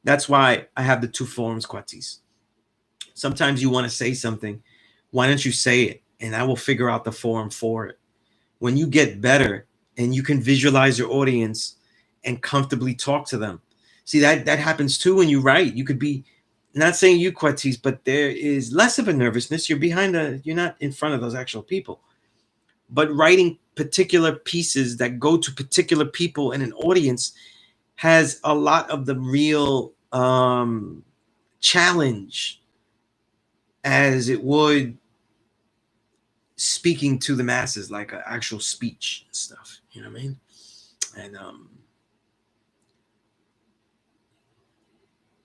That's why I have the two forums, Quatis. Sometimes you want to say something. Why don't you say it? And I will figure out the forum for it. When you get better and you can visualize your audience and comfortably talk to them. See, that happens too when you write. You could be, not saying you, Quatis, but there is less of a nervousness. You're not in front of those actual people. But writing particular pieces that go to particular people in an audience has a lot of the real challenge as it would speaking to the masses, like an actual speech and stuff. You know what I mean? And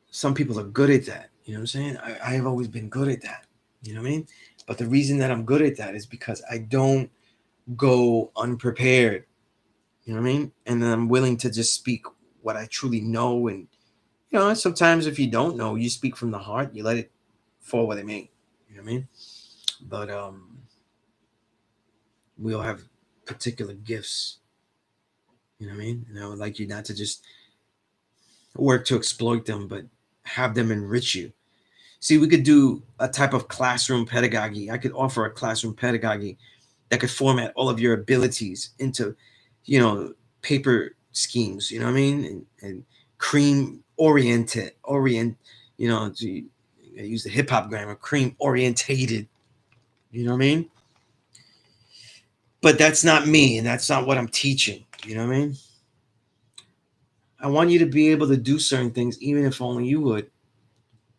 some people are good at that. You know what I'm saying? I have always been good at that. You know what I mean? But the reason that I'm good at that is because I don't go unprepared. You know what I mean? And then I'm willing to just speak what I truly know. And, sometimes if you don't know, you speak from the heart, you let it fall what it may. You know what I mean? But we all have particular gifts. You know what I mean? And I would like you not to just work to exploit them, but have them enrich you. See, we could do a type of classroom pedagogy. I could offer a classroom pedagogy that could format all of your abilities into, paper schemes, you know what I mean? And cream I use the hip hop grammar, cream orientated, you know what I mean? But that's not me, and that's not what I'm teaching, you know what I mean? I want you to be able to do certain things, even if only you would.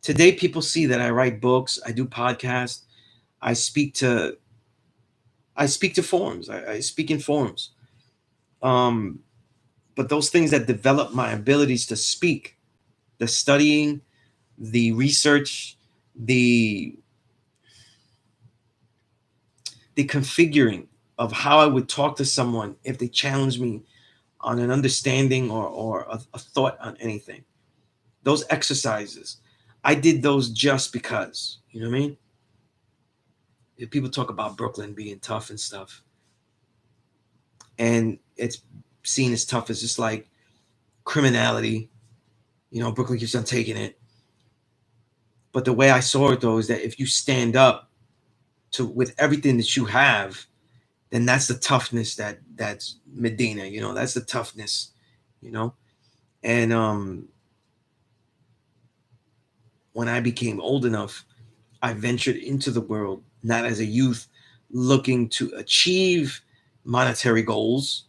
Today, people see that I write books, I do podcasts, I speak to forums. I speak in forums. Um, but those things that develop my abilities to speak, the studying, the research, the configuring of how I would talk to someone if they challenge me on an understanding or a thought on anything. Those exercises, I did those just because, you know what I mean? If people talk about Brooklyn being tough and stuff, and it's seen as tough as just like criminality. Brooklyn keeps on taking it. But the way I saw it though is that if you stand up to with everything that you have, then that's the toughness that's Medina. That's the toughness. You know, and when I became old enough, I ventured into the world not as a youth looking to achieve monetary goals,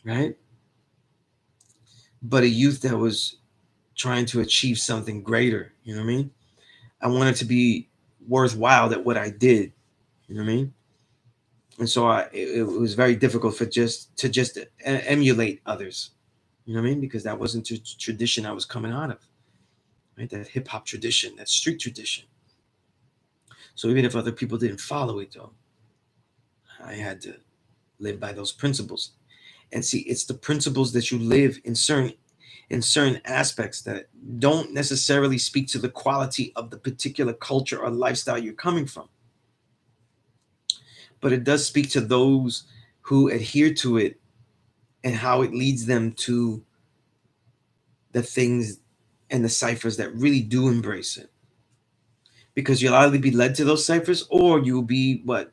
right? But a youth that was trying to achieve something greater. You know what I mean? I wanted to be worthwhile at what I did. You know what I mean? And so it was very difficult for just emulate others. You know what I mean? Because that wasn't the tradition I was coming out of, right? That hip hop tradition, that street tradition. So even if other people didn't follow it, though, I had to live by those principles. And see, it's the principles that you live in certain aspects that don't necessarily speak to the quality of the particular culture or lifestyle you're coming from, but it does speak to those who adhere to it and how it leads them to the things and the ciphers that really do embrace it. because you'll either be led to those ciphers or you'll be what?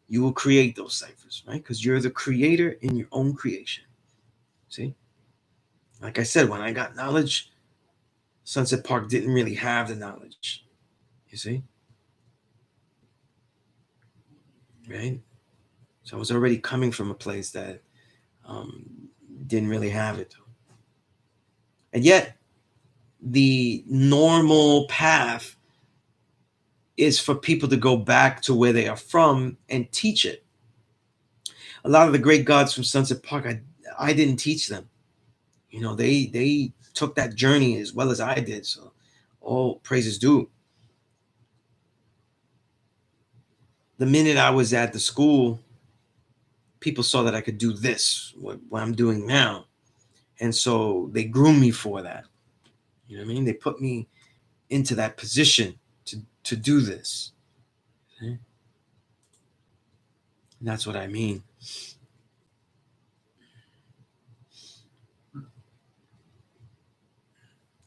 You will create those ciphers, right? Because you're the creator in your own creation. See? Like I said, when I got knowledge, Sunset Park didn't really have the knowledge. You see? Right? So I was already coming from a place that didn't really have it. And yet, the normal path is for people to go back to where they are from and teach it. A lot of the great gods from Sunset Park, I didn't teach them. You know, they took that journey as well as I did. So all praises due. The minute I was at the school, people saw that I could do this, what I'm doing now. And so they groomed me for that. You know what I mean? They put me into that position to do this. Okay? And that's what I mean.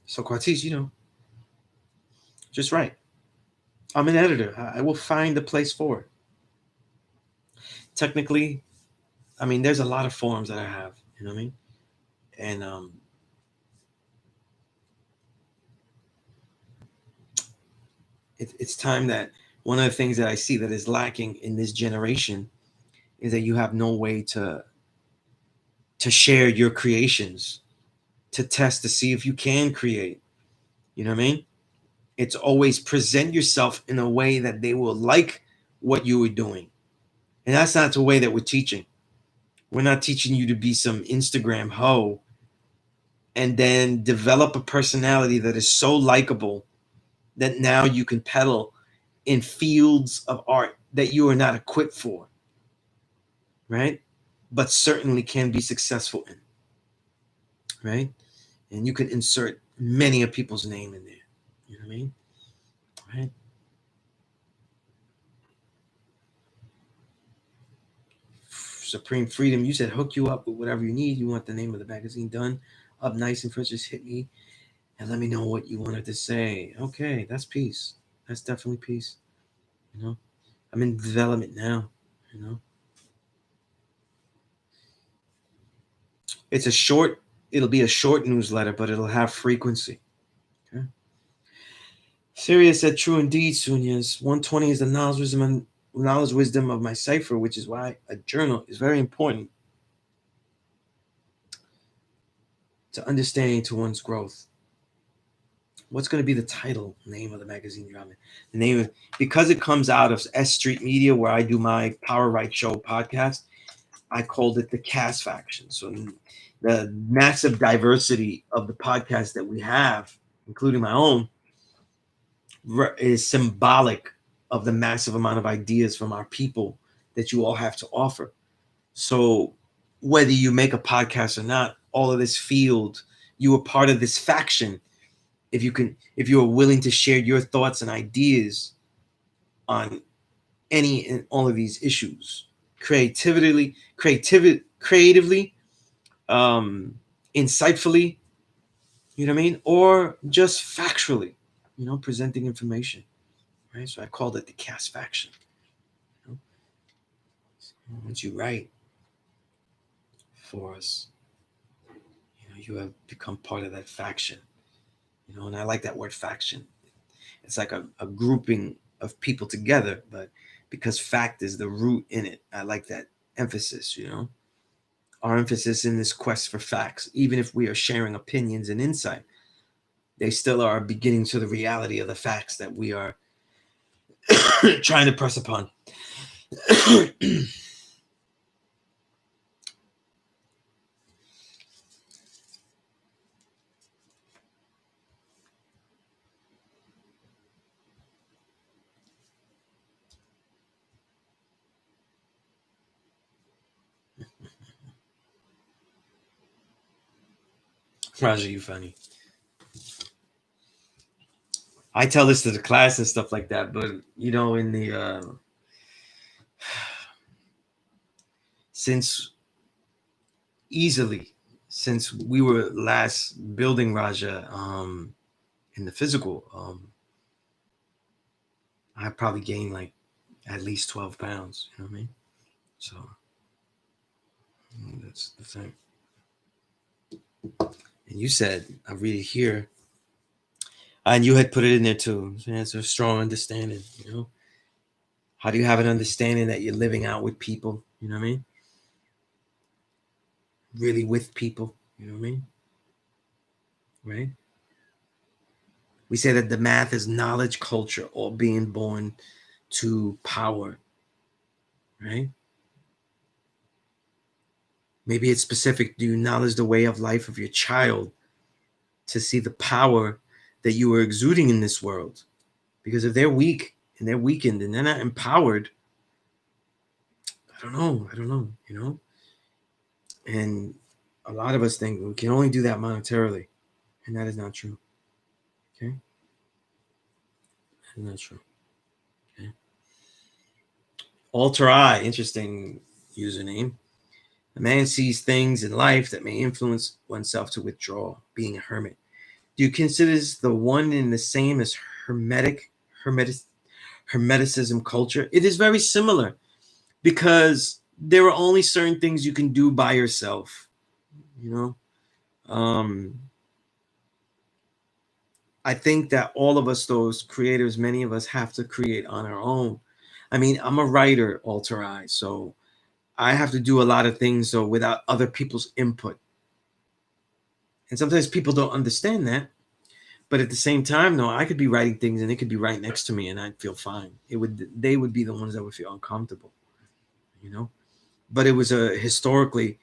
So Quartiz, you know, just right. I'm an editor. I will find a place for it. Technically, I mean, there's a lot of forms that I have. You know what I mean? And it's time that one of the things that I see that is lacking in this generation is that you have no way to share your creations, to test to see if you can create. You know what I mean? It's always present yourself in a way that they will like what you were doing. And that's not the way that we're teaching. We're not teaching you to be some Instagram hoe and then develop a personality that is so likable that now you can peddle in fields of art that you are not equipped for, right? But certainly can be successful in, right? And you can insert many of people's name in there. You know what I mean? Right? Supreme Freedom, you said hook you up with whatever you need. You want the name of the magazine done up nice and fresh, just hit me and let me know what you wanted to say. Okay, that's peace. That's definitely peace. You know, I'm in development now. You know, it'll be a short newsletter, but it'll have frequency. Okay. Sirius said, true indeed, Sunez. 120 is the knowledge wisdom of my cipher, which is why a journal is very important to understanding to one's growth. What's going to be the title name of the magazine drama? The name of, because it comes out of S Street Media, where I do my Power Right Show podcast, I called it the Cast Faction. So the massive diversity of the podcasts that we have, including my own, is symbolic of the massive amount of ideas from our people that you all have to offer. So whether you make a podcast or not, all of this field, you are part of this faction. If you are willing to share your thoughts and ideas on any and all of these issues, creatively, insightfully, you know what I mean, or just factually, you know, presenting information, right? So I called it the Cast Faction. You know? Once you write for us, you know, you have become part of that faction, you know, and I like that word faction. It's like a grouping of people together, but because fact is the root in it, I like that emphasis, you know. Our emphasis in this quest for facts, even if we are sharing opinions and insight, they still are beginning to the reality of the facts that we are trying to press upon. Raja, you funny. I tell this to the class and stuff like that, but you know, in the since since we were last building Raja in the physical, I probably gained like at least 12 pounds. You know what I mean? So that's the thing. And you said, I read it here, and you had put it in there too. So it's a strong understanding. You know, how do you have an understanding that you're living out with people? You know what I mean? Really with people. You know what I mean? Right? We say that the math is knowledge, culture, all being born to power. Right? Maybe it's specific. Do you acknowledge the way of life of your child to see the power that you are exuding in this world? Because if they're weak and they're weakened and they're not empowered, I don't know, you know? And a lot of us think we can only do that monetarily. And that is not true. Okay? That is not true. Okay. Alter I, interesting username. A man sees things in life that may influence oneself to withdraw, being a hermit. Do you consider this the one and the same as hermeticism culture? It is very similar because there are only certain things you can do by yourself. You know, I think that all of us, those creators, many of us have to create on our own. I mean, I'm a writer, Alter I, so I have to do a lot of things so without other people's input. And sometimes people don't understand that. But at the same time, no, I could be writing things and it could be right next to me and I'd feel fine. They would be the ones that would feel uncomfortable, you know? But it was historically,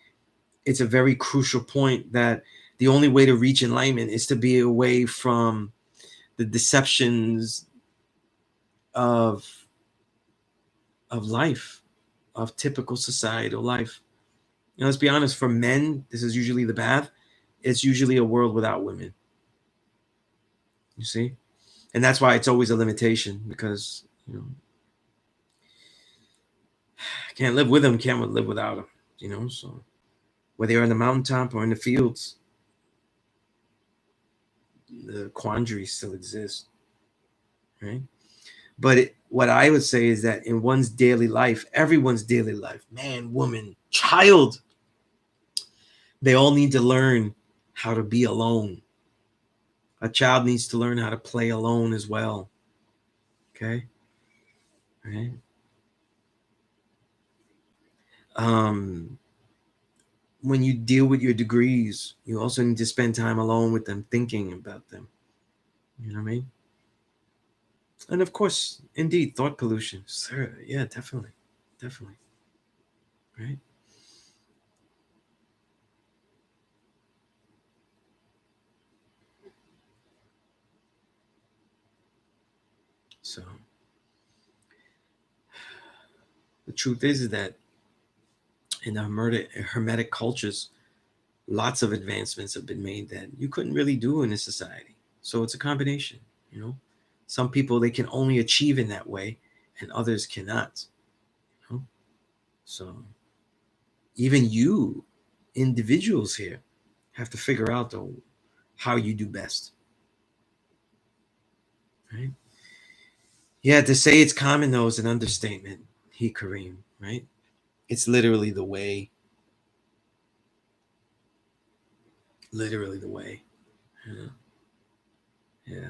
it's a very crucial point that the only way to reach enlightenment is to be away from the deceptions of life, of typical societal life. You know, let's be honest, for men, this is usually the path. It's usually a world without women. You see? And that's why it's always a limitation because, you know, I can't live with them, can't live without them, you know? So whether you're on the mountaintop or in the fields, the quandary still exists, right? But what I would say is that in one's daily life, everyone's daily life, man, woman, child, they all need to learn how to be alone. A child needs to learn how to play alone as well. Okay? Right? When you deal with your degrees, you also need to spend time alone with them, thinking about them. You know what I mean? And of course, indeed, thought pollution. Sir, yeah, definitely. Definitely. Right? So the truth is that in the hermetic cultures, lots of advancements have been made that you couldn't really do in a society. So it's a combination, you know. Some people they can only achieve in that way, and others cannot. You know? So even you, individuals here, have to figure out though how you do best. Right? Yeah, to say it's common though is an understatement. He Kareem, right? It's literally the way. Literally the way. Yeah. Yeah.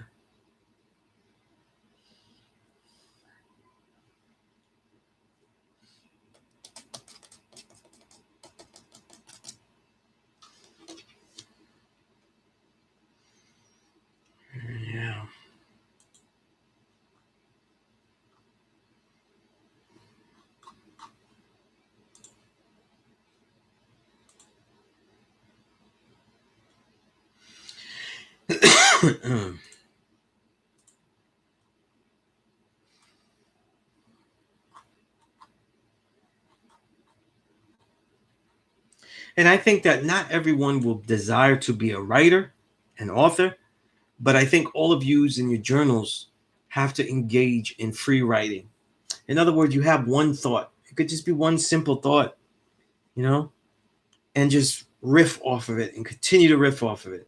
Yeah. And I think that not everyone will desire to be a writer, an author, but I think all of you in your journals have to engage in free writing. In other words, you have one thought. It could just be one simple thought, you know, and just riff off of it and continue to riff off of it.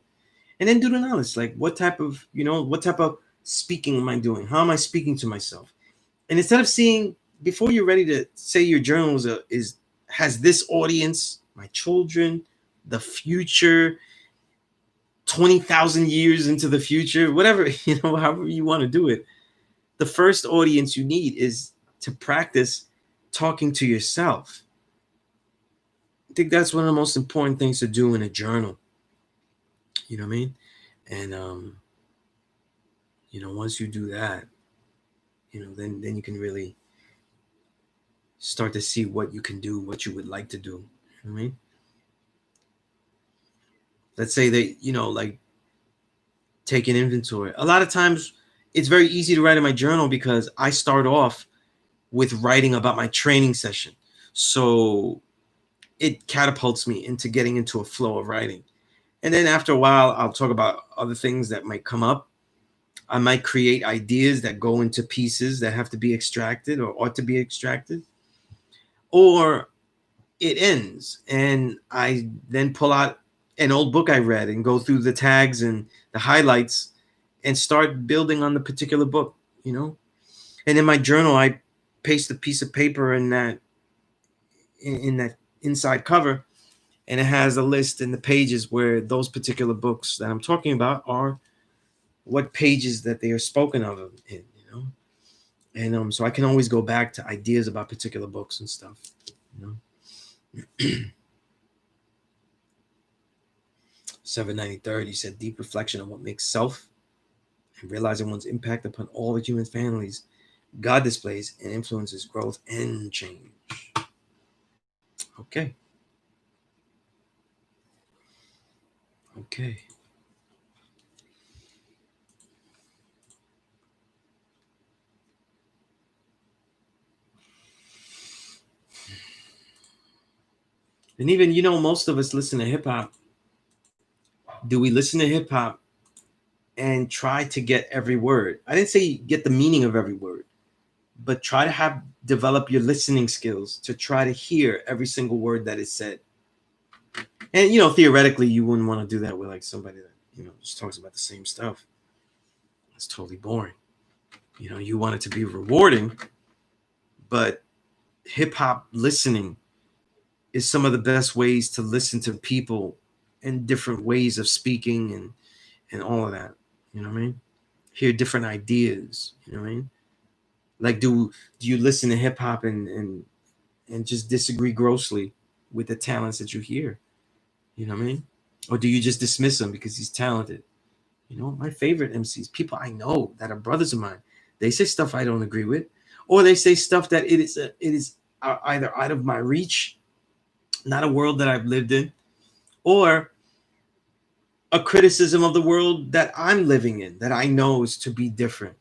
And then do the knowledge, like what type of, you know, what type of speaking am I doing? How am I speaking to myself? And instead of seeing, before you're ready to say your journal has this audience, my children, the future, 20,000 years into the future, whatever, however you want to do it. The first audience you need is to practice talking to yourself. I think that's one of the most important things to do in a journal. You know what I mean? And once you do that, then you can really start to see what you can do, what you would like to do. You know what I mean? Let's say that, like, take an inventory. A lot of times it's very easy to write in my journal because I start off with writing about my training session. So it catapults me into getting into a flow of writing. And then after a while, I'll talk about other things that might come up. I might create ideas that go into pieces that have to be extracted or ought to be extracted. Or it ends and I then pull out an old book I read and go through the tags and the highlights and start building on the particular book, And in my journal, I paste a piece of paper in that inside cover, and it has a list in the pages where those particular books that I'm talking about are, what pages that they are spoken of in, and so I can always go back to ideas about particular books and stuff, 793rd, he said, deep reflection on what makes self and realizing one's impact upon all the human families God displays and influences growth and change. Okay. And even, most of us listen to hip hop. Do we listen to hip hop and try to get every word? I didn't say get the meaning of every word, but try to develop your listening skills to try to hear every single word that is said. And, theoretically, you wouldn't want to do that with like somebody that, just talks about the same stuff. It's totally boring. You want it to be rewarding, but hip hop listening is some of the best ways to listen to people and different ways of speaking and all of that. You know what I mean? Hear different ideas. You know what I mean? Like, do you listen to hip hop and just disagree grossly with the talents that you hear? You know what I mean? Or do you just dismiss him because he's talented? My favorite MCs, people I know that are brothers of mine, they say stuff I don't agree with, or they say stuff that it is either out of my reach, not a world that I've lived in, or a criticism of the world that I'm living in that I know is to be different,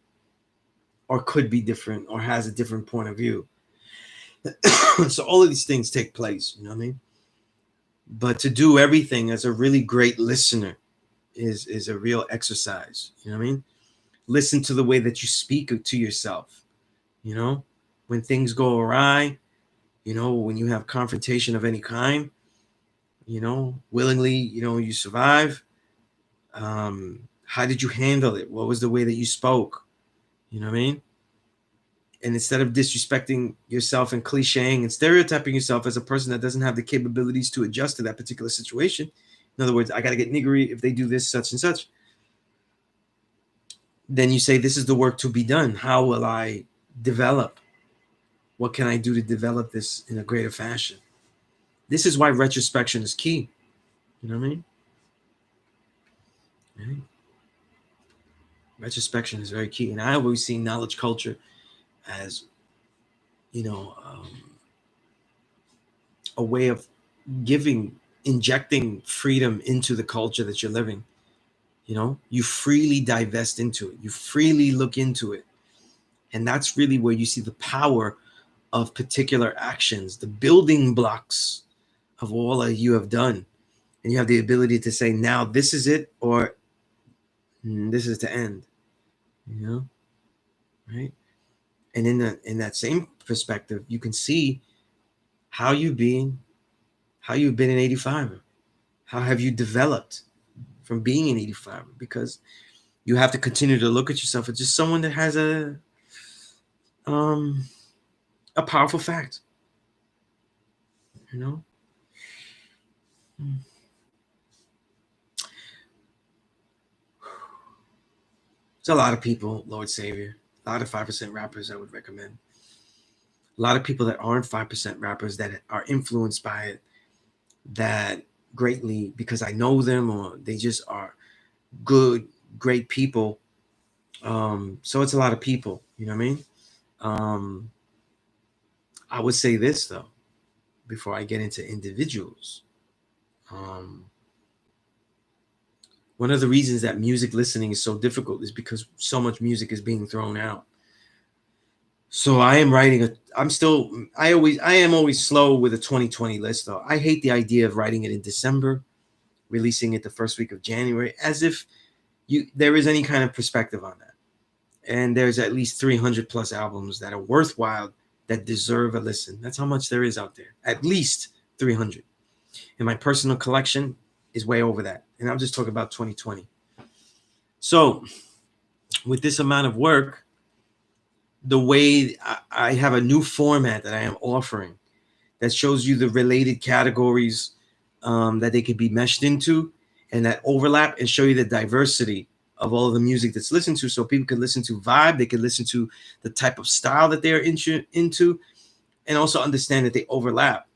or could be different, or has a different point of view. So all of these things take place, you know what I mean? But to do everything as a really great listener is a real exercise. You know what I mean? Listen to the way that you speak to yourself. When things go awry, when you have confrontation of any kind, willingly, you survive. How did you handle it? What was the way that you spoke? You know what I mean? And instead of disrespecting yourself and clicheing and stereotyping yourself as a person that doesn't have the capabilities to adjust to that particular situation, in other words, I got to get niggery if they do this, such and such, then you say, this is the work to be done. How will I develop? What can I do to develop this in a greater fashion? This is why retrospection is key. You know what I mean? Right? Retrospection is very key. And I always see knowledge culture as, a way of injecting freedom into the culture that you're living. You freely divest into it. You freely look into it. And that's really where you see the power of particular actions, the building blocks of all that you have done. And you have the ability to say, now this is it, or this is the end. Right? And in that same perspective, you can see how you've been in 85. How have you developed from being an 85? Because you have to continue to look at yourself as just someone that has a a powerful fact. There's a lot of people, Lord Savior, a lot of 5% rappers I would recommend. A lot of people that aren't 5% rappers that are influenced by it that greatly because I know them or they just are good, great people. So it's a lot of people, you know what I mean? I would say this though, before I get into individuals. One of the reasons that music listening is so difficult is because so much music is being thrown out. So I am writing I am always slow with a 2020 list though. I hate the idea of writing it in December, releasing it the first week of January, as if there is any kind of perspective on that. And there's at least 300 plus albums that are worthwhile that deserve a listen. That's how much there is out there. At least 300. And my personal collection is way over that. And I'm just talking about 2020. So with this amount of work, the way I have a new format that I am offering that shows you the related categories that they could be meshed into and that overlap and show you the diversity of all of the music that's listened to, so people can listen to vibe, they can listen to the type of style that they're into, and also understand that they overlap,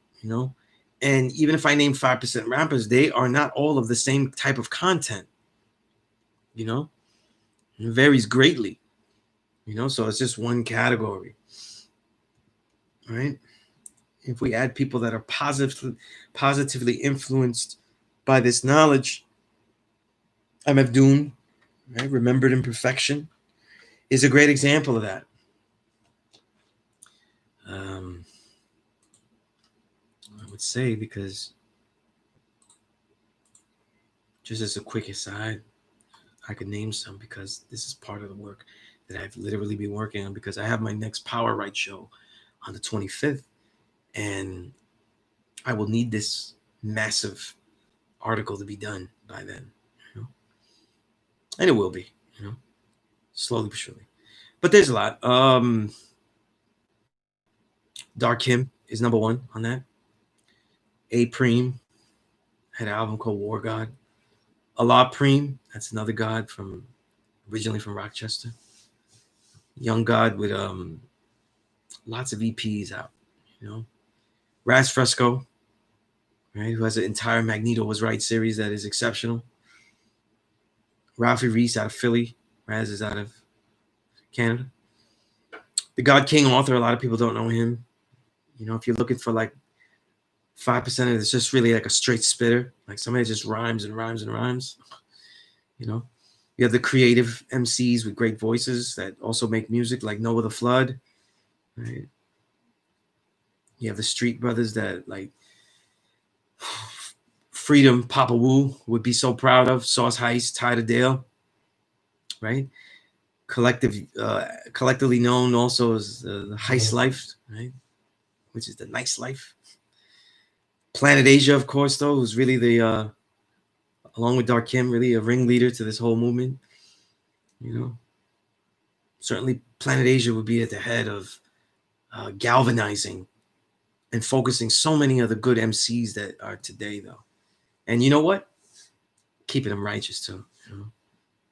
And even if I name 5% rappers, they are not all of the same type of content, It varies greatly, So it's just one category, right? If we add people that are positively influenced by this knowledge, M.F. Doom, right? Remembered Imperfection, is a great example of that. I would say, because just as a quick aside, I could name some because this is part of the work that I've literally been working on, because I have my next Power Right show on the 25th, and I will need this massive article to be done by then, and it will be, slowly but surely. But there's a lot. Darkim is number one on that. A.Preem had an album called War God. Allah Preem, that's another god originally from Rochester. Young god with lots of EPs out, Raz Fresco, right, who has an entire Magneto Was Right series that is exceptional. Ralphie Reese out of Philly. Raz is out of Canada. The God King author, a lot of people don't know him. If you're looking for like 5% of it, it's just really like a straight spitter, like somebody just rhymes and rhymes and rhymes. You have the creative MCs with great voices that also make music, like Noah the Flood, right? You have the street brothers that like Freedom Papa Wu would be so proud of, Sauce Heist, Ty the Dale, right? Collectively known also as the Heist Life, right? Which is the nice life. Planet Asia, of course, though, who's really the along with Darkim, really a ringleader to this whole movement. Certainly Planet Asia would be at the head of galvanizing and focusing so many of the good MCs that are today, though. And you know what? Keeping them righteous too.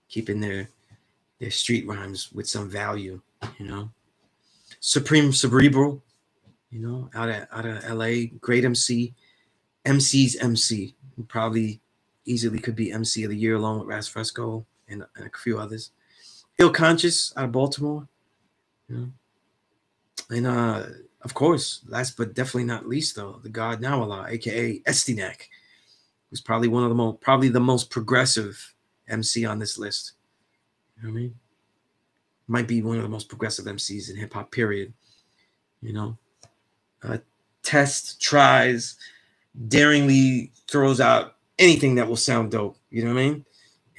Keeping their street rhymes with some value. Supreme Cerebral, out of LA, great MC. MC's MC, who probably easily could be MC of the year along with Raz Fresco and a few others. Ill Conscious out of Baltimore, and of course, last but definitely not least, though, the God Now Allah, aka Estinak, who's probably the most progressive MC on this list. You know what I mean? Might be one of the most progressive MCs in hip hop, period. Tries, daringly throws out anything that will sound dope. You know what I mean?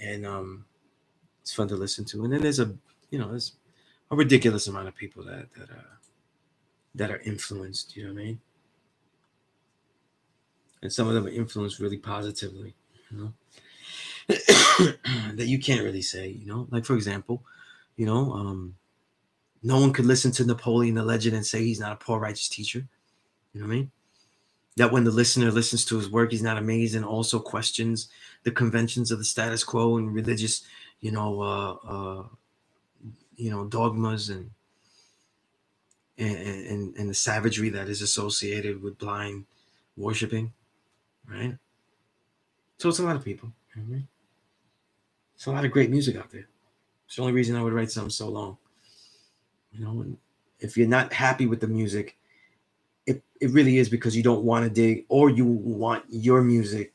And it's fun to listen to. And then there's there's a ridiculous amount of people that are influenced. You know what I mean? And some of them are influenced really positively. That you can't really say. Like for example, No one could listen to Napoleon the Legend and say he's not a poor righteous teacher. You know what I mean? That when the listener listens to his work, he's not amazed and also questions the conventions of the status quo and religious, dogmas and the savagery that is associated with blind worshiping, right? So it's a lot of people. You know what I mean? It's a lot of great music out there. It's the only reason I would write something so long. And if you're not happy with the music, it really is because you don't want to dig, or you want your music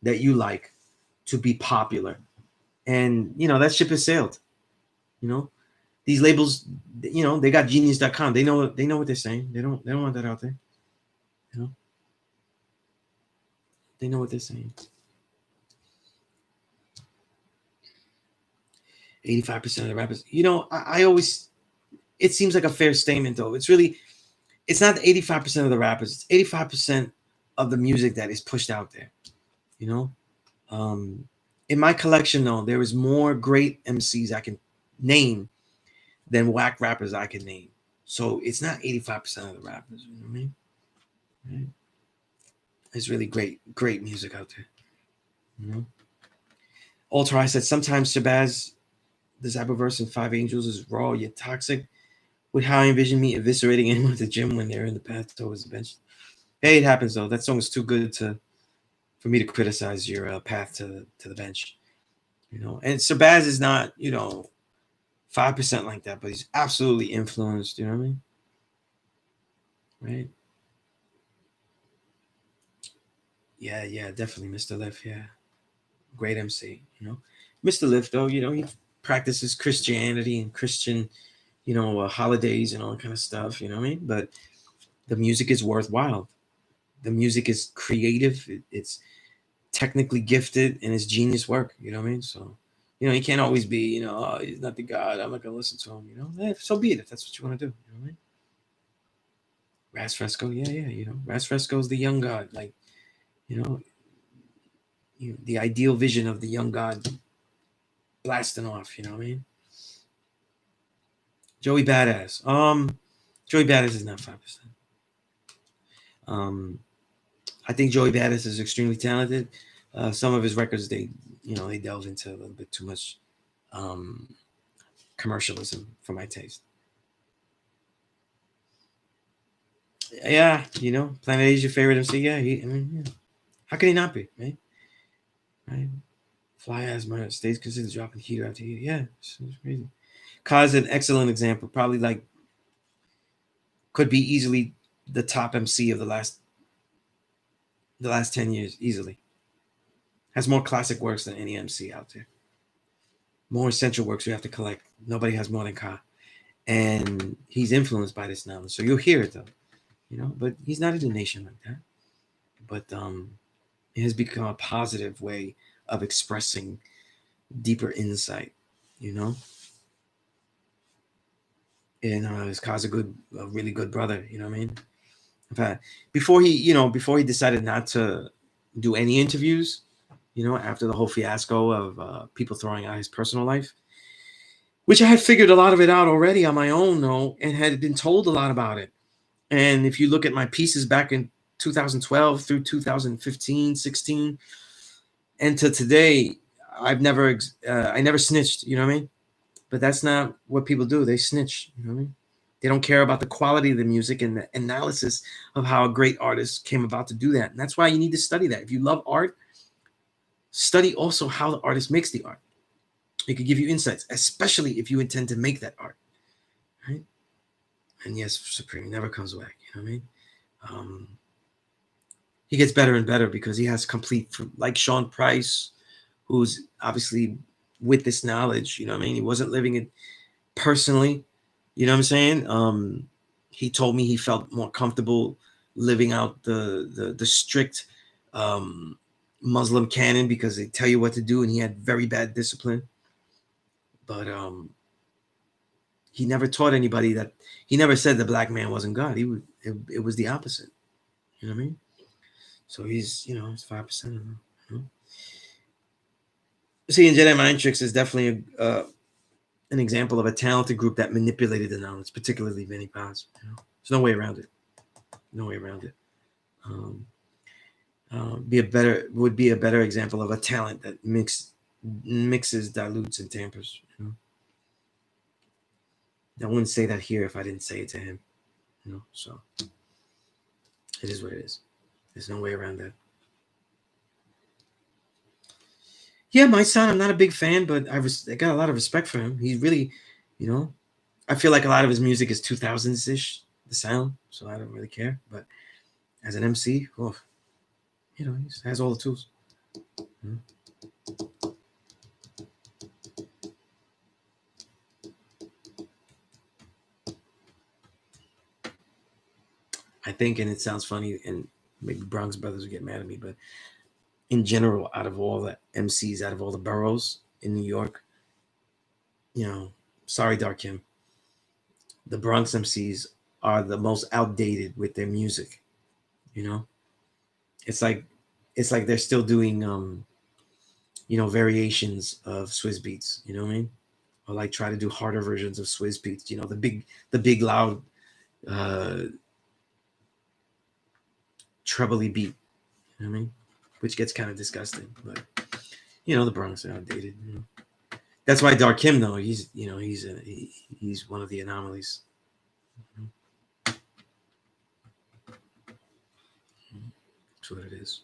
that you like to be popular. And that ship has sailed. These labels, they got genius.com. They know what they're saying. They don't want that out there. They know what they're saying. 85% of the rappers. I always, it seems like a fair statement though. It's not the 85% of the rappers. It's 85% of the music that is pushed out there. In my collection though, there is more great MCs I can name than whack rappers I can name. So it's not 85% of the rappers. You know what I mean? Right? There's really great music out there. Alter I said sometimes Shabazz, the Zappa verse in Five Angels is raw yet toxic. With how I envision me eviscerating anyone at the gym when they're in the path towards the bench. Hey, it happens though. That song is too good for me to criticize your path to the bench. And Shabazz is not 5% like that, but he's absolutely influenced. You know what I mean? Right? Yeah, definitely, Mr. Lift. Yeah, great MC. Mr. Lift though, he practices Christianity and Christian, holidays and all that kind of stuff. You know what I mean? But the music is worthwhile. The music is creative. It's technically gifted and it's genius work. You know what I mean? So, he can't always be, oh, he's not the God. I'm not gonna listen to him. So be it if that's what you want to do. You know what I mean? Ras Fresco, yeah. Ras Fresco is the young God, like, the ideal vision of the young God blasting off. You know what I mean? Joey Badass. Joey Badass is not 5%. I think Joey Badass is extremely talented. Some of his records, they delve into a little bit too much commercialism for my taste. Yeah, Planet A's your favorite MC. Yeah, how can he not be, right? Right. Fly as my stays considered dropping heater after heater. Yeah, it's crazy. Kaz an excellent example. Probably could be easily the top MC of the last 10 years, easily. Has more classic works than any MC out there. More essential works you have to collect. Nobody has more than Ka. And he's influenced by this knowledge. So you'll hear it though. But he's not in the nation like that. But it has become a positive way of expressing deeper insight, And his Ka's a really good brother, you know what I mean? In fact, before he decided not to do any interviews, after the whole fiasco of people throwing out his personal life, which I had figured a lot of it out already on my own, though, and had been told a lot about it. And if you look at my pieces back in 2012 through 2015, 16, and to today, I never snitched, you know what I mean? But that's not what people do. They snitch, you know what I mean? They don't care about the quality of the music and the analysis of how a great artist came about to do that. And that's why you need to study that. If you love art, study also how the artist makes the art. It could give you insights, especially if you intend to make that art, right? And yes, Supreme never comes back, you know what I mean? He gets better and better because he has complete, like Sean Price, who's obviously with this knowledge, you know what I mean? He wasn't living it personally, you know what I'm saying? He told me he felt more comfortable living out the strict Muslim canon because they tell you what to do, and he had very bad discipline. But he never taught anybody that. He never said the black man wasn't God. It was the opposite. You know what I mean? So he's it's 5% of them. See, in Jedi Mind Tricks is definitely an example of a talented group that manipulated the knowledge, particularly Vinnie Paz. You know? There's no way around it. No way around it. Would be a better example of a talent that mixes, dilutes, and tampers. You know? I wouldn't say that here if I didn't say it to him. You know, so it is what it is. There's no way around that. Yeah, my son, I'm not a big fan, but I got a lot of respect for him. He's really, you know, I feel like a lot of his music is 2000s-ish, the sound, so I don't really care. But as an MC, oh, you know, he has all the tools. You know? I think, and it sounds funny, and maybe Bronx Brothers will get mad at me, but in general, out of all the MCs, out of all the boroughs in New York, you know, sorry, Darkim, the Bronx MCs are the most outdated with their music. You know, it's like they're still doing you know, variations of Swizz beats. You know what I mean? Or like try to do harder versions of Swizz beats. You know, the big loud trebly beat. You know what I mean? Which gets kind of disgusting, but you know, the Bronx are outdated. You know? That's why Darkim, though, he's, you know, he's one of the anomalies. That's what it is.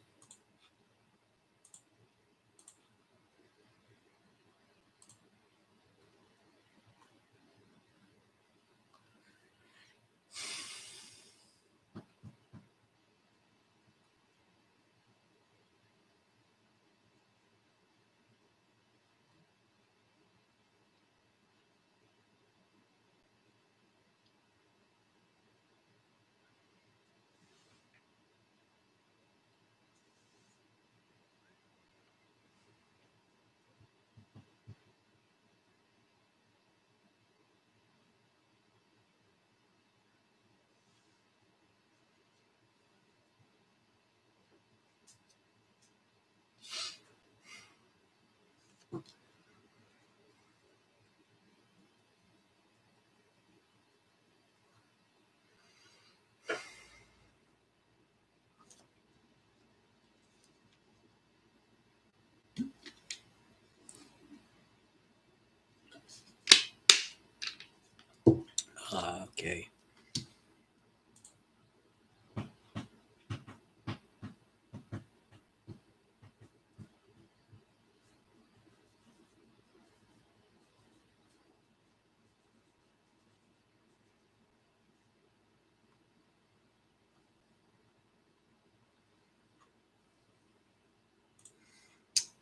Okay.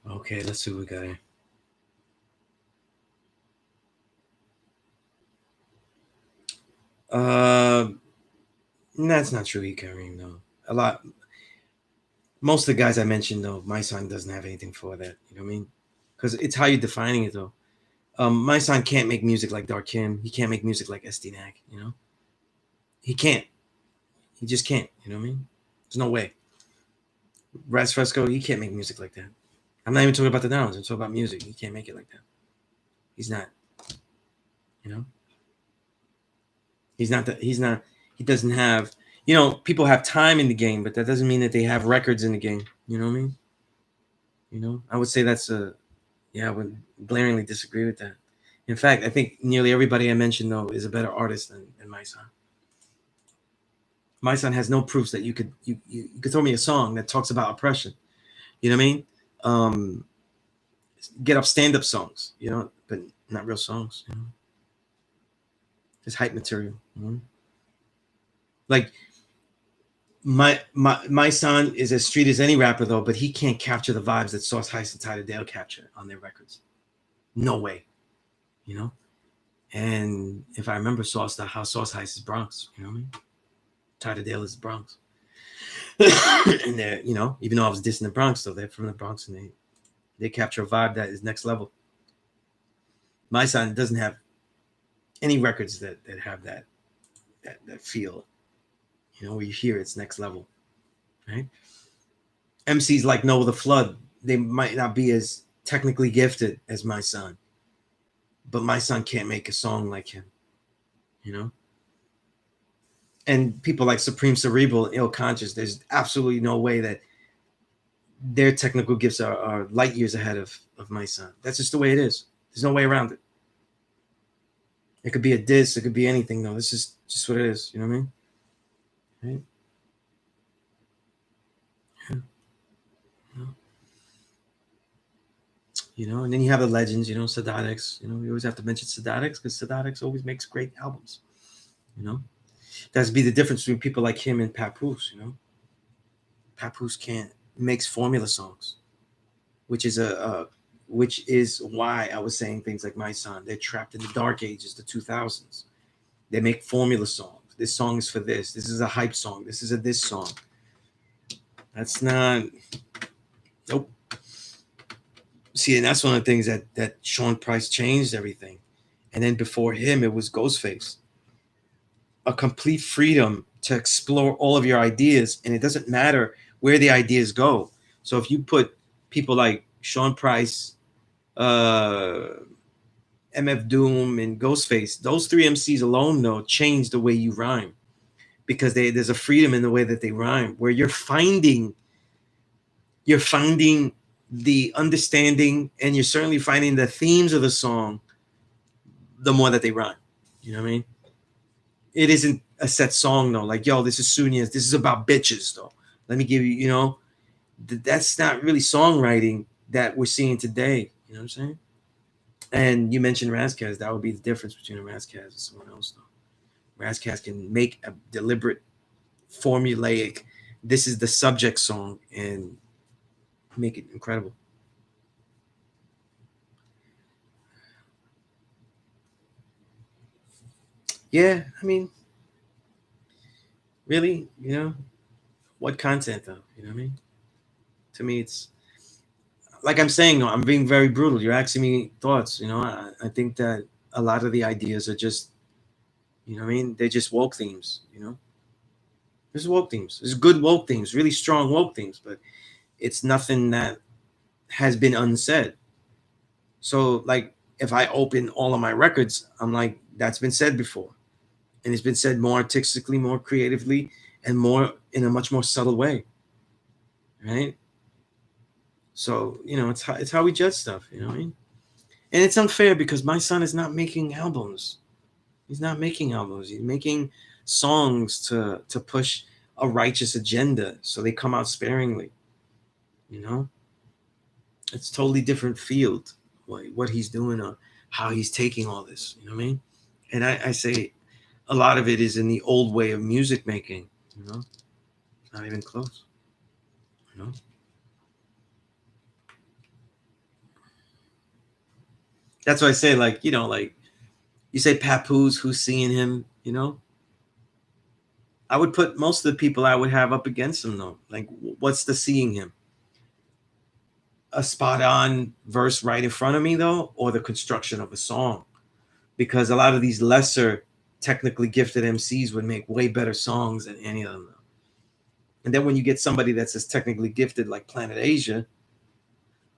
Okay, let's see what we got here. That's not true, Kareem, though. Most of the guys I mentioned, though, my son doesn't have anything for that. You know what I mean? Because it's how you're defining it, though. My son can't make music like Darkim. He can't make music like E.nd. You know, he can't. He just can't. You know what I mean? There's no way. Raz Fresco, he can't make music like that. I'm not even talking about the downs. I'm talking about music. He can't make it like that. He's not. You know, he's not. He's not. He doesn't have. You know, people have time in the game, but that doesn't mean that they have records in the game. You know what I mean? You know, I would say that's a. Yeah, I would glaringly disagree with that. In fact, I think nearly everybody I mentioned, though, is a better artist than my son. My son has no proofs that you could throw me a song that talks about oppression. You know what I mean? Get up stand-up songs, you know, but not real songs. You know? It's hype material. You know? Like my son is as street as any rapper, though, but he can't capture the vibes that Sauce Heist and Tyler Dale capture on their records. No way. You know? And if I remember how Sauce Heist is Bronx, you know what I mean? Tyler Dale is Bronx. And they're, you know, even though I was dissing the Bronx, though, they're from the Bronx and they capture a vibe that is next level. My son doesn't have any records that have that feel, you know, where you hear it's next level, right? MCs like Noah the Flood, they might not be as technically gifted as my son, but my son can't make a song like him, you know? And people like Supreme Cerebral, Ill Conscious, there's absolutely no way that their technical gifts are light years ahead of my son. That's just the way it is. There's no way around it. It could be a diss, it could be anything though. This is just what it is, you know what I mean? Right? Yeah. You know, and then you have the legends, you know, Sadatics. You know, we always have to mention Sadatics because Sadatics always makes great albums. You know, that's be the difference between people like him and Papoose. You know, Papoose can't makes formula songs, which is which is why I was saying things like my son. They're trapped in the dark ages, the 2000s. They make formula songs. This song is for this. This is a hype song. This is a this song. That's not. Nope. See, and that's one of the things that Sean Price changed everything. And then before him, it was Ghostface. A complete freedom to explore all of your ideas, and it doesn't matter where the ideas go. So if you put people like Sean Price, MF Doom, and Ghostface, those three MCs alone, though, change the way you rhyme because there's a freedom in the way that they rhyme, where you're finding the understanding, and you're certainly finding the themes of the song the more that they rhyme. You know what I mean? It isn't a set song though. Like, yo, this is Sunez. This is about bitches though. Let me give you, you know, that's not really songwriting that we're seeing today. You know what I'm saying? And you mentioned Razkaz. That would be the difference between a Razkaz and someone else though. Razkaz can make a deliberate, formulaic, this is the subject song and make it incredible. Yeah, I mean, really, you know, what content though? You know what I mean? To me, it's like I'm saying, I'm being very brutal. You're asking me thoughts. You know, I think that a lot of the ideas are just, you know what I mean? They're just woke themes, you know? There's woke themes. There's good woke themes, really strong woke themes, but it's nothing that has been unsaid. So, like, if I open all of my records, I'm like, that's been said before. And it's been said more artistically, more creatively, and more in a much more subtle way. Right? So, you know, it's how we judge stuff, you know what I mean? And it's unfair because my son is not making albums. He's not making albums. He's making songs to push a righteous agenda, so they come out sparingly. You know, it's totally different field what he's doing or how he's taking all this. You know what I mean? And I say a lot of it is in the old way of music making. You know, not even close. You know. That's why I say, like, you know, like you say Papoose, who's seeing him, you know, I would put most of the people I would have up against him though. Like, what's the seeing him? A spot on verse right in front of me though, or the construction of a song? Because a lot of these lesser technically gifted MCs would make way better songs than any of them. Though. And then when you get somebody that's as technically gifted like Planet Asia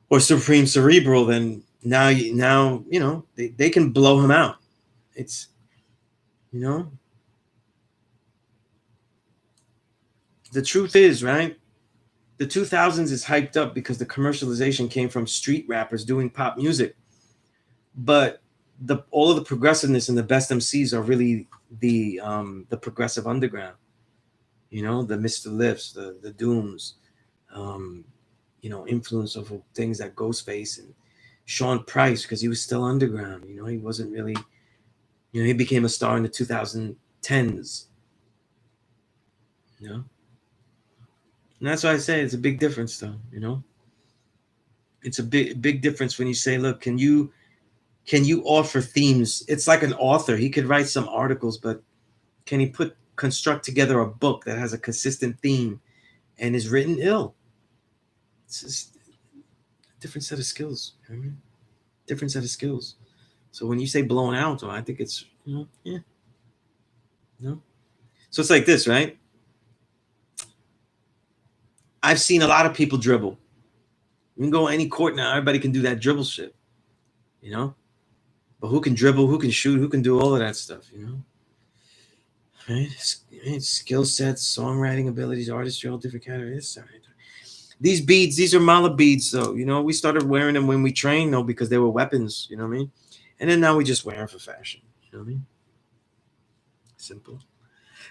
or Supreme Cerebral, then now you know they can blow him out. It's, you know, the truth is, right? The 2000s is hyped up because the commercialization came from street rappers doing pop music. But all of the progressiveness and the best MCs are really the progressive underground. You know, the Mr. Lifts, the Dooms, you know, influence of things like Ghostface and Sean Price, because he was still underground. You know, he wasn't really, you know, he became a star in the 2010s. You know, and that's why I say it's a big difference, though. You know, it's a big difference when you say, look, can you offer themes? It's like an author. He could write some articles, but can he construct together a book that has a consistent theme and is written ill? It's just a different set of skills. You know what I mean? Different set of skills. So when you say blown out, I think it's, you know, yeah. You know? So it's like this, right? I've seen a lot of people dribble. You can go any court now, everybody can do that dribble shit. You know? But who can dribble, who can shoot, who can do all of that stuff, Right? Skill sets, songwriting abilities, artistry, all different categories. These beads, these are mala beads, though. We started wearing them when we trained, though, because they were weapons, you know what I mean? And then now we just wear them for fashion, you know what I mean? Simple.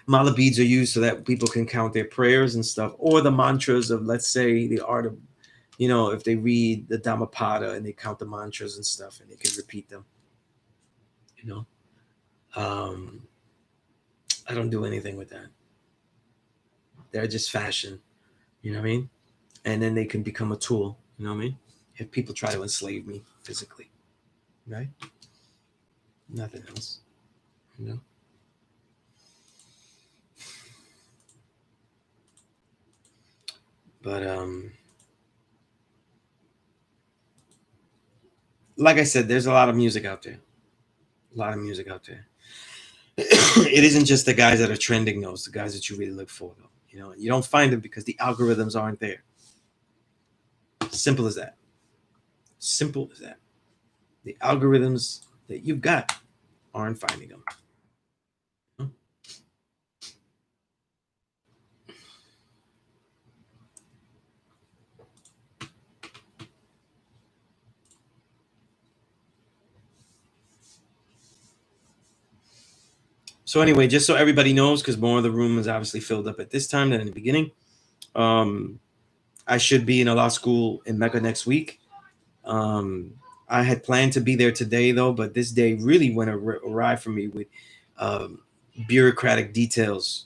Mala beads are used so that people can count their prayers and stuff, or the mantras of, let's say, the art of, if they read the Dhammapada and they count the mantras and stuff and they can repeat them, Um, I don't do anything with that. They're just fashion, you know what I mean? And then they can become a tool, you know what I mean? If people try to enslave me physically, right? Nothing else, But like I said, there's a lot of music out there. A lot of music out there. It isn't just the guys that are trending, those the guys that you really look for, though. You don't find them because the algorithms aren't there. Simple as that. Simple as that. The algorithms that you've got aren't finding them. So anyway, just so everybody knows, because more of the room is obviously filled up at this time than in the beginning, I should be in a law school in Mecca next week. I had planned to be there today, though, but this day really went awry for me with bureaucratic details,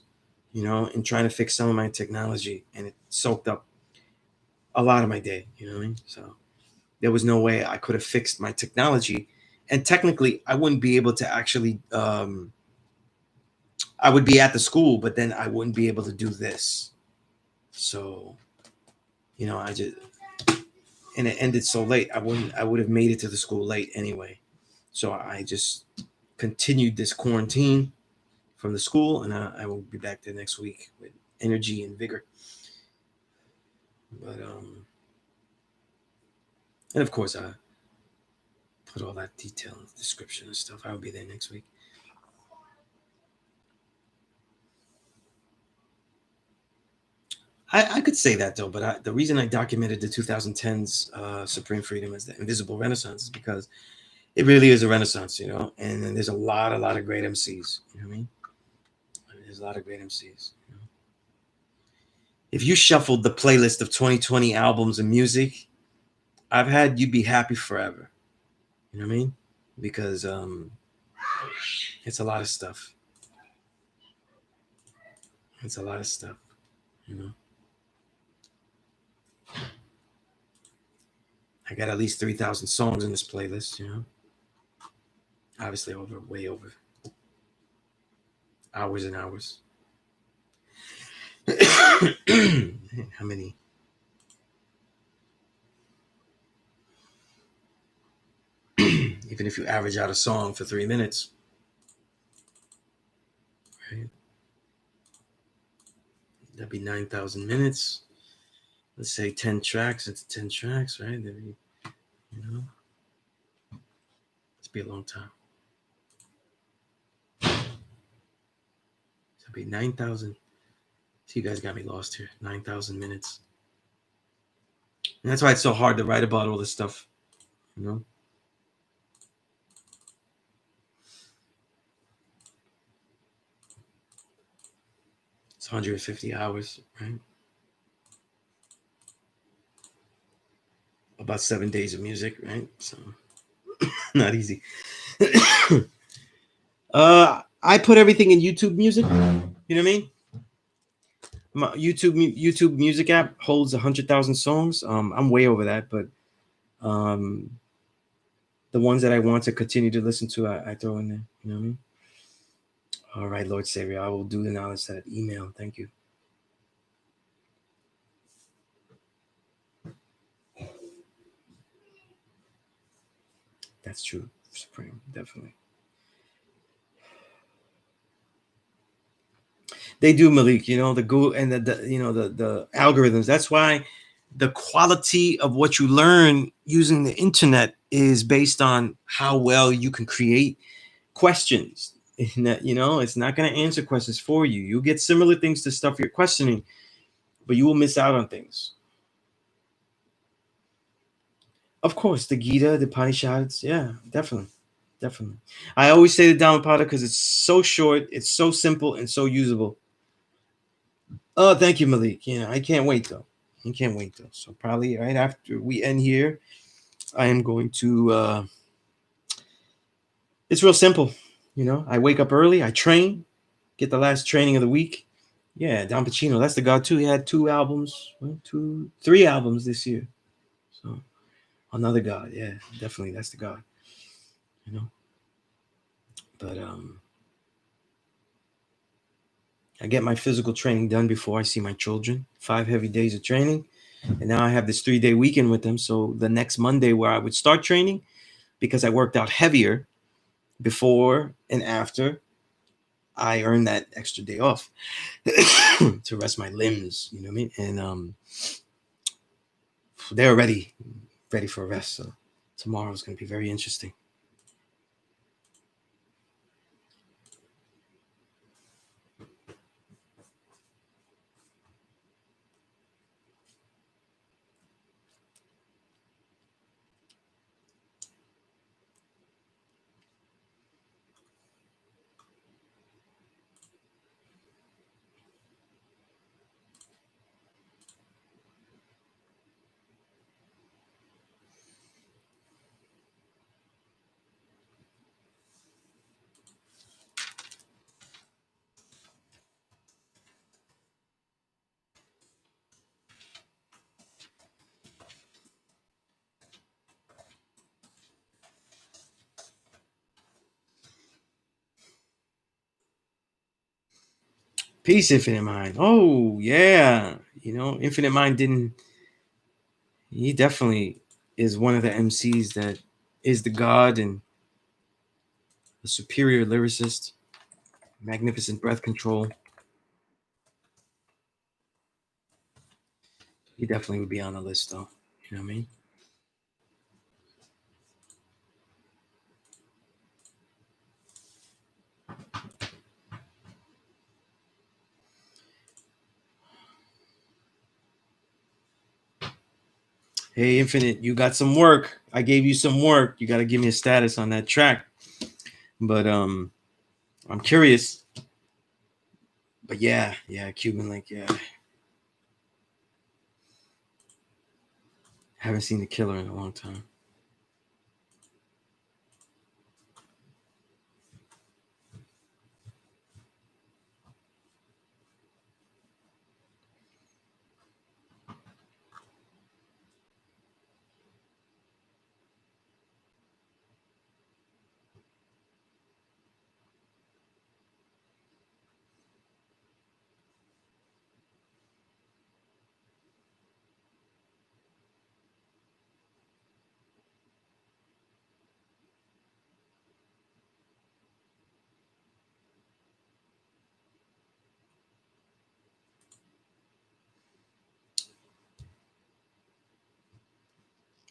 and trying to fix some of my technology, and it soaked up a lot of my day, you know what I mean? So there was no way I could have fixed my technology, and technically I wouldn't be able to actually I would be at the school, but then I wouldn't be able to do this. So I just, and it ended so late. I would have made it to the school late anyway. So I just continued this quarantine from the school, and I will be back there next week with energy and vigor. But and of course I put all that detail in the description and stuff. I will be there next week. I could say that, though, but the reason I documented the 2010s Supreme Freedom as the Invisible Renaissance is because it really is a renaissance, and there's a lot of great MCs, you know what I mean? There's a lot of great MCs. If you shuffled the playlist of 2020 albums and music I've had, you'd be happy forever. You know what I mean? Because it's a lot of stuff. It's a lot of stuff, I got at least 3,000 songs in this playlist, Obviously way over hours and hours. How many? Even if you average out a song for 3 minutes, right? That'd be 9,000 minutes. Let's say 10 tracks. It's 10 tracks, right? It'd be a long time. It'd be 9,000. See, you guys got me lost here. 9,000 minutes. And that's why it's so hard to write about all this stuff, It's 150 hours, right? About 7 days of music, right? So not easy. I put everything in YouTube Music. You know what I mean? My YouTube Music app holds 100,000 songs. I'm way over that, but the ones that I want to continue to listen to, I throw in there. You know what I mean? All right, Lord Savior, I will do the knowledge that email. Thank you. That's true, Supreme, definitely. They do, Malik. The Google and the algorithms. That's why the quality of what you learn using the internet is based on how well you can create questions. You know, it's not going to answer questions for you. You'll get similar things to stuff you're questioning, but you will miss out on things. Of course, the Gita, the Upanishads, yeah, definitely, definitely. I always say the Dhammapada because it's so short, it's so simple, and so usable. Oh, thank you, Malik. Yeah, I can't wait though. I can't wait though. So probably right after we end here, I am going to. It's real simple, you know. I wake up early, I train, get the last training of the week. Yeah, Don Pacino, that's the god too. He had 2 albums, 3 albums this year. So another god, yeah, definitely that's the god. You know, but I get my physical training done before I see my children. 5 heavy days of training, and now I have this 3-day weekend with them. So the next Monday, where I would start training, because I worked out heavier before and after, I earned that extra day off to rest my limbs. You know what I mean? And they're ready for a rest. So tomorrow is going to be very interesting. Peace, Infinite Mind. Oh yeah, you know, Infinite Mind didn't. He definitely is one of the MCs that is the god and a superior lyricist, magnificent breath control. He definitely would be on the list, though. You know what I mean? Hey, Infinite, you got some work. I gave you some work. You got to give me a status on that track. But I'm curious. But yeah, Cuban Link, yeah. Haven't seen the killer in a long time.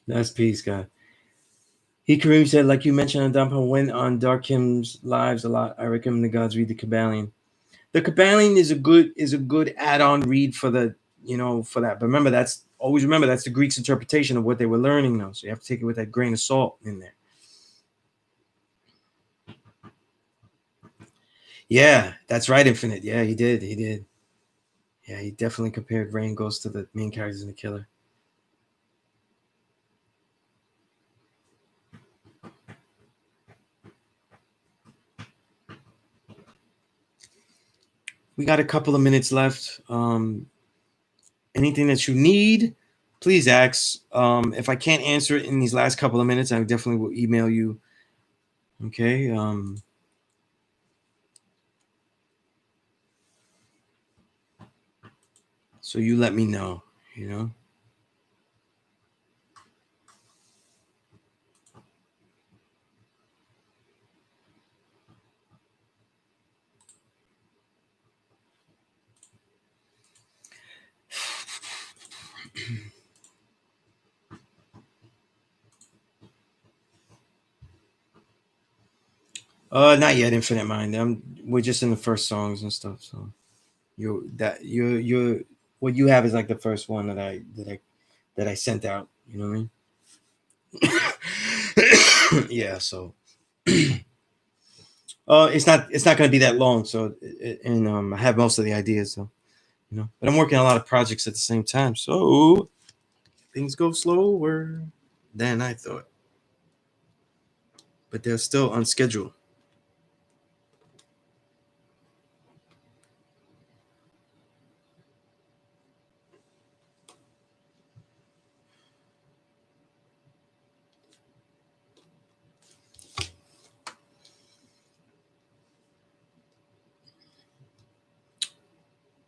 That's peace, God. He Kareem said, like you mentioned on Dampa, went on Dark Hymn's lives a lot. I recommend the gods read the Kabbalion. The Kabbalion is a good add-on read for the, you know, for that. But remember, that's the Greeks' interpretation of what they were learning though. So you have to take it with that grain of salt in there. Yeah, that's right, Infinite. Yeah, he did. He did. Yeah, he definitely compared Rain Ghost to the main characters in The Killer. We got a couple of minutes left. Anything that you need, please ask. If I can't answer it in these last couple of minutes, I definitely will email you. Okay. So you let me know, you know. Not yet, Infinite Mind. We're just in the first songs and stuff. So you're what you have is like the first one that I sent out. You know what I mean? Yeah. So it's not going to be that long. So and I have most of the ideas. So but I'm working on a lot of projects at the same time. So things go slower than I thought, but they're still on schedule.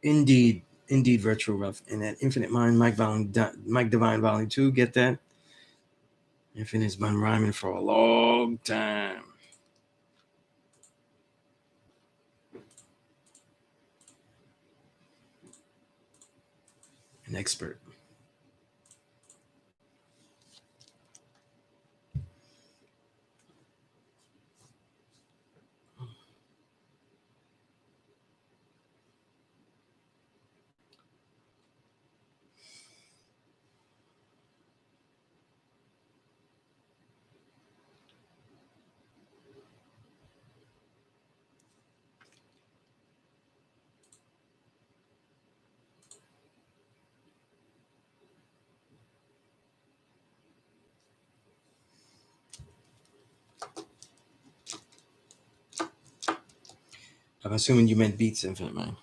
Indeed, indeed, Virtual Rough. And that Infinite Mind, Mike Divine Volume 2, get that? Infinite's been rhyming for a long time. An expert. I'm assuming you meant beats, Infinite Mind.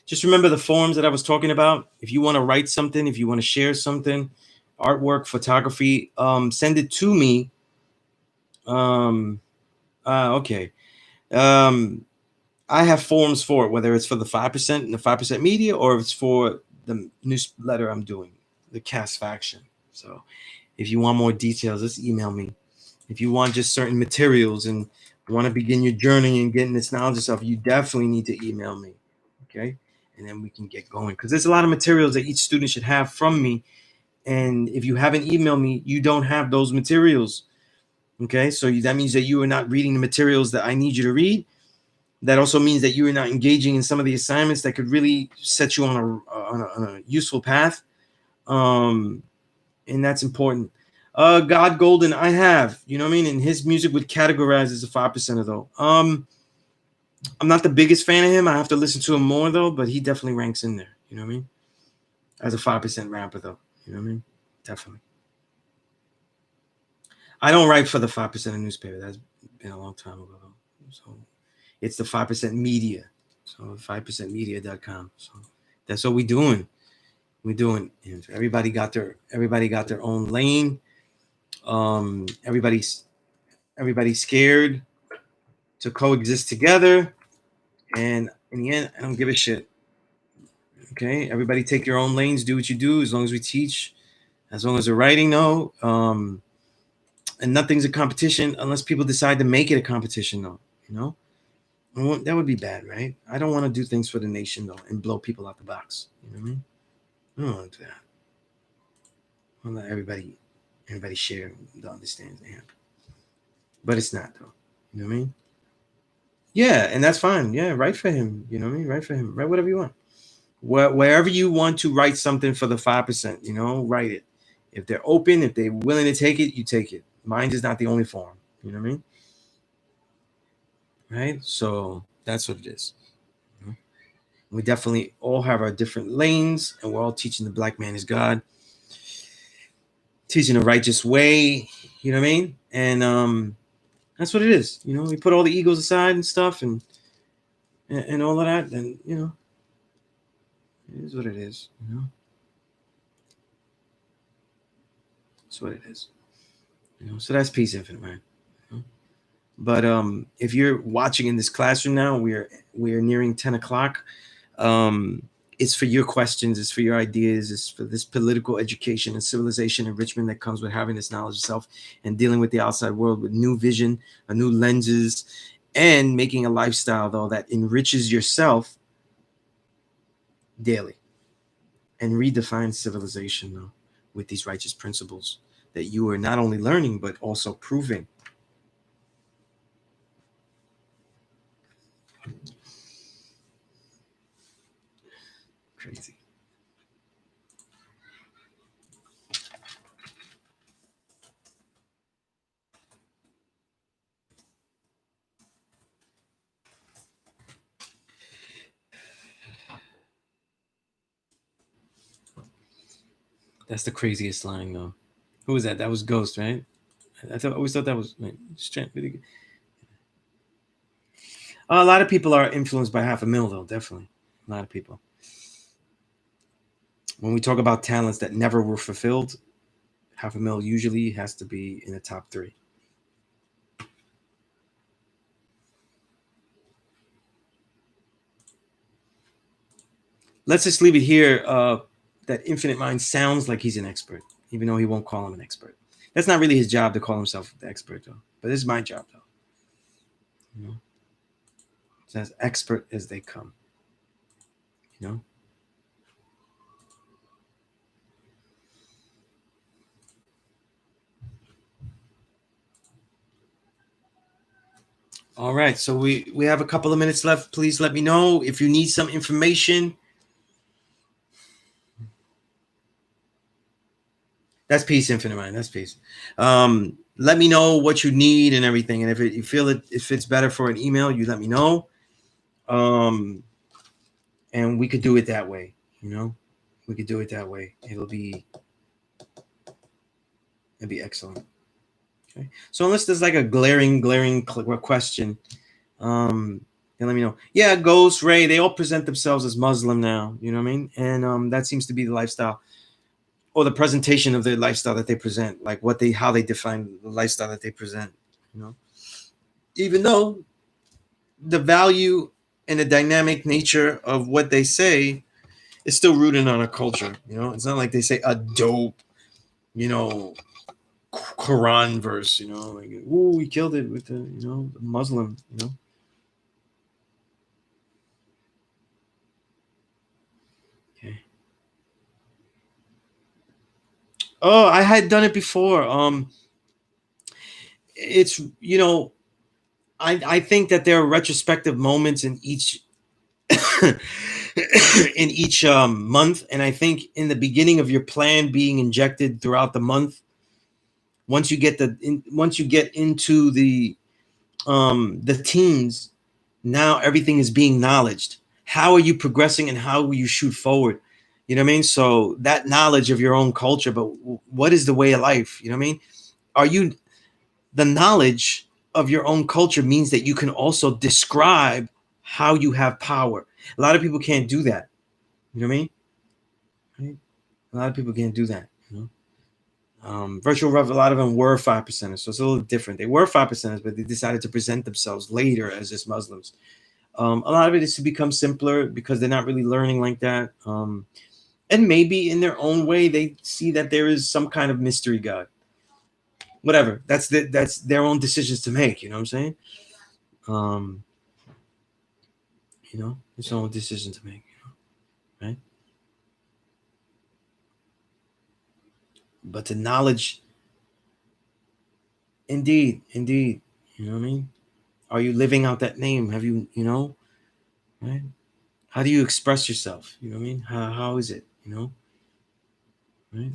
Just remember the forums that I was talking about. If you want to write something, if you want to share something, artwork, photography, send it to me. Okay. I have forums for it, whether it's for the 5% and the 5% media, or if it's for the newsletter I'm doing, the Cast Faction. So if you want more details, just email me. If you want just certain materials and want to begin your journey and getting this knowledge and stuff, you definitely need to email me. Okay. And then we can get going. Because there's a lot of materials that each student should have from me. And if you haven't emailed me, you don't have those materials. Okay. So that means that you are not reading the materials that I need you to read. That also means that you are not engaging in some of the assignments that could really set you on a useful path. And that's important. God Golden, I have, you know what I mean? And his music would categorize as a 5% though. I'm not the biggest fan of him. I have to listen to him more though, but he definitely ranks in there, you know what I mean? As a 5% rapper though, you know what I mean? Definitely. I don't write for the 5% of newspaper. That's been a long time ago though. So it's the 5% media. So 5percentmedia.com. So that's what we're doing. We're doing. Everybody got their own lane. Everybody's scared to coexist together. And in the end, I don't give a shit. Okay, everybody take your own lanes, do what you do, as long as we teach, as long as they're writing, though. And nothing's a competition unless people decide to make it a competition, though. You know, that would be bad, right? I don't want to do things for the nation though and blow people out the box. You know what I mean? I don't want to do that. I want to let everybody share the understanding they have. But it's not though. You know what I mean? Yeah, and that's fine. Yeah, write for him. You know what I mean? Write for him. Write whatever you want. Wherever you want to write something for the 5%, write it. If they're open, if they're willing to take it, you take it. Mine is not the only form. You know what I mean? Right? So that's what it is. We definitely all have our different lanes, and we're all teaching the black man is God, teaching the righteous way. You know what I mean? And that's what it is. We put all the egos aside and stuff, and all of that, and it is what it is. That's what it is. So that's peace, infinite, man. But if you're watching in this classroom now, we are nearing 10 o'clock. It's for your questions, it's for your ideas, it's for this political education and civilization enrichment that comes with having this knowledge of self and dealing with the outside world with new vision, a new lenses, and making a lifestyle though that enriches yourself daily and redefines civilization though with these righteous principles that you are not only learning but also proving. Crazy. That's the craziest line, though. Who was that? That was Ghost, right? Always thought that was really good. A lot of people are influenced by $500,000, though. Definitely, a lot of people. When we talk about talents that never were fulfilled, $500,000 usually has to be in the top 3. Let's just leave it here. That Infinite Mind sounds like he's an expert, even though he won't call him an expert. That's not really his job to call himself the expert, though. But this is my job, though. You know, it's as expert as they come. You know. All right, so we have a couple of minutes left. Please let me know if you need some information. That's peace, Infinite Mind. That's peace. Let me know what you need and everything, and if you feel if it's better for an email, you let me know. And we could do it that way. You know, we could do it that way. It'd be excellent. Okay. So unless there's like a glaring question, then let me know. Yeah, Ghost, Ray, they all present themselves as Muslim now. You know what I mean? And that seems to be the lifestyle, or the presentation of their lifestyle that they present, like how they define the lifestyle that they present. You know, even though the value and the dynamic nature of what they say is still rooted on a culture. You know, it's not like they say a dope, you know, Quran verse. You know, like, ooh, we killed it with the the Muslim. You know. Okay. Oh, I had done it before. It's I think that there are retrospective moments in each in each month, and I think in the beginning of your plan being injected throughout the month, once you get into the teens, now everything is being knowledged. How are you progressing and how will you shoot forward? You know what I mean? So that knowledge of your own culture, but what is the way of life? You know what I mean? Are you the knowledge of your own culture means that you can also describe how you have power. A lot of people can't do that. You know what I mean? Right? A lot of people can't do that. You know? Virtual Rev, a lot of them were 5%ers, so it's a little different. They were 5%ers, but they decided to present themselves later as just Muslims. A lot of it is to become simpler because they're not really learning like that. And maybe in their own way, they see that there is some kind of mystery God. Whatever. That's their own decisions to make. You know what I'm saying? Um, it's their own decision to make. Right? But the knowledge, indeed. You know what I mean? Are you living out that name? Have you, right? How do you express yourself? You know what I mean? How is it? Right?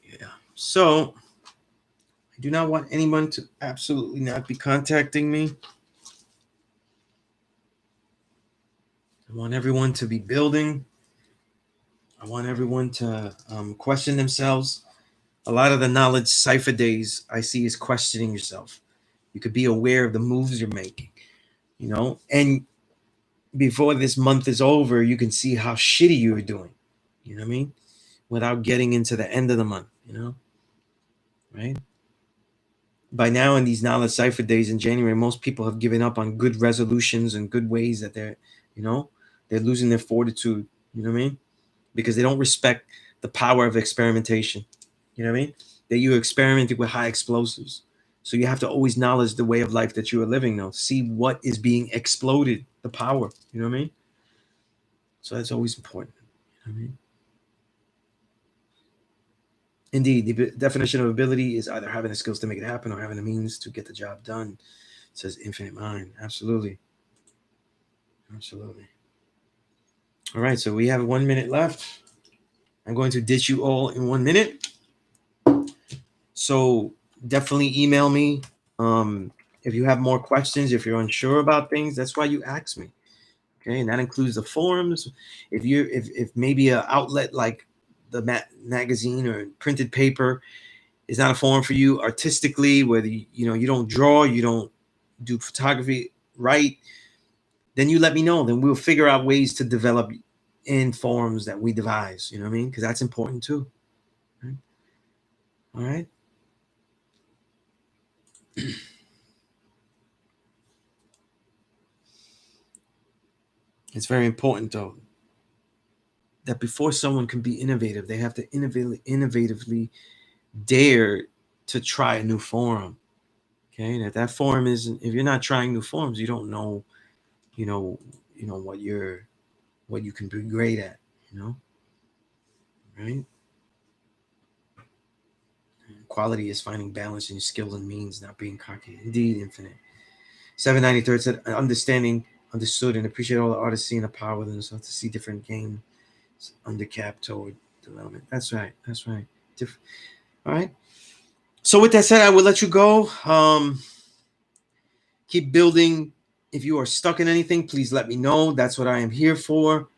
Yeah. So I do not want anyone to absolutely not be contacting me. I want everyone to be building. I want everyone to question themselves. A lot of the knowledge cipher days I see is questioning yourself. You could be aware of the moves you're making, and before this month is over, you can see how shitty you are doing. You know what I mean? Without getting into the end of the month, right? By now, in these knowledge cipher days in January, most people have given up on good resolutions and good ways that they're losing their fortitude. You know what I mean? Because they don't respect the power of experimentation. You know what I mean? that you're experimenting with high explosives. So you have to always knowledge the way of life that you are living now. See what is being exploded, the power. You know what I mean? So that's always important. You know what I mean? Indeed, the definition of ability is either having the skills to make it happen or having the means to get the job done. It says infinite mind. Absolutely. Absolutely. All right, so we have 1 minute left. I'm going to ditch you all in 1 minute. So definitely email me. If you have more questions, if you're unsure about things, that's why you ask me. Okay, and that includes the forums. If maybe an outlet like the magazine or printed paper is not a forum for you artistically, whether you don't draw, you don't do photography right, then you let me know. Then we'll figure out ways to develop in forums that we devise. You know what I mean? Because that's important too. Right? All right. It's very important though that before someone can be innovative, they have to innovatively dare to try a new forum. Okay, and if that forum isn't, if you're not trying new forums, you don't know, you know, what you can be great at. Right? Quality is finding balance in your skill and means, not being cocky. Indeed, infinite. 793 said, understanding, understood, and appreciate all the artists seeing the power within themselves to see different games undercap toward development. That's right. That's right. All right. So with that said, I will let you go. Keep building. If you are stuck in anything, please let me know. That's what I am here for.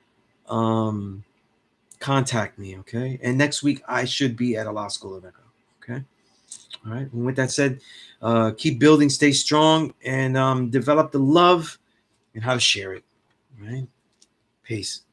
Contact me, okay? And next week I should be at a law school of Mecca, okay? All right. And with that said, keep building, stay strong, and develop the love and how to share it. All right. Peace.